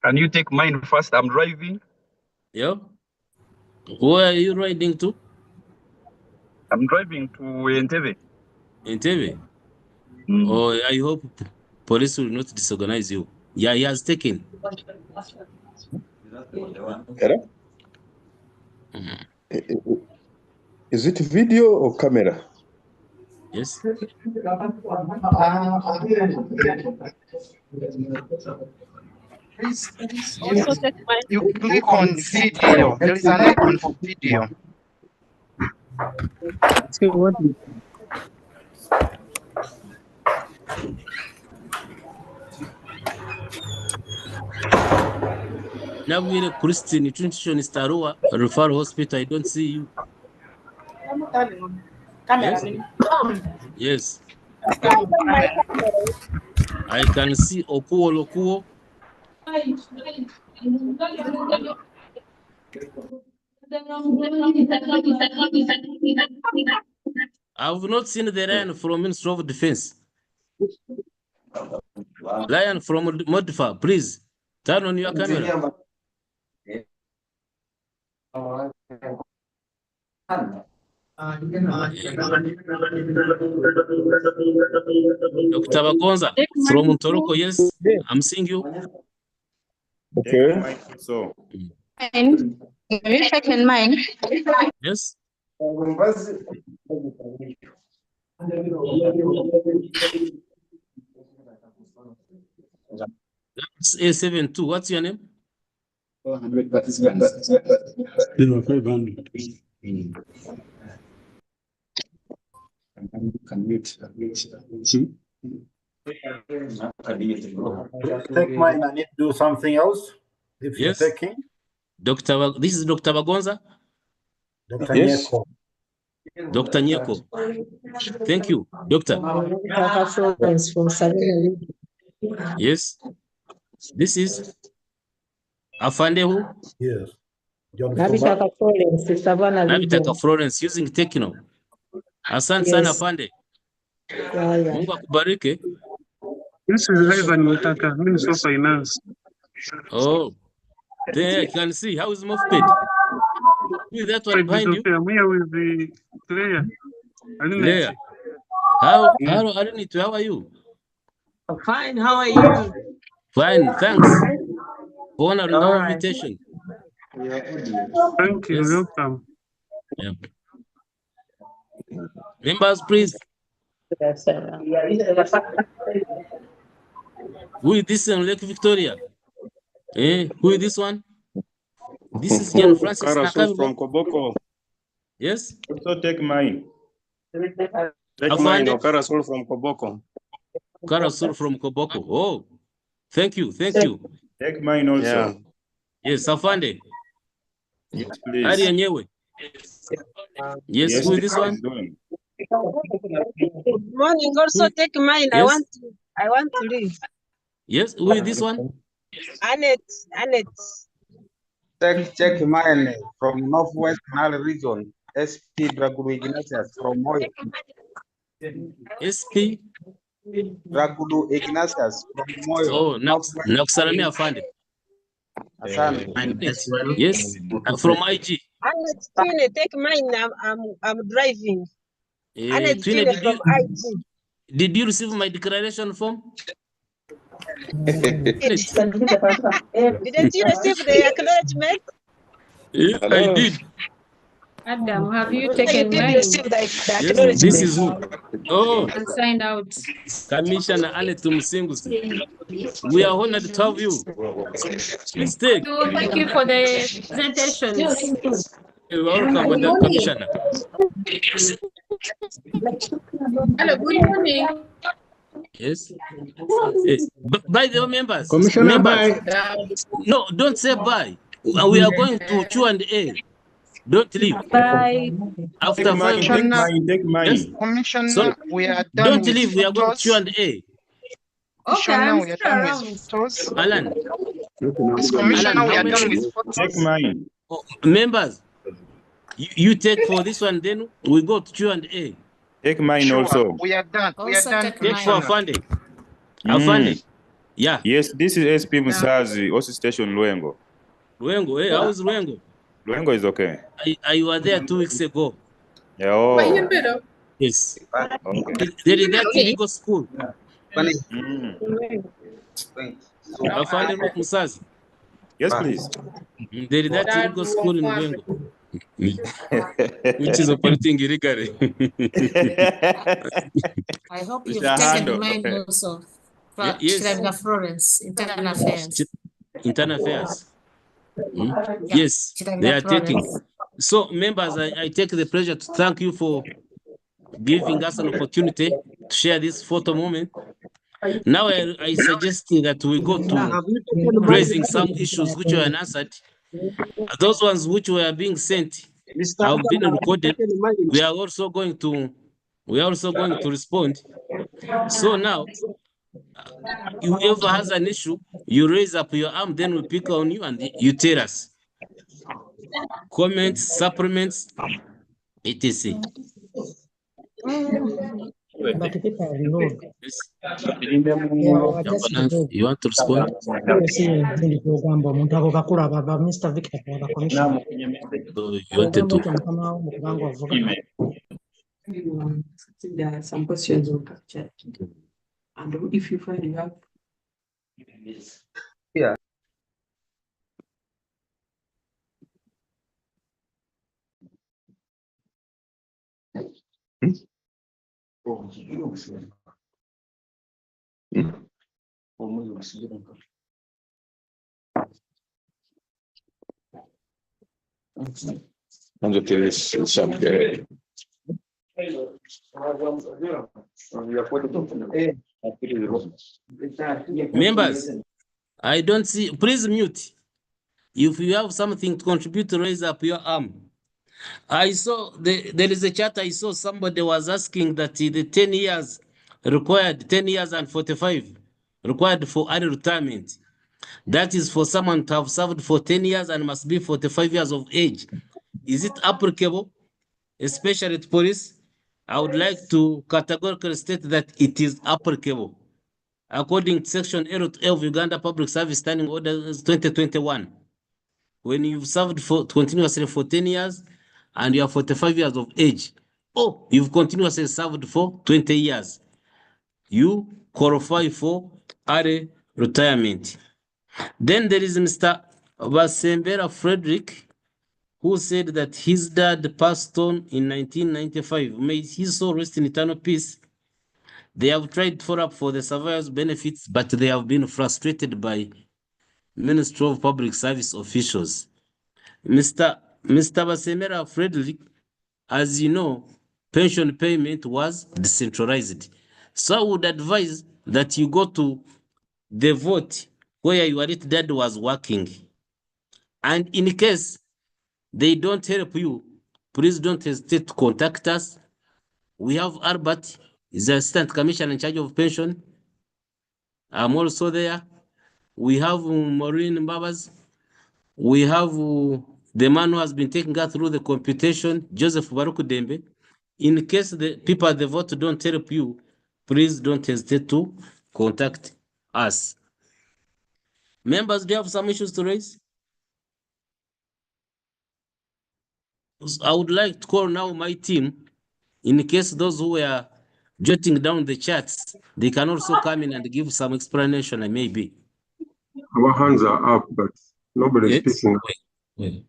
S10: Can you take mine first? I'm driving.
S3: Yeah. Where are you riding to?
S10: I'm driving to Entebbe.
S3: Entebbe? Oh, I hope police will not disorganize you. Yeah, he has taken.
S11: Hello? Is it video or camera?
S3: Yes.
S8: You click on video. There is an icon for video.
S3: Now we're a Christian Nutrition Starua Referral Hospital. I don't see you. Yes. Yes. I can see Okuo. I've not seen the Lion from Ministry of Defense. Lion from Modifa, please turn on your camera. Dr. Bagonza from Toroko, yes, I'm seeing you.
S11: Okay.
S12: So, have you taken mine?
S3: Yes. That's A72. What's your name?
S9: 400 participants.
S5: 500.
S9: Can mute.
S2: Take mine, I need to do something else. If
S3: Yes.
S2: you're taking.
S3: This is Dr. Bagonza.
S2: Dr.
S11: Yes.
S2: Nyeko.
S3: Dr. Nyeko. Thank you, Doctor. Yes. This is Afande who?
S2: Yes.
S3: Nabitaka Florence using Techno. Asante sana Afande. Mungu akubariki.
S13: This is Ivan Mutaka, Minister of Finance.
S3: Oh, there you can see how is Mofped. Who is that one behind you?
S13: I'm here with the player.
S3: Leah. How are you?
S14: Fine, how are you?
S3: Fine, thanks for honoring our invitation.
S13: Thank you, welcome.
S3: Yeah. Members, please. Who is this in Lake Victoria? Who is this one? This is John Francis
S12: Karasul from Koboko.
S3: Yes.
S12: Also take mine. Take
S3: Afande?
S12: mine, Karasul from Koboko.
S3: Karasul from Koboko. Oh, thank you.
S12: Take mine also.
S3: Yeah. Yes, Afande.
S12: Yes, please.
S3: Ari yenyewe. Yes, who is this one?
S14: Good morning. Also take mine.
S3: Yes.
S14: I want to leave.
S3: Yes, who is this one?
S14: Annette.
S15: Check mine from Northwest Nile region. SP Dragulu Ignatius from Moyo.
S3: SP
S15: Dragulu Ignatius from Moyo.
S3: Oh, nakusalamia Afande.
S15: Asante.
S3: Yes, I'm from IG.
S14: Annette Twine, take mine. I'm driving. Annette
S3: Twine,
S14: Twine from IG.
S3: Did you receive my declaration form?
S14: Didn't you receive the acknowledgement?
S3: I did.
S16: Adam, have you taken mine?
S3: Yes, this is who? Oh,
S16: And signed out.
S3: Commissioner Annette Musingusi. We are honored to have you. Please take.
S16: So thank you for the presentations.
S3: You're welcome, Madam Commissioner.
S16: Hello, good morning.
S3: Yes. By the way, members.
S9: Commissioner,
S3: members.
S9: bye.
S3: No, don't say bye. We are going to Q&A. Don't leave.
S16: Bye.
S3: After 5 minutes.
S12: Take mine.
S3: Yes.
S8: Commissioner,
S3: So,
S8: we are done
S3: don't
S8: with
S3: leave. We are going to
S8: photos.
S3: Q&A.
S16: Okay, I'm
S8: we are
S16: still
S8: done
S16: around.
S8: with photos.
S3: Alan,
S8: This commissioner, we are done with
S5: Take
S8: photos.
S5: mine.
S3: Oh, members, you take for this one, then we go to Q&A.
S5: Take mine
S8: Sure,
S5: also.
S8: we are done. We are
S16: Also
S8: done,
S16: take
S3: Take for
S8: commissioner.
S3: Afande. Afande. Yeah.
S5: Yes, this is SP Musazi, OC Station Luengo.
S3: Luengo, hey, how's Luengo?
S5: Luengo is okay.
S3: I was there 2 weeks ago.
S5: Yeah, oh.
S3: Yes.
S5: Okay.
S3: There is that illegal school. Afande Rock Musazi.
S5: Yes, please.
S3: There is that illegal school in Luengo. Which is operating illegally.
S16: I hope
S5: We
S16: you've
S5: shall
S16: taken
S5: handle.
S16: mine also.
S3: Yes.
S16: Shravya Florence, Internal Affairs.
S3: Internal Affairs.
S16: Yeah,
S3: Yes, they are taking.
S16: Florence.
S3: So, members, I take the pleasure to thank you for giving us an opportunity to share this photo moment. Now, I suggest that we go to raising some issues which were unanswered. Those ones which were being sent have been recorded. We are also going to respond. So now, whoever has an issue, you raise up your arm, then we pick on you and you tell us. Comments, supplements, etc.
S17: But people are low.
S3: Yes.
S17: Yeah, just
S3: You want to respond?
S17: Mr. Victor,
S3: So you wanted to.
S6: There are some questions on chat. And if you find you have.
S15: Yeah.
S3: Members, I don't see. Please mute. If you have something to contribute, raise up your arm. I saw there is a chat. I saw somebody was asking that the 10 years required, 10 years and 45 required for early retirement. That is for someone to have served for 10 years and must be 45 years of age. Is it applicable, especially to police? I would like to categorically state that it is applicable. According to Section 812 Uganda Public Service Standing Order 2021, when you've served continuously for 10 years and you are 45 years of age, or you've continuously served for 20 years, you qualify for early retirement. Then there is Mr. Basembera Frederick, who said that his dad passed on in 1995. May his soul rest in eternal peace. They have tried to follow up for the survivors' benefits, but they have been frustrated by Ministry of Public Service officials. Mr. Basemera Frederick, as you know, pension payment was decentralized. So I would advise that you go to the vote where your late dad was working. And in case they don't help you, please don't hesitate to contact us. We have Albert, is the Assistant Commissioner in charge of pension. I'm also there. We have Maureen Mbabas. We have the man who has been taking us through the computation, Joseph Baruku Dembe. In case the people at the vote don't help you, please don't hesitate to contact us. Members, do you have some issues to raise? I would like to call now my team. In case those who were jotting down the chats, they can also come in and give some explanation, maybe.
S11: Our hands are up, but nobody's
S3: Yes.
S11: speaking.
S3: Wait.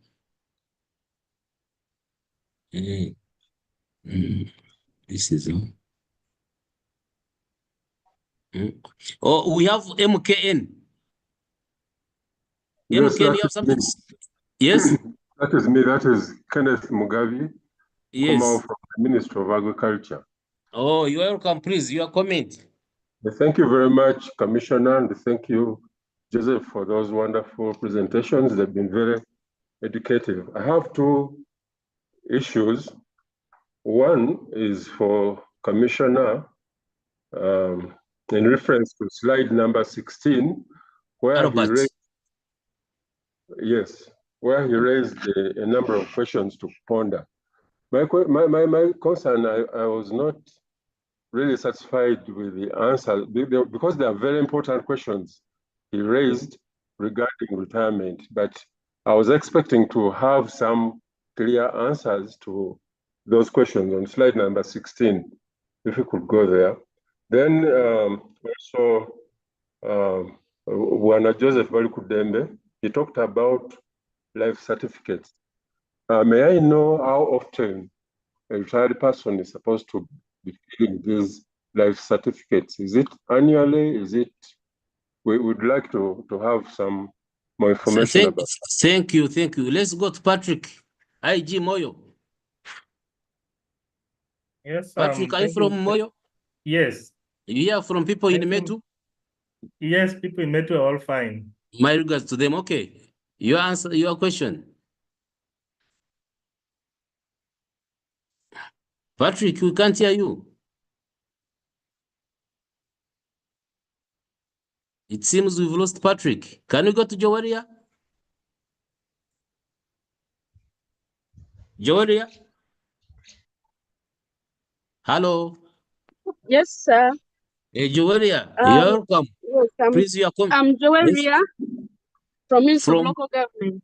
S3: This is. Oh, we have MKN.
S11: Yes,
S3: MKN, you have something? Yes.
S11: That is me. That is Kenneth Mugavi.
S3: Yes.
S11: From the Ministry of Agriculture.
S3: Oh, you're welcome. Please, your comment.
S11: Thank you very much, Commissioner, and thank you, Joseph, for those wonderful presentations. They've been very educative. I have two issues. One is for Commissioner in reference to slide number 16, where he raised Yes, where he raised a number of questions to ponder. My concern, I was not really satisfied with the answer because they are very important questions he raised regarding retirement, but I was expecting to have some clear answers to those questions on slide number 16, if we could go there. Then also, Wana Joseph Balikudembe, he talked about life certificates. May I know how often a retired person is supposed to be filling these life certificates? Is it annually? Is it? We would like to have some more information about.
S3: Thank you. Let's go to Patrick. IG Moyo.
S18: Yes,
S3: Patrick, are you from Moyo?
S18: Yes.
S3: You hear from people in Metu?
S18: Yes, people in Metu are all fine.
S3: My regards to them. Okay. You answer your question. Patrick, we can't hear you. It seems we've lost Patrick. Can we go to Jowaria? Jowaria? Hello.
S19: Yes, sir.
S3: Hey, Jowaria, you're welcome.
S19: Yes,
S3: Please, you are
S19: I'm Joelia from Ministry of
S3: From?
S19: Local Government.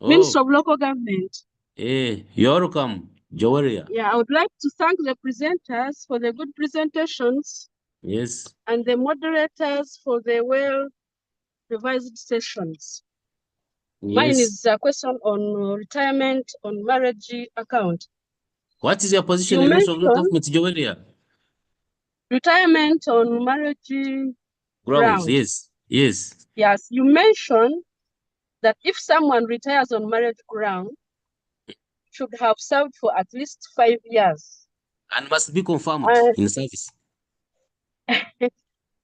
S3: Oh.
S19: Ministry of Local Government.
S3: Hey, you're welcome, Jowaria.
S19: Yeah, I would like to thank the presenters for the good presentations
S3: Yes.
S19: and the moderators for the well-revised sessions. Mine
S3: Yes.
S19: is a question on retirement on marriage account.
S3: What is your position
S19: You
S3: in Ministry of Local
S19: mentioned
S3: Government, Jowaria?
S19: retirement on marriage ground.
S3: Yes.
S19: Yes, you mentioned that if someone retires on marriage ground, should have served for at least 5 years.
S3: And must be confirmed in service.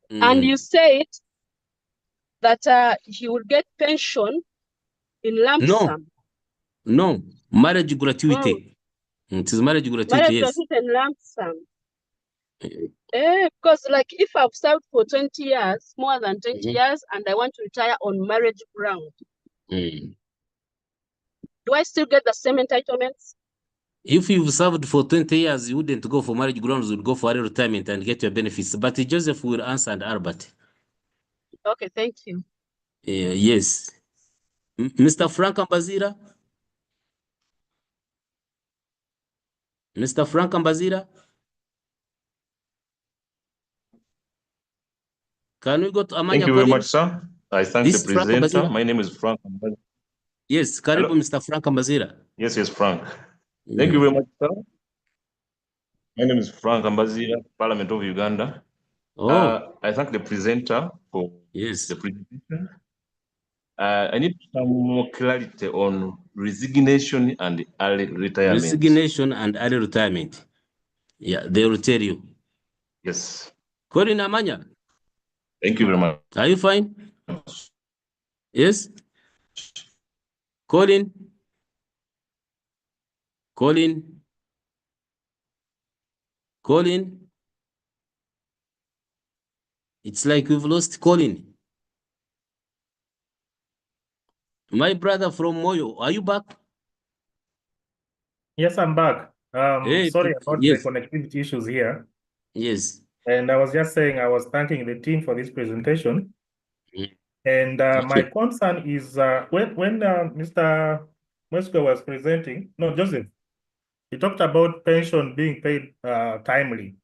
S19: And you said that he will get pension in lump sum.
S3: No, marriage gratuity. It is marriage gratuity,
S19: Marriage
S3: yes.
S19: gratuity and lump sum. Because like if I've served for 20 years, more than 20 years, and I want to retire on marriage ground, do I still get the same entitlements?
S3: If you've served for 20 years, you wouldn't go for marriage grounds, you would go for early retirement and get your benefits. But Joseph will answer and Albert.
S19: Okay, thank you.
S3: Yes. Mr. Frank Ambazira? Mr. Frank Ambazira? Can we go to Amanya?
S20: Thank you very much, sir. I thank the presenter. My name is Frank Ambazira.
S3: Yes, Karibu, Mr. Frank Ambazira.
S20: Yes, Frank. Thank you very much, sir. My name is Frank Ambazira, Parliament of Uganda. I thank the presenter for the presentation. I need some more clarity on resignation and early retirement.
S3: Resignation and early retirement. Yeah, they will tell you.
S20: Yes.
S3: Colin Amanya.
S20: Thank you very much.
S3: Are you fine? Yes? Colin? It's like we've lost Colin. My brother from Moyo, are you back?
S18: Yes, I'm back. Sorry about the connectivity issues here.
S3: Yes.
S18: And I was just saying I was thanking the team for this presentation. And my concern is when Mr. Mwesko was presenting, no, Joseph, he talked about pension being paid timely.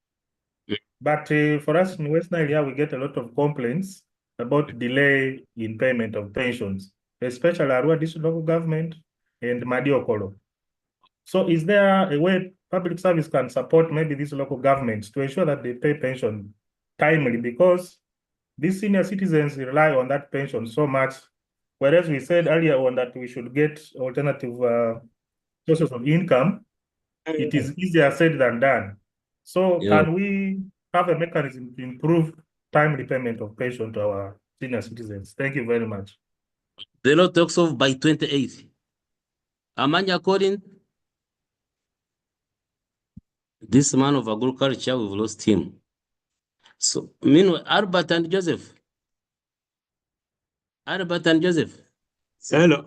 S18: But for us in West Nile, we get a lot of complaints about delay in payment of pensions, especially Arua District Local Government and Madiokolo. So is there a way public service can support maybe these local governments to ensure that they pay pension timely? Because these senior citizens rely on that pension so much, whereas we said earlier on that we should get alternative sources of income. It is easier said than done. So can we have a mechanism to improve timely payment of pension to our senior citizens? Thank you very much.
S3: The law talks of by 28th. Amanya Colin, this man of agriculture, we've lost him. So, meanwhile, Albert and Joseph.
S5: Hello.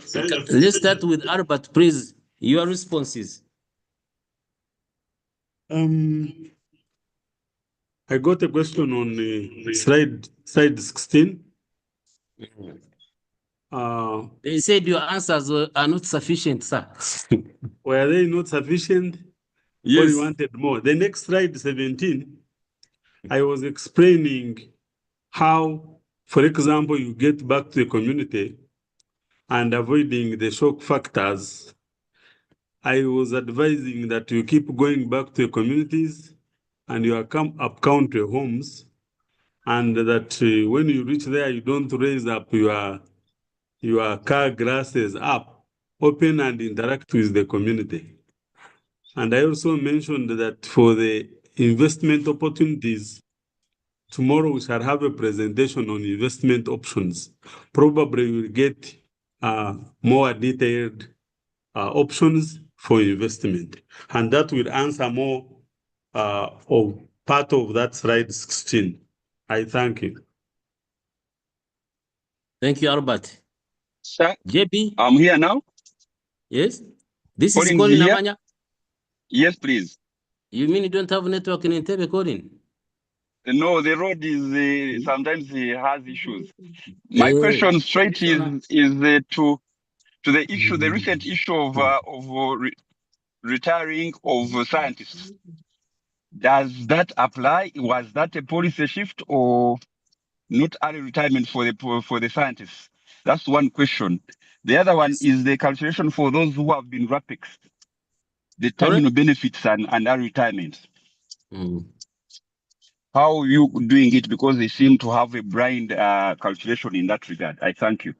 S3: Let's start with Albert, please. Your responses.
S5: I got a question on slide 16.
S3: They said your answers are not sufficient, sir.
S5: Were they not sufficient? Or you wanted more? The next slide 17, I was explaining how, for example, you get back to the community and avoiding the shock factors. I was advising that you keep going back to the communities and your up-country homes, and that when you reach there, you don't raise up your car glasses up, open and interact with the community. And I also mentioned that for the investment opportunities, tomorrow we shall have a presentation on investment options. Probably we'll get more detailed options for investment. And that will answer more of part of that slide 16. I thank you.
S3: Thank you, Albert.
S10: Sir,
S3: JB?
S10: I'm here now.
S3: Yes? This is
S10: Colin
S3: Colin
S10: here?
S3: Amanya?
S10: Yes, please.
S3: You mean you don't have network in Entebbe, Colin?
S10: No, the road is sometimes has issues. My question straight is to the issue, the recent issue of retiring of scientists. Does that apply? Was that a policy shift or not early retirement for the scientists? That's one question. The other one is the calculation for those who have been RAPEX, the terminal benefits and early retirement. How are you doing it? Because they seem to have a blind calculation in that regard. I thank you.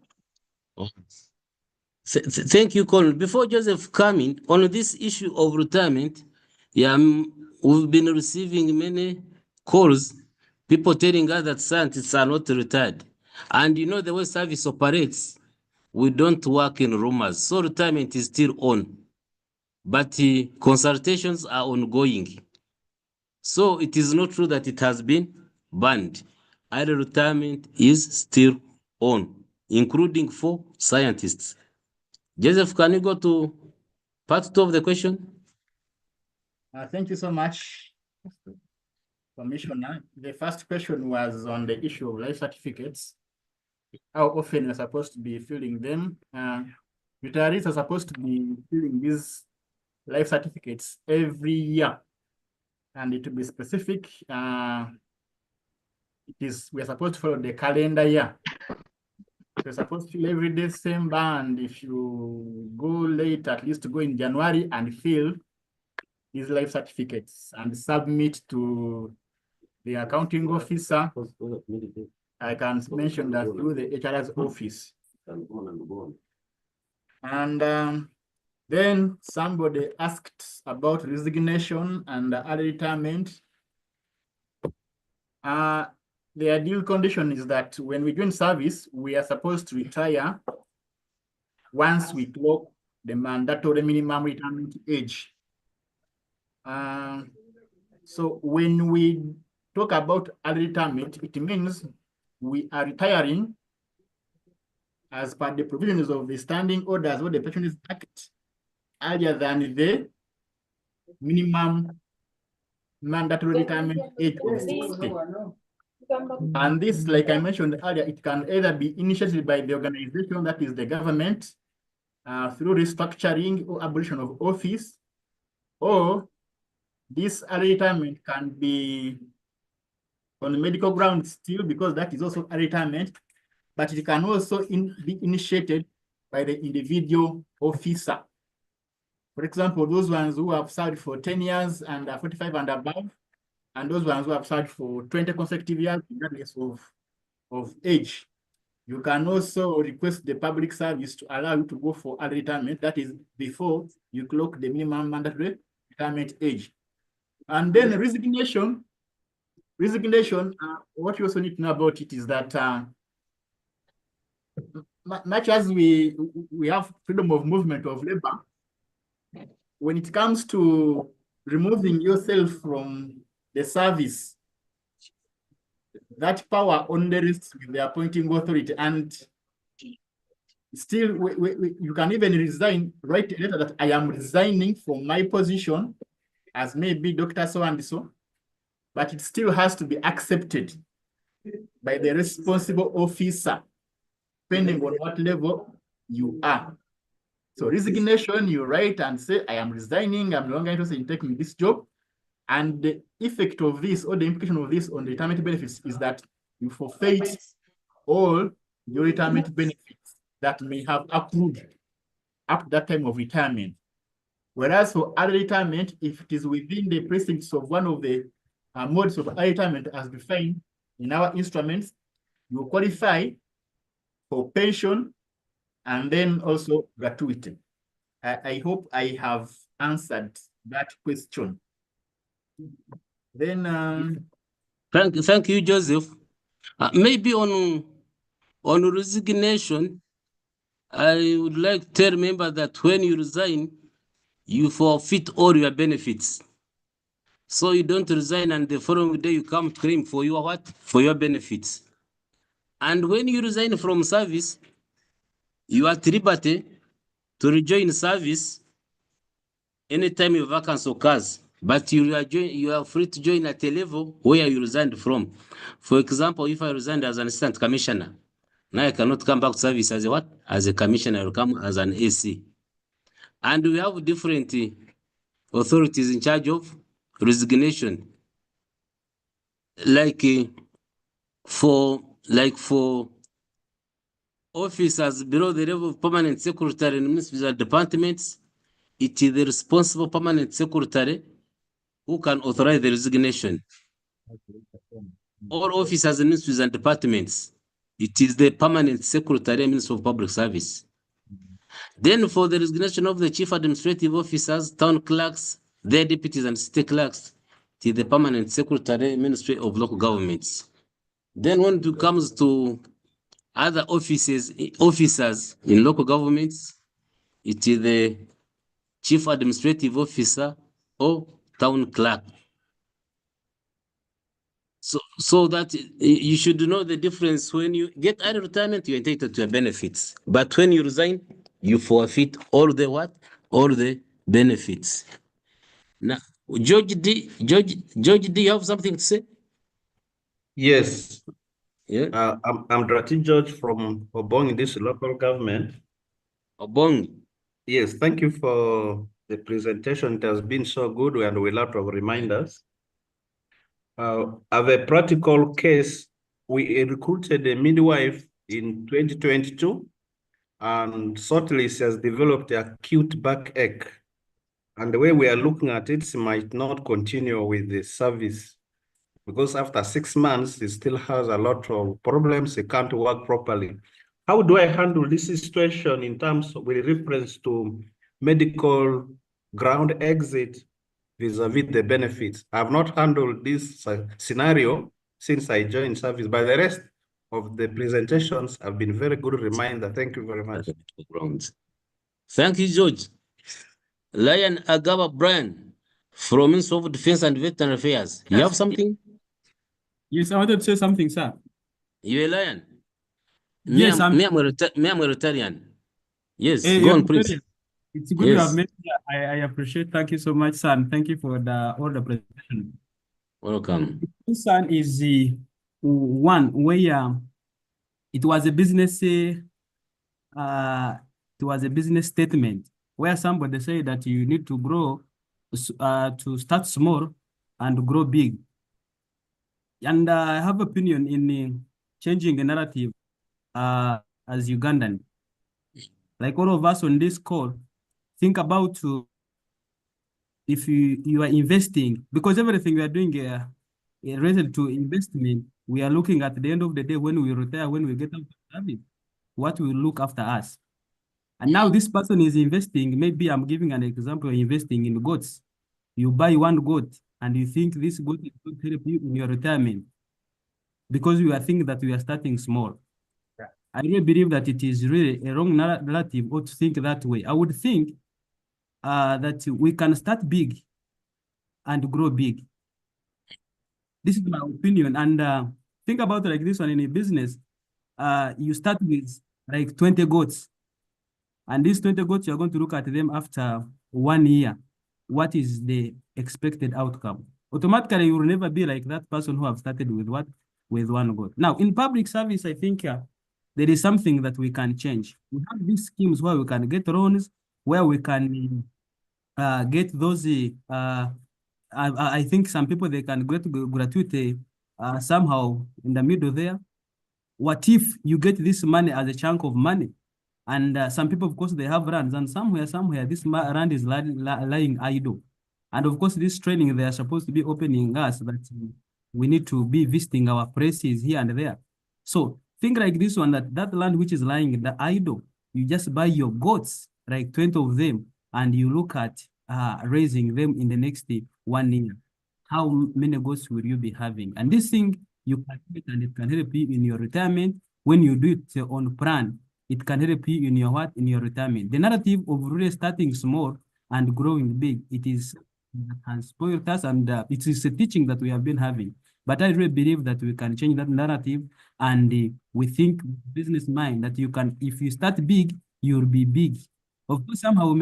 S3: Thank you, Colin. Before Joseph coming on this issue of retirement, we've been receiving many calls, people telling us that scientists are not retired. And you know the way service operates, we don't work in rumors. So retirement is still on. But consultations are ongoing. So it is not true that it has been banned. Early retirement is still on, including for scientists. Joseph, can you go to part 2 of the question?
S9: Thank you so much, Commissioner. The first question was on the issue of life certificates. How often we're supposed to be filling them? Retirees are supposed to be filling these life certificates every year. And to be specific, we're supposed to follow the calendar year. You're supposed to fill every December, and if you go late, at least to go in January and fill these life certificates and submit to the accounting officer. I can mention that through the HR's office. And then somebody asked about resignation and early retirement. The ideal condition is that when we join service, we are supposed to retire once we clock the mandatory minimum retirement age. So when we talk about early retirement, it means we are retiring as per the provisions of the standing orders or the Pensions Act earlier than the minimum mandatory retirement age of 60. And this, like I mentioned earlier, it can either be initiated by the organization, that is the government, through restructuring or abolition of office, or this early retirement can be on the medical grounds still, because that is also a retirement, but it can also be initiated by the individual officer. For example, those ones who have served for 10 years and are 45 and above, and those ones who have served for 20 consecutive years, regardless of age. You can also request the public service to allow you to go for early retirement, that is before you clock the minimum mandatory retirement age. And then resignation, what you also need to know about it is that much as we have freedom of movement of labor, when it comes to removing yourself from the service, that power only rests with the appointing authority. And still, you can even resign, write a letter that I am resigning from my position as maybe Dr. So-and-so, but it still has to be accepted by the responsible officer, depending on what level you are. So resignation, you write and say, I am resigning, I'm no longer interested in taking this job. And the effect of this, or the implication of this on retirement benefits, is that you forfeit all your retirement benefits that may have accrued up to that time of retirement. Whereas for early retirement, if it is within the precincts of one of the modes of early retirement as defined in our instruments, you qualify for pension and then also gratuity. I hope I have answered that question. Then
S3: Thank you, Joseph. Maybe on resignation, I would like to tell members that when you resign, you forfeit all your benefits. So you don't resign and the following day you come claim for your what? For your benefits. And when you resign from service, you are at liberty to rejoin service anytime your vacancy occurs. But you are free to join at a level where you resigned from. For example, if I resigned as an assistant commissioner, now I cannot come back to service as a what? As a commissioner, I will come as an AC. And we have different authorities in charge of resignation. Like for officers below the level of permanent secretary in ministries and departments, it is the responsible permanent secretary who can authorize the resignation. All officers in ministries and departments, it is the permanent secretary, Minister of Public Service. Then for the resignation of the chief administrative officers, town clerks, their deputies and state clerks, it is the permanent secretary, Ministry of Local Governments. Then when it comes to other officers in local governments, it is the chief administrative officer or town clerk. So that you should know the difference. When you get early retirement, you're entitled to your benefits. But when you resign, you forfeit all the what? All the benefits. Now, George D, you have something to say?
S21: Yes.
S3: Yeah.
S21: I'm Drati George from Obong, this local government.
S3: Obong.
S21: Yes, thank you for the presentation. It has been so good and with a lot of reminders. I have a practical case. We recruited a midwife in 2022, and shortly she has developed acute backache. And the way we are looking at it, she might not continue with the service because after 6 months, she still has a lot of problems. She can't work properly. How do I handle this situation in terms of, with reference to medical ground exit vis-a-vis the benefits? I have not handled this scenario since I joined service, but the rest of the presentations have been very good reminder. Thank you very much.
S3: Thank you, George. Lion Agaba Brian from Ministry of Defense and Veteran Affairs. You have something?
S22: Yes, I wanted to say something, sir.
S3: You're a lion?
S22: Yes,
S3: I'm a Rotarian. Yes, go
S22: you're
S3: on, please.
S22: Rotarian. It's good to have met you. I appreciate. Thank you so much, son. Thank you for all the presentation.
S3: Welcome.
S22: This one is the one where it was a business statement where somebody said that you need to grow, to start small and grow big. And I have opinion in changing the narrative as Ugandan. Like all of us on this call, think about if you are investing, because everything we are doing related to investment, we are looking at the end of the day when we retire, when we get out of service, what will look after us. And now this person is investing, maybe I'm giving an example, investing in goats. You buy one goat and you think this goat is going to help you in your retirement because you are thinking that we are starting small. Yeah. I really believe that it is really a wrong narrative or to think that way. I would think that we can start big and grow big. This is my opinion. And think about it like this one in a business. You start with like 20 goats And these 20 goats, you're going to look at them after 1 year. What is the expected outcome? Automatically, you will never be like that person who have started with what? With 1 goat. Now, in public service, I think there is something that we can change. We have these schemes where we can get loans, where we can get those, I think some people, they can get gratuity somehow in the middle there. What if you get this money as a chunk of money? And some people, of course, they have lands, and somewhere, this land is lying idle. And of course, this training, they are supposed to be opening us that we need to be visiting our places here and there. So think like this one, that land which is lying in the idle, you just buy your goats, like 20 of them, and you look at raising them in the next 1 year. How many goats will you be having? And this thing, you can do it, and it can help you in your retirement. When you do it on plan, it can help you in your what? In your retirement. The narrative of really starting small and growing big, it is has spoiled us, and it is a teaching that we have been having. But I really believe that we can change that narrative, and we think business mind that you can, if you start big, you'll be big. Of course, somehow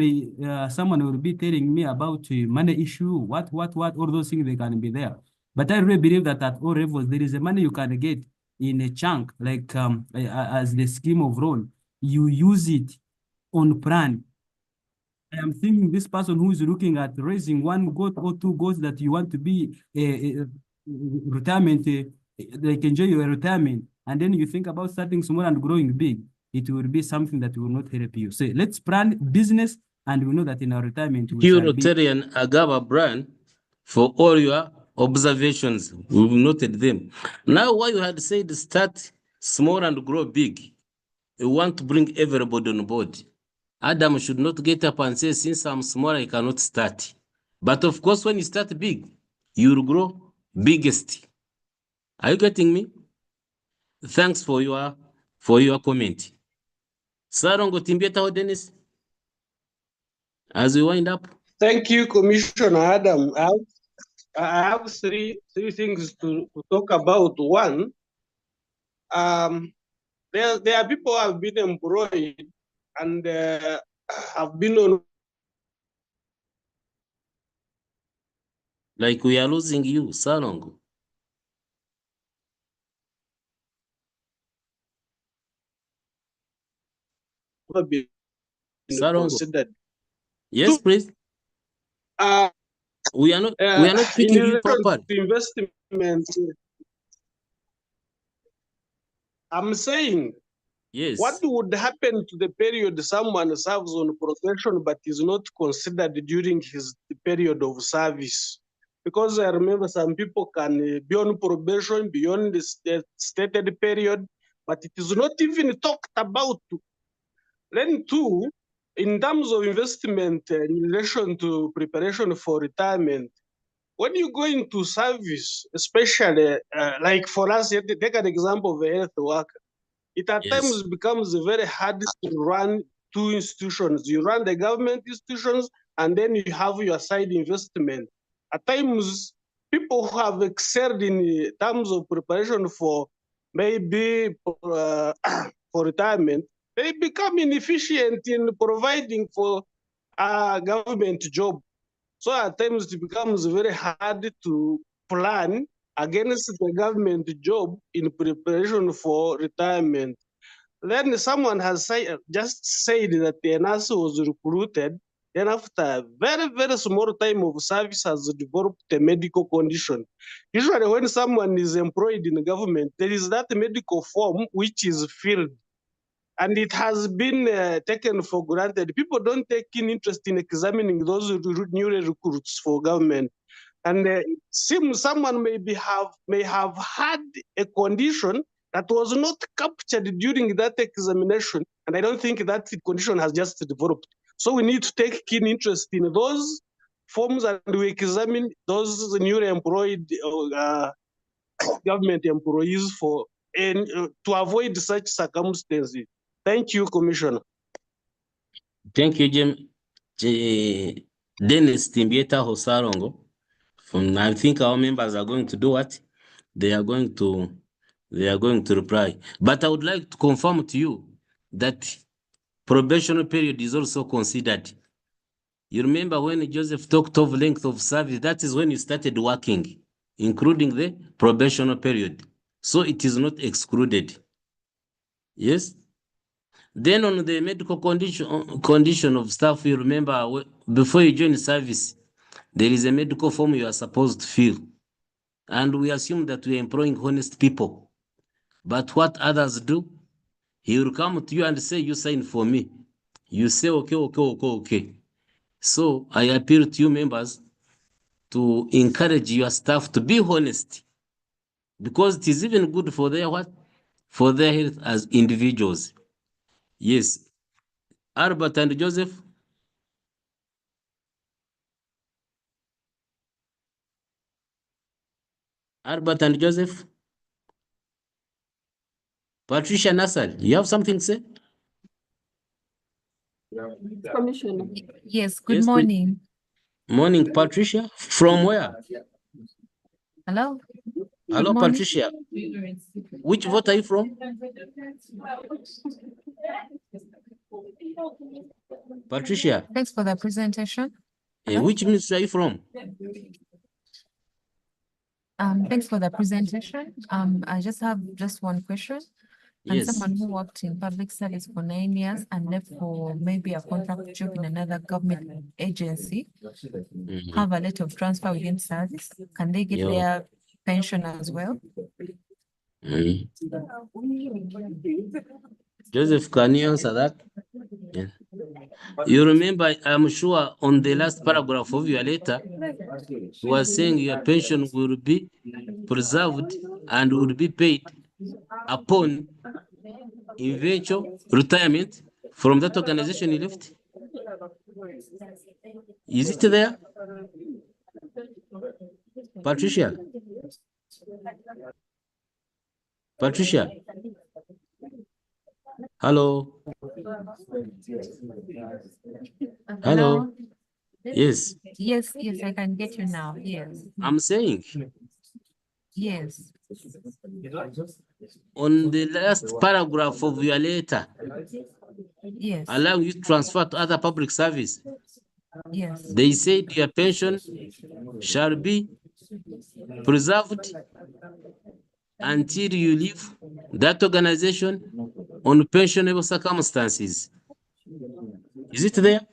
S22: someone will be telling me about money issue, what, all those things, they can be there. But I really believe that at all levels, there is a money you can get in a chunk, like as the scheme of loan. You use it on plan. I am thinking this person who is looking at raising 1 goat or 2 goats that you want to be retirement, like enjoy your retirement, and then you think about starting small and growing big, it will be something that will not help you. So let's plan business, and we know that in our retirement, we shall be.
S3: Rotarian Agava Brand, for all your observations, we've noted them. Now, why you had said start small and grow big, you want to bring everybody on board. Adam should not get up and say, since I'm small, I cannot start. But of course, when you start big, you will grow biggest. Are you getting me? Thanks for your comment. Sarongo Timbieta Dennis, as we wind up.
S1: Thank you, Commissioner Adam. I have three things to talk about. One, there are people who have been employed and have been on.
S3: Like we are losing you, Sarongo.
S1: Considered.
S3: Yes, please. We are not picking you properly.
S1: Investment. I'm saying,
S3: yes.
S1: What would happen to the period someone serves on probation but is not considered during his period of service? Because I remember some people can be on probation beyond the stated period, but it is not even talked about. Then two, in terms of investment in relation to preparation for retirement, when you go into service, especially like for us, take an example of a health worker, it at times becomes very hard to run 2 institutions. You run the government institutions, and then you have your side investment. At times, people who have excelled in terms of preparation for maybe for retirement, they become inefficient in providing for a government job. So at times it becomes very hard to plan against the government job in preparation for retirement. Then someone has just said that the nurse was recruited, then after a very, very small time of service has developed a medical condition. Usually when someone is employed in the government, there is that medical form which is filled. And it has been taken for granted. People don't take in interest in examining those new recruits for government. And it seems someone may have had a condition that was not captured during that examination. And I don't think that condition has just developed. So we need to take keen interest in those forms, and we examine those newly employed government employees to avoid such circumstances. Thank you, Commissioner.
S3: Thank you, Dennis Timbieta Hosarongo. I think our members are going to do what? They are going to reply. But I would like to confirm to you that probation period is also considered. You remember when Joseph talked of length of service, that is when you started working, including the probation period. So it is not excluded. Yes? Then on the medical condition of staff, you remember before you join service, there is a medical form you are supposed to fill. And we assume that we are employing honest people. But what others do, he will come to you and say, you sign for me. You say, okay. So I appeal to you members to encourage your staff to be honest, because it is even good for their what? For their health as individuals. Yes. Albert and Joseph. Albert and Joseph. Patricia Nassar, you have something to say?
S19: Commissioner.
S16: Yes, good
S3: Yes, please.
S16: morning.
S3: Morning, Patricia. From where?
S16: Hello.
S3: Hello,
S16: morning.
S3: Patricia. Which vote are you from? Patricia.
S16: Thanks for the presentation.
S3: Which ministry are you from?
S16: Thanks for the presentation. I just have one question. I'm
S3: Yes.
S16: someone who worked in public service for 9 years and left for maybe a contract job in another government agency. Have a letter of transfer within service. Can they get
S3: Yeah.
S16: their pension as well?
S3: Joseph, can you answer that? Yeah. You remember, I'm sure on the last paragraph of your letter, you were saying your pension will be preserved and will be paid upon eventual retirement from that organization you left. Is it there? Patricia? Patricia? Hello? Hello? Yes.
S16: Yes, I can get you now. Yes.
S3: I'm saying
S16: Yes.
S3: on the last paragraph of your letter,
S16: Yes.
S3: allowing you to transfer to other public service,
S16: Yes.
S3: they said your pension shall be preserved until you leave that organization on pensionable circumstances. Is it there?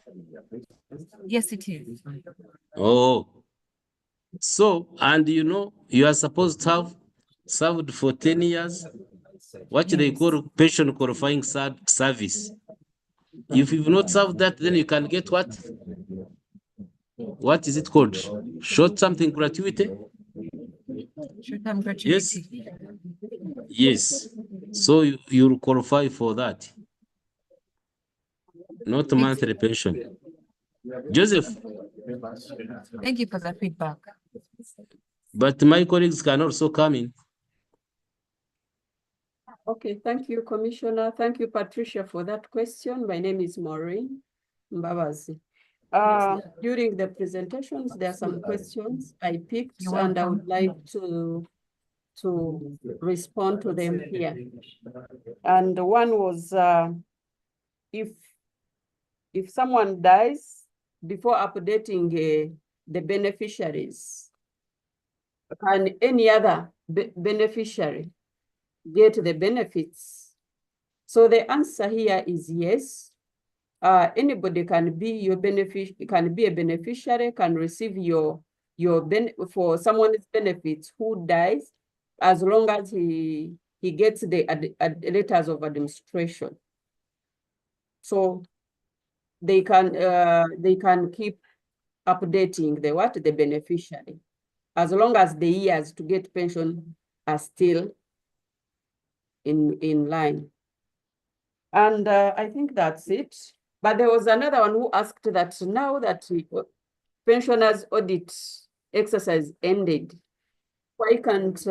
S16: Yes, it is.
S3: Oh. So, and you know, you are supposed to have served for 10 years, what they call pension qualifying service. If you've not served that, then you can get what? What is it called? Short something gratuity?
S16: Short-term gratuity.
S3: Yes. Yes. So you'll qualify for that. Not monthly pension. Joseph.
S16: Thank you for the feedback.
S3: But my colleagues can also come in.
S19: Okay, thank you, Commissioner. Thank you, Patricia, for that question. My name is Maureen Mbabazi. During the presentations, there are some questions I picked and I would like to respond to them here. And one was if someone dies before updating the beneficiaries, can any other beneficiary get the benefits? So the answer here is yes. Anybody can be a beneficiary, can receive for someone's benefits who dies, as long as he gets the letters of administration. So they can keep updating the beneficiary, as long as the years to get pension are still in line. And I think that's it. But there was another one who asked that now that pensioners audit exercise ended, why can't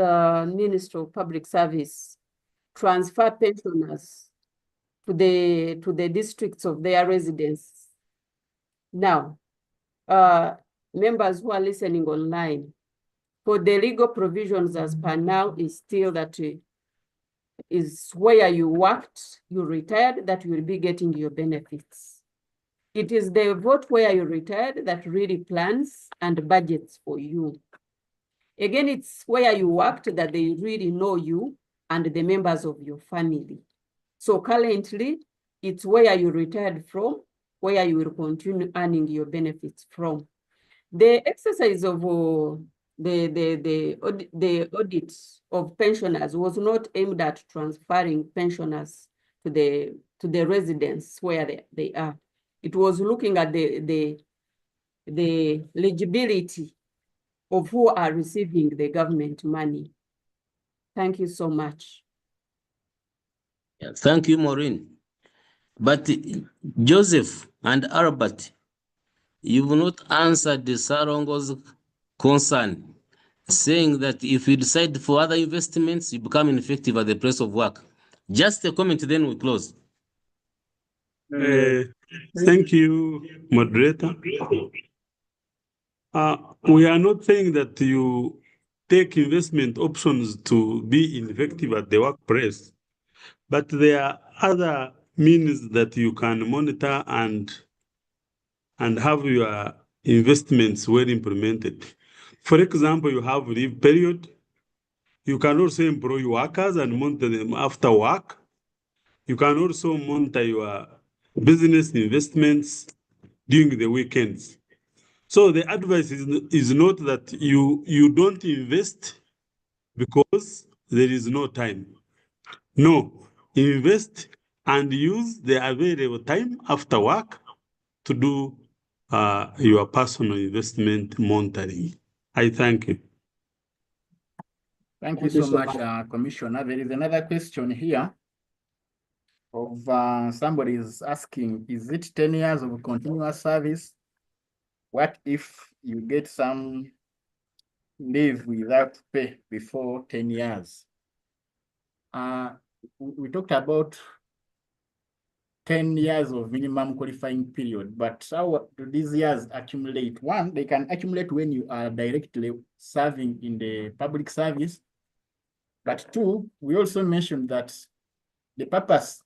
S19: Ministry of Public Service transfer pensioners to the districts of their residence? Now, members who are listening online, for the legal provisions as per now is still that is where you worked, you retired, that you will be getting your benefits. It is the vote where you retired that really plans and budgets for you. Again, it's where you worked that they really know you and the members of your family. So currently, it's where you retired from, where you will continue earning your benefits from. The exercise of the audit of pensioners was not aimed at transferring pensioners to the residence where they are. It was looking at the legibility of who are receiving the government money. Thank you so much.
S3: Yeah, thank you, Maureen. But Joseph and Albert, you've not answered the Sarongo's concern, saying that if you decide for other investments, you become ineffective at the place of work. Just a comment, then we close.
S5: Thank you, moderator. We are not saying that you take investment options to be effective at the workplace, but there are other means that you can monitor and have your investments well implemented. For example, you have leave period. You can also employ workers and monitor them after work. You can also monitor your business investments during the weekends. So the advice is not that you don't invest because there is no time. No, invest and use the available time after work to do your personal investment monitoring. I thank you.
S9: Thank you so much, Commissioner. There is another question here of somebody is asking, is it 10 years of continuous service? What if you get some leave without pay before 10 years? We talked about 10 years of minimum qualifying period, but how do these years accumulate? One, they can accumulate when you are directly serving in the public service. But two, we also mentioned that the purpose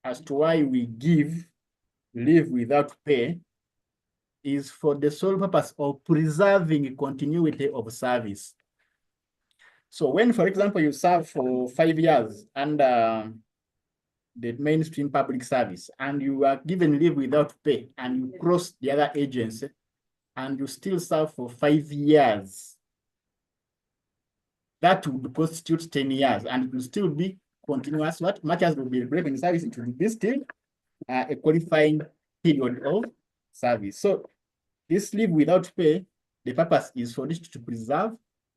S9: as to why we give leave without pay is for the sole purpose of preserving continuity of service. So when, for example, you serve for 5 years under the mainstream public service and you are given leave without pay and you cross the other agency and you still serve for 5 years, that would constitute 10 years and it will still be continuous. What much as will be regulated in service, it will be still a qualifying period of service. So this leave without pay, the purpose is for this to preserve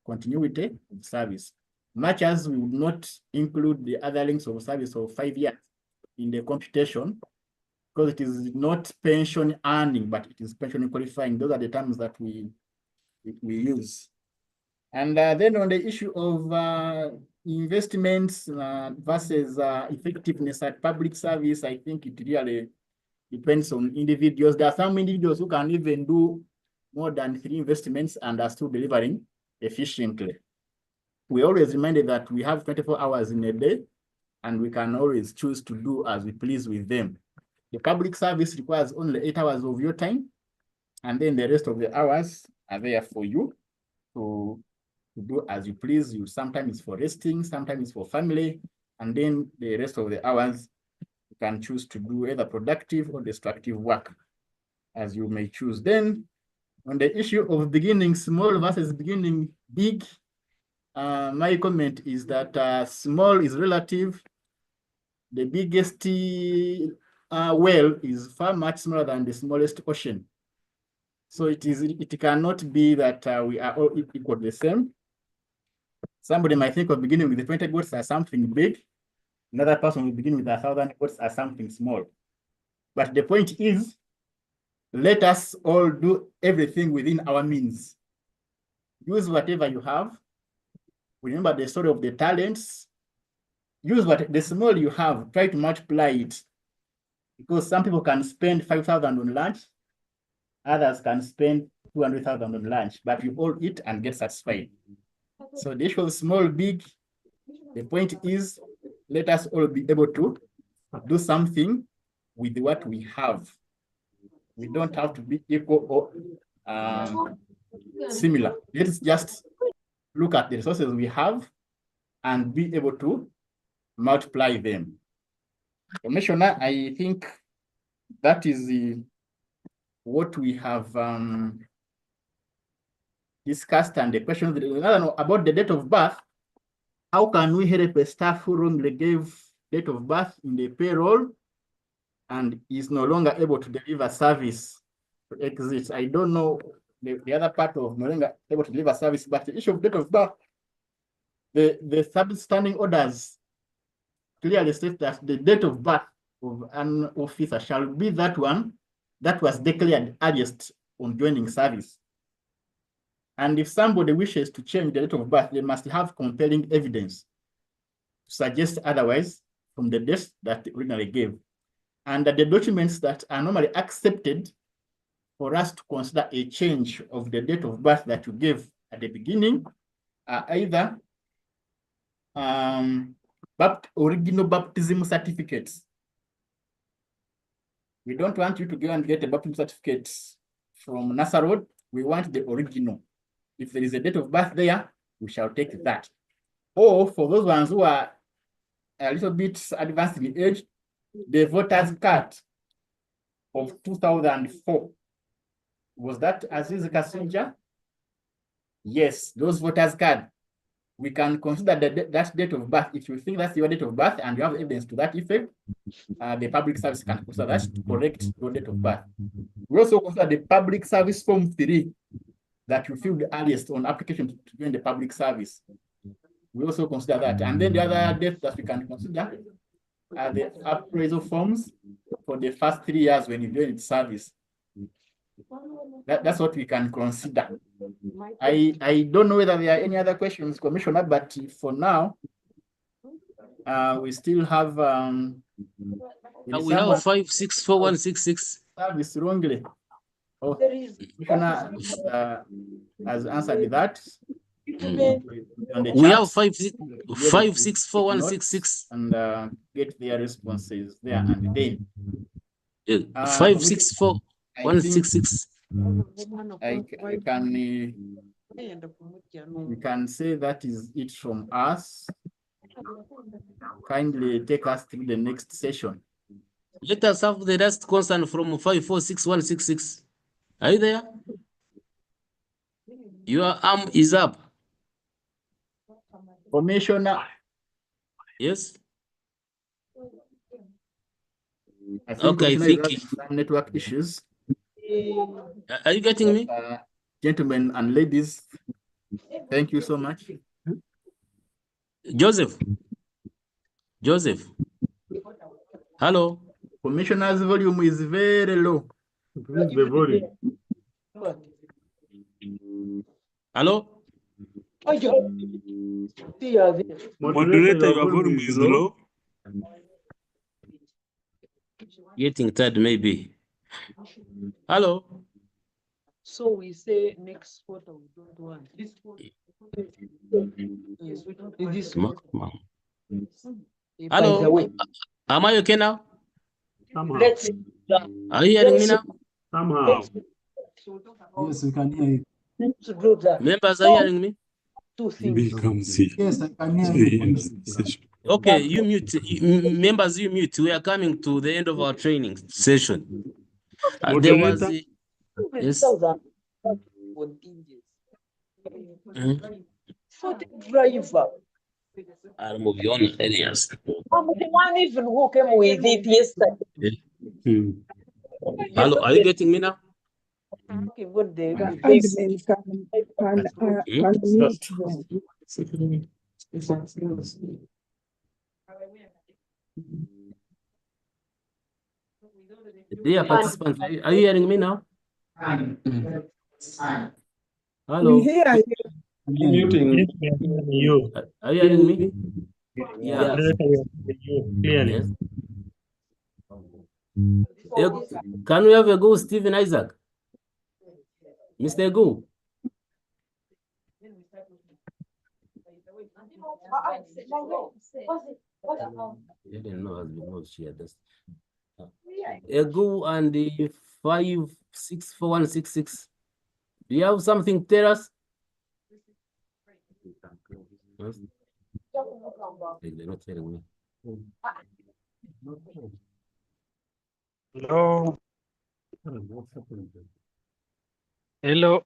S9: continuity of service, much as we would not include the other links of service of 5 years in the computation, because it is not pension earning, but it is pension qualifying. Those are the terms that we use. And then on the issue of investments versus effectiveness at public service, I think it really depends on individuals. There are some individuals who can even do more than 3 investments and are still delivering efficiently. We always reminded that we have 24 hours in a day and we can always choose to do as we please with them. The public service requires only 8 hours of your time, and then the rest of the hours are there for you to do as you please. You sometimes it's for resting, sometimes it's for family, and then the rest of the hours you can choose to do either productive or destructive work as you may choose. Then on the issue of beginning small versus beginning big, my comment is that small is relative. The biggest well is far much smaller than the smallest ocean. So it cannot be that we are all equal the same. Somebody might think of beginning with 20 goats as something big. Another person will begin with 1,000 goats as something small. But the point is, let us all do everything within our means. Use whatever you have. Remember the story of the talents. Use the small you have, try to multiply it. Because some people can spend 5,000 on lunch, others can spend 200,000 on lunch, but you all eat and get satisfied. So the issue of small, big, the point is let us all be able to do something with what we have. We don't have to be equal or similar. Let's just look at the resources we have and be able to multiply them. Commissioner, I think that is what we have discussed, and the question about the date of birth. How can we help a staff who wrongly gave date of birth in the payroll and is no longer able to deliver service to exit? I don't know the other part of no longer able to deliver service, but the issue of date of birth, the standing orders clearly state that the date of birth of an officer shall be that one that was declared earliest on joining service. And if somebody wishes to change the date of birth, they must have compelling evidence to suggest otherwise from the date that they originally gave. And the documents that are normally accepted for us to consider a change of the date of birth that you gave at the beginning are either original baptism certificates. We don't want you to go and get a baptism certificate from NASA Road. We want the original. If there is a date of birth there, we shall take that. Or for those ones who are a little bit advanced in age, the voter's card of 2004. Was that Aziz Kasinja? Yes, those voters' card. We can consider that date of birth. If you think that's your date of birth and you have evidence to that effect, the public service can consider that to correct your date of birth. We also consider the public service form 3 that you feel the earliest on application to join the public service. We also consider that. And then the other date that we can consider are the appraisal forms for the first 3 years when you join service. That's what we can consider. I don't know whether there are any other questions, Commissioner, but for now, we still have
S3: we have 564166
S9: service wrongly. Oh, Commissioner has answered that.
S3: We have 564166
S9: and get their responses there and then.
S3: 564166.
S9: We can say that is it from us. Kindly take us to the next session.
S3: Let us have the rest concern from 546166. Are you there? Your arm is up.
S9: Commissioner.
S3: Yes.
S9: I think
S3: okay, thank you.
S9: Some network issues.
S3: Are you getting me?
S9: Gentlemen and ladies, thank you so much.
S3: Joseph. Hello.
S9: Commissioner's volume is very low.
S18: Increase the volume.
S3: Hello.
S5: Moderator, your volume is low.
S3: Getting tired, maybe. Hello.
S4: So we say next quarter we don't want this quarter. Yes, we don't want this quarter.
S3: Hello. Am I okay now?
S18: Somehow.
S3: Are you hearing me now?
S18: Somehow.
S22: Yes, we can hear you.
S3: Members, are you hearing me?
S4: Two things.
S22: Yes, I can hear you.
S3: Okay, you mute. Members, you mute. We are coming to the end of our training session. There was yes.
S4: For the driver.
S3: I'll move you on areas.
S4: I'm the one even who came with it yesterday.
S3: Hello, are you getting me now? Dear participants, are you hearing me now? Hello.
S13: We hear you.
S18: Muting you.
S3: Are you hearing me? Yeah.
S18: Clearly.
S3: Yes. Can we have a go, Stephen Isaac? Mr. Go. Didn't know has been not shared. Ego and the 564166. Do you have something to tell us? They're not telling me.
S2: Hello. Hello.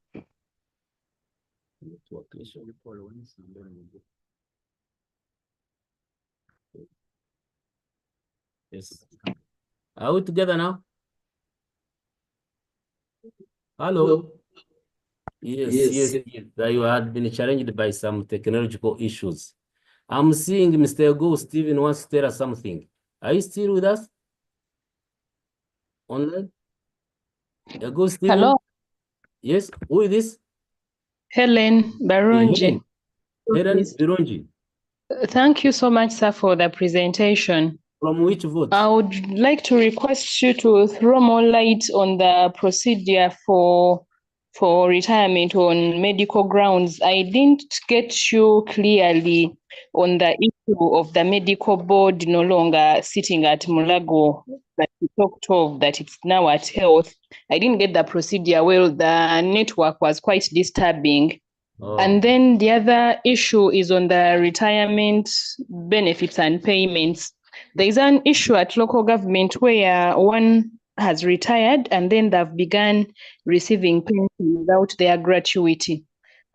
S3: Yes. Are we together now? Hello. Yes. You had been challenged by some technological issues. I'm seeing Mr. Ego Stephen wants to tell us something. Are you still with us? Online? Ego Stephen?
S7: Hello,
S3: Yes. Who is this?
S7: Helen Barunji.
S3: Helen Birunji.
S7: Thank you so much, sir, for the presentation.
S3: From which vote?
S7: I would like to request you to throw more light on the procedure for retirement on medical grounds. I didn't get you clearly on the issue of the medical board no longer sitting at Mulago that you talked of, that it's now at health. I didn't get the procedure well. The network was quite disturbing. And then the other issue is on the retirement benefits and payments. There is an issue at local government where one has retired and then they've begun receiving pension without their gratuity.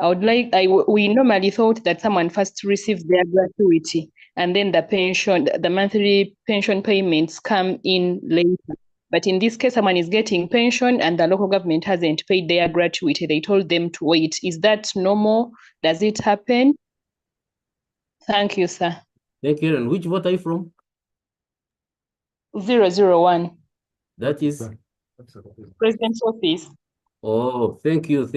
S7: We normally thought that someone first receives their gratuity and then the monthly pension payments come in later. But in this case, someone is getting pension and the local government hasn't paid their gratuity. They told them to wait. Is that normal? Does it happen? Thank you, sir.
S3: Thank you. And which vote are you from?
S7: 001.
S3: That is?
S7: President's office.
S3: Oh, thank you.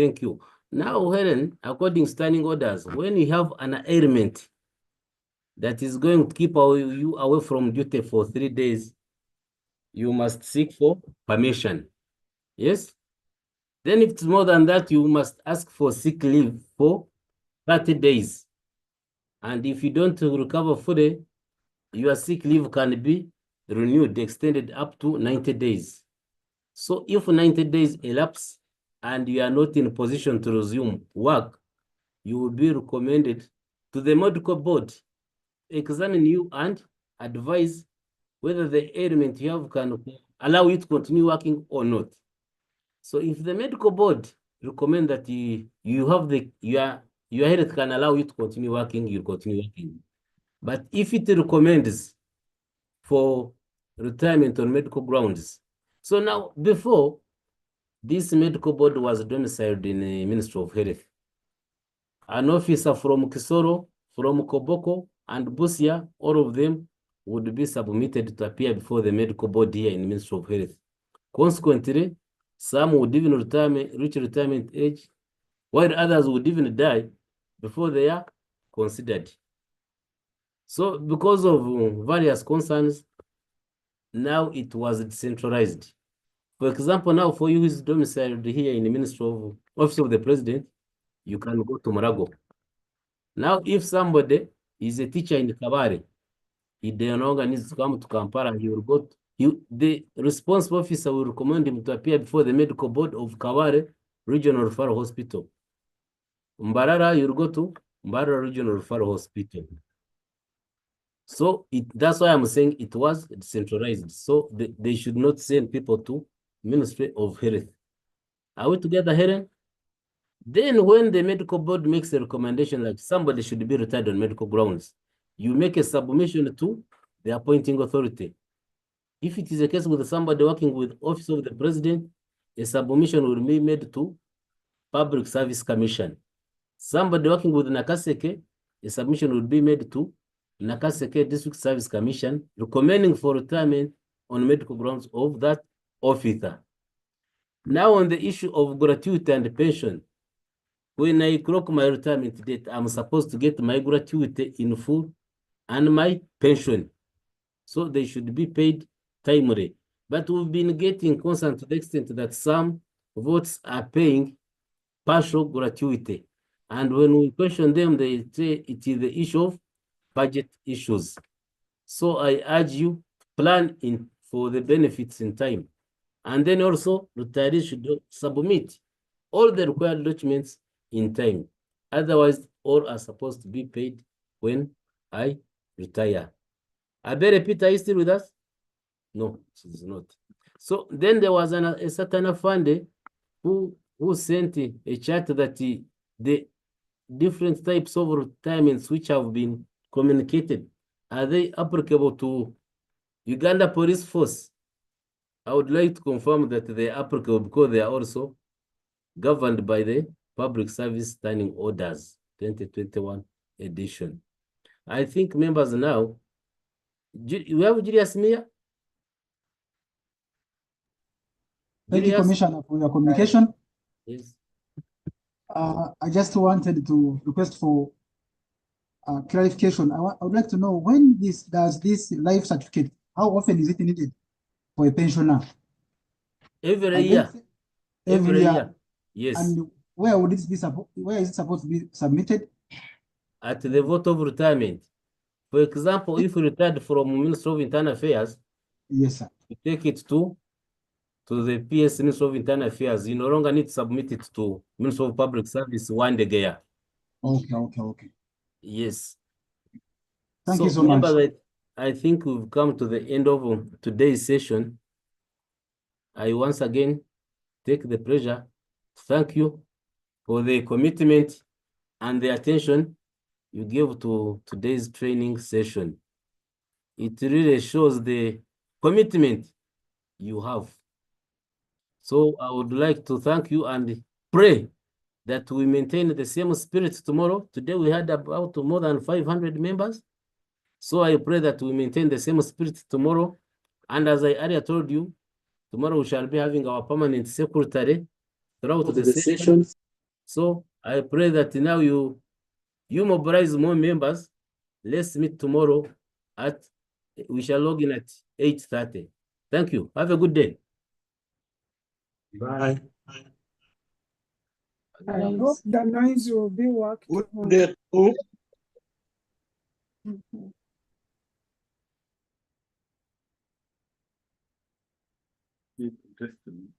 S3: Now, Helen, according to standing orders, when you have an ailment that is going to keep you away from duty for 3 days, you must seek for permission. Yes? Then if it's more than that, you must ask for sick leave for 30 days. And if you don't recover fully, your sick leave can be renewed, extended up to 90 days. So if 90 days elapse and you are not in position to resume work, you will be recommended to the medical board, examine you and advise whether the ailment you have can allow you to continue working or not. So if the medical board recommend that you have your health can allow you to continue working, you continue working. But if it recommends for retirement on medical grounds, so now before this medical board was domiciled in the Ministry of Health, an officer from Kisoro, from Koboko, and Busia, all of them would be submitted to appear before the medical board here in the Ministry of Health. Consequently, some would even reach retirement age, while others would even die before they are considered. So because of various concerns, now it was decentralized. For example, now for you who is domiciled here in the Ministry of Office of the President, you can go to Marago. Now, if somebody is a teacher in Kabare, he no longer needs to come to Kampala, he will go the responsible officer will recommend him to appear before the medical board of Kabare Regional Referral Hospital. Mbarara, you'll go to Mbarara Regional Referral Hospital. So that's why I'm saying it was decentralized. So they should not send people to Ministry of Health. Are we together, Helen? Then when the medical board makes a recommendation like somebody should be retired on medical grounds, you make a submission to the appointing authority. If it is a case with somebody working with Office of the President, a submission will be made to Public Service Commission. Somebody working with Nakaseke, a submission will be made to Nakaseke District Service Commission, recommending for retirement on medical grounds of that officer. Now on the issue of gratuity and pension, when I clock my retirement date, I'm supposed to get my gratuity in full and my pension. So they should be paid timely. But we've been getting concerned to the extent that some votes are paying partial gratuity. And when we question them, they say it is the issue of budget issues. So I urge you, plan in for the benefits in time. And then also, retirees should submit all the required documents in time. Otherwise, all are supposed to be paid when I retire. Abere Peter, are you still with us? No, she's not. So then there was a certain Afande who sent a chart that the different types of retirements which have been communicated, are they applicable to Uganda Police Force? I would like to confirm that they are applicable because they are also governed by the Public Service Standing Orders 2021 edition. I think members now, we have Julius Mia?
S12: Thank you, Commissioner, for your communication.
S3: Yes.
S12: I just wanted to request for clarification. I would like to know when does this life certificate, how often is it needed for a pensioner?
S3: Every year.
S12: Every year.
S3: Yes.
S12: And where would it be where is it supposed to be submitted?
S3: At the vote of retirement. For example, if you retired from Ministry of Internal Affairs,
S12: yes, sir,
S3: you take it to the PS Ministry of Internal Affairs. You no longer need to submit it to Ministry of Public Service one day year.
S12: Okay.
S3: Yes.
S12: Thank you so much.
S3: I think we've come to the end of today's session. I once again take the pleasure to thank you for the commitment and the attention you give to today's training session. It really shows the commitment you have. So I would like to thank you and pray that we maintain the same spirit tomorrow. Today we had about more than 500 members. So I pray that we maintain the same spirit tomorrow. And as I earlier told you, tomorrow we shall be having our permanent secretary throughout the session. So I pray that now you mobilize more members. Let's meet tomorrow we shall log in at 8:30. Thank you. Have a good day.
S12: Bye.
S14: I hope the noise will be worked on.
S5: Interesting.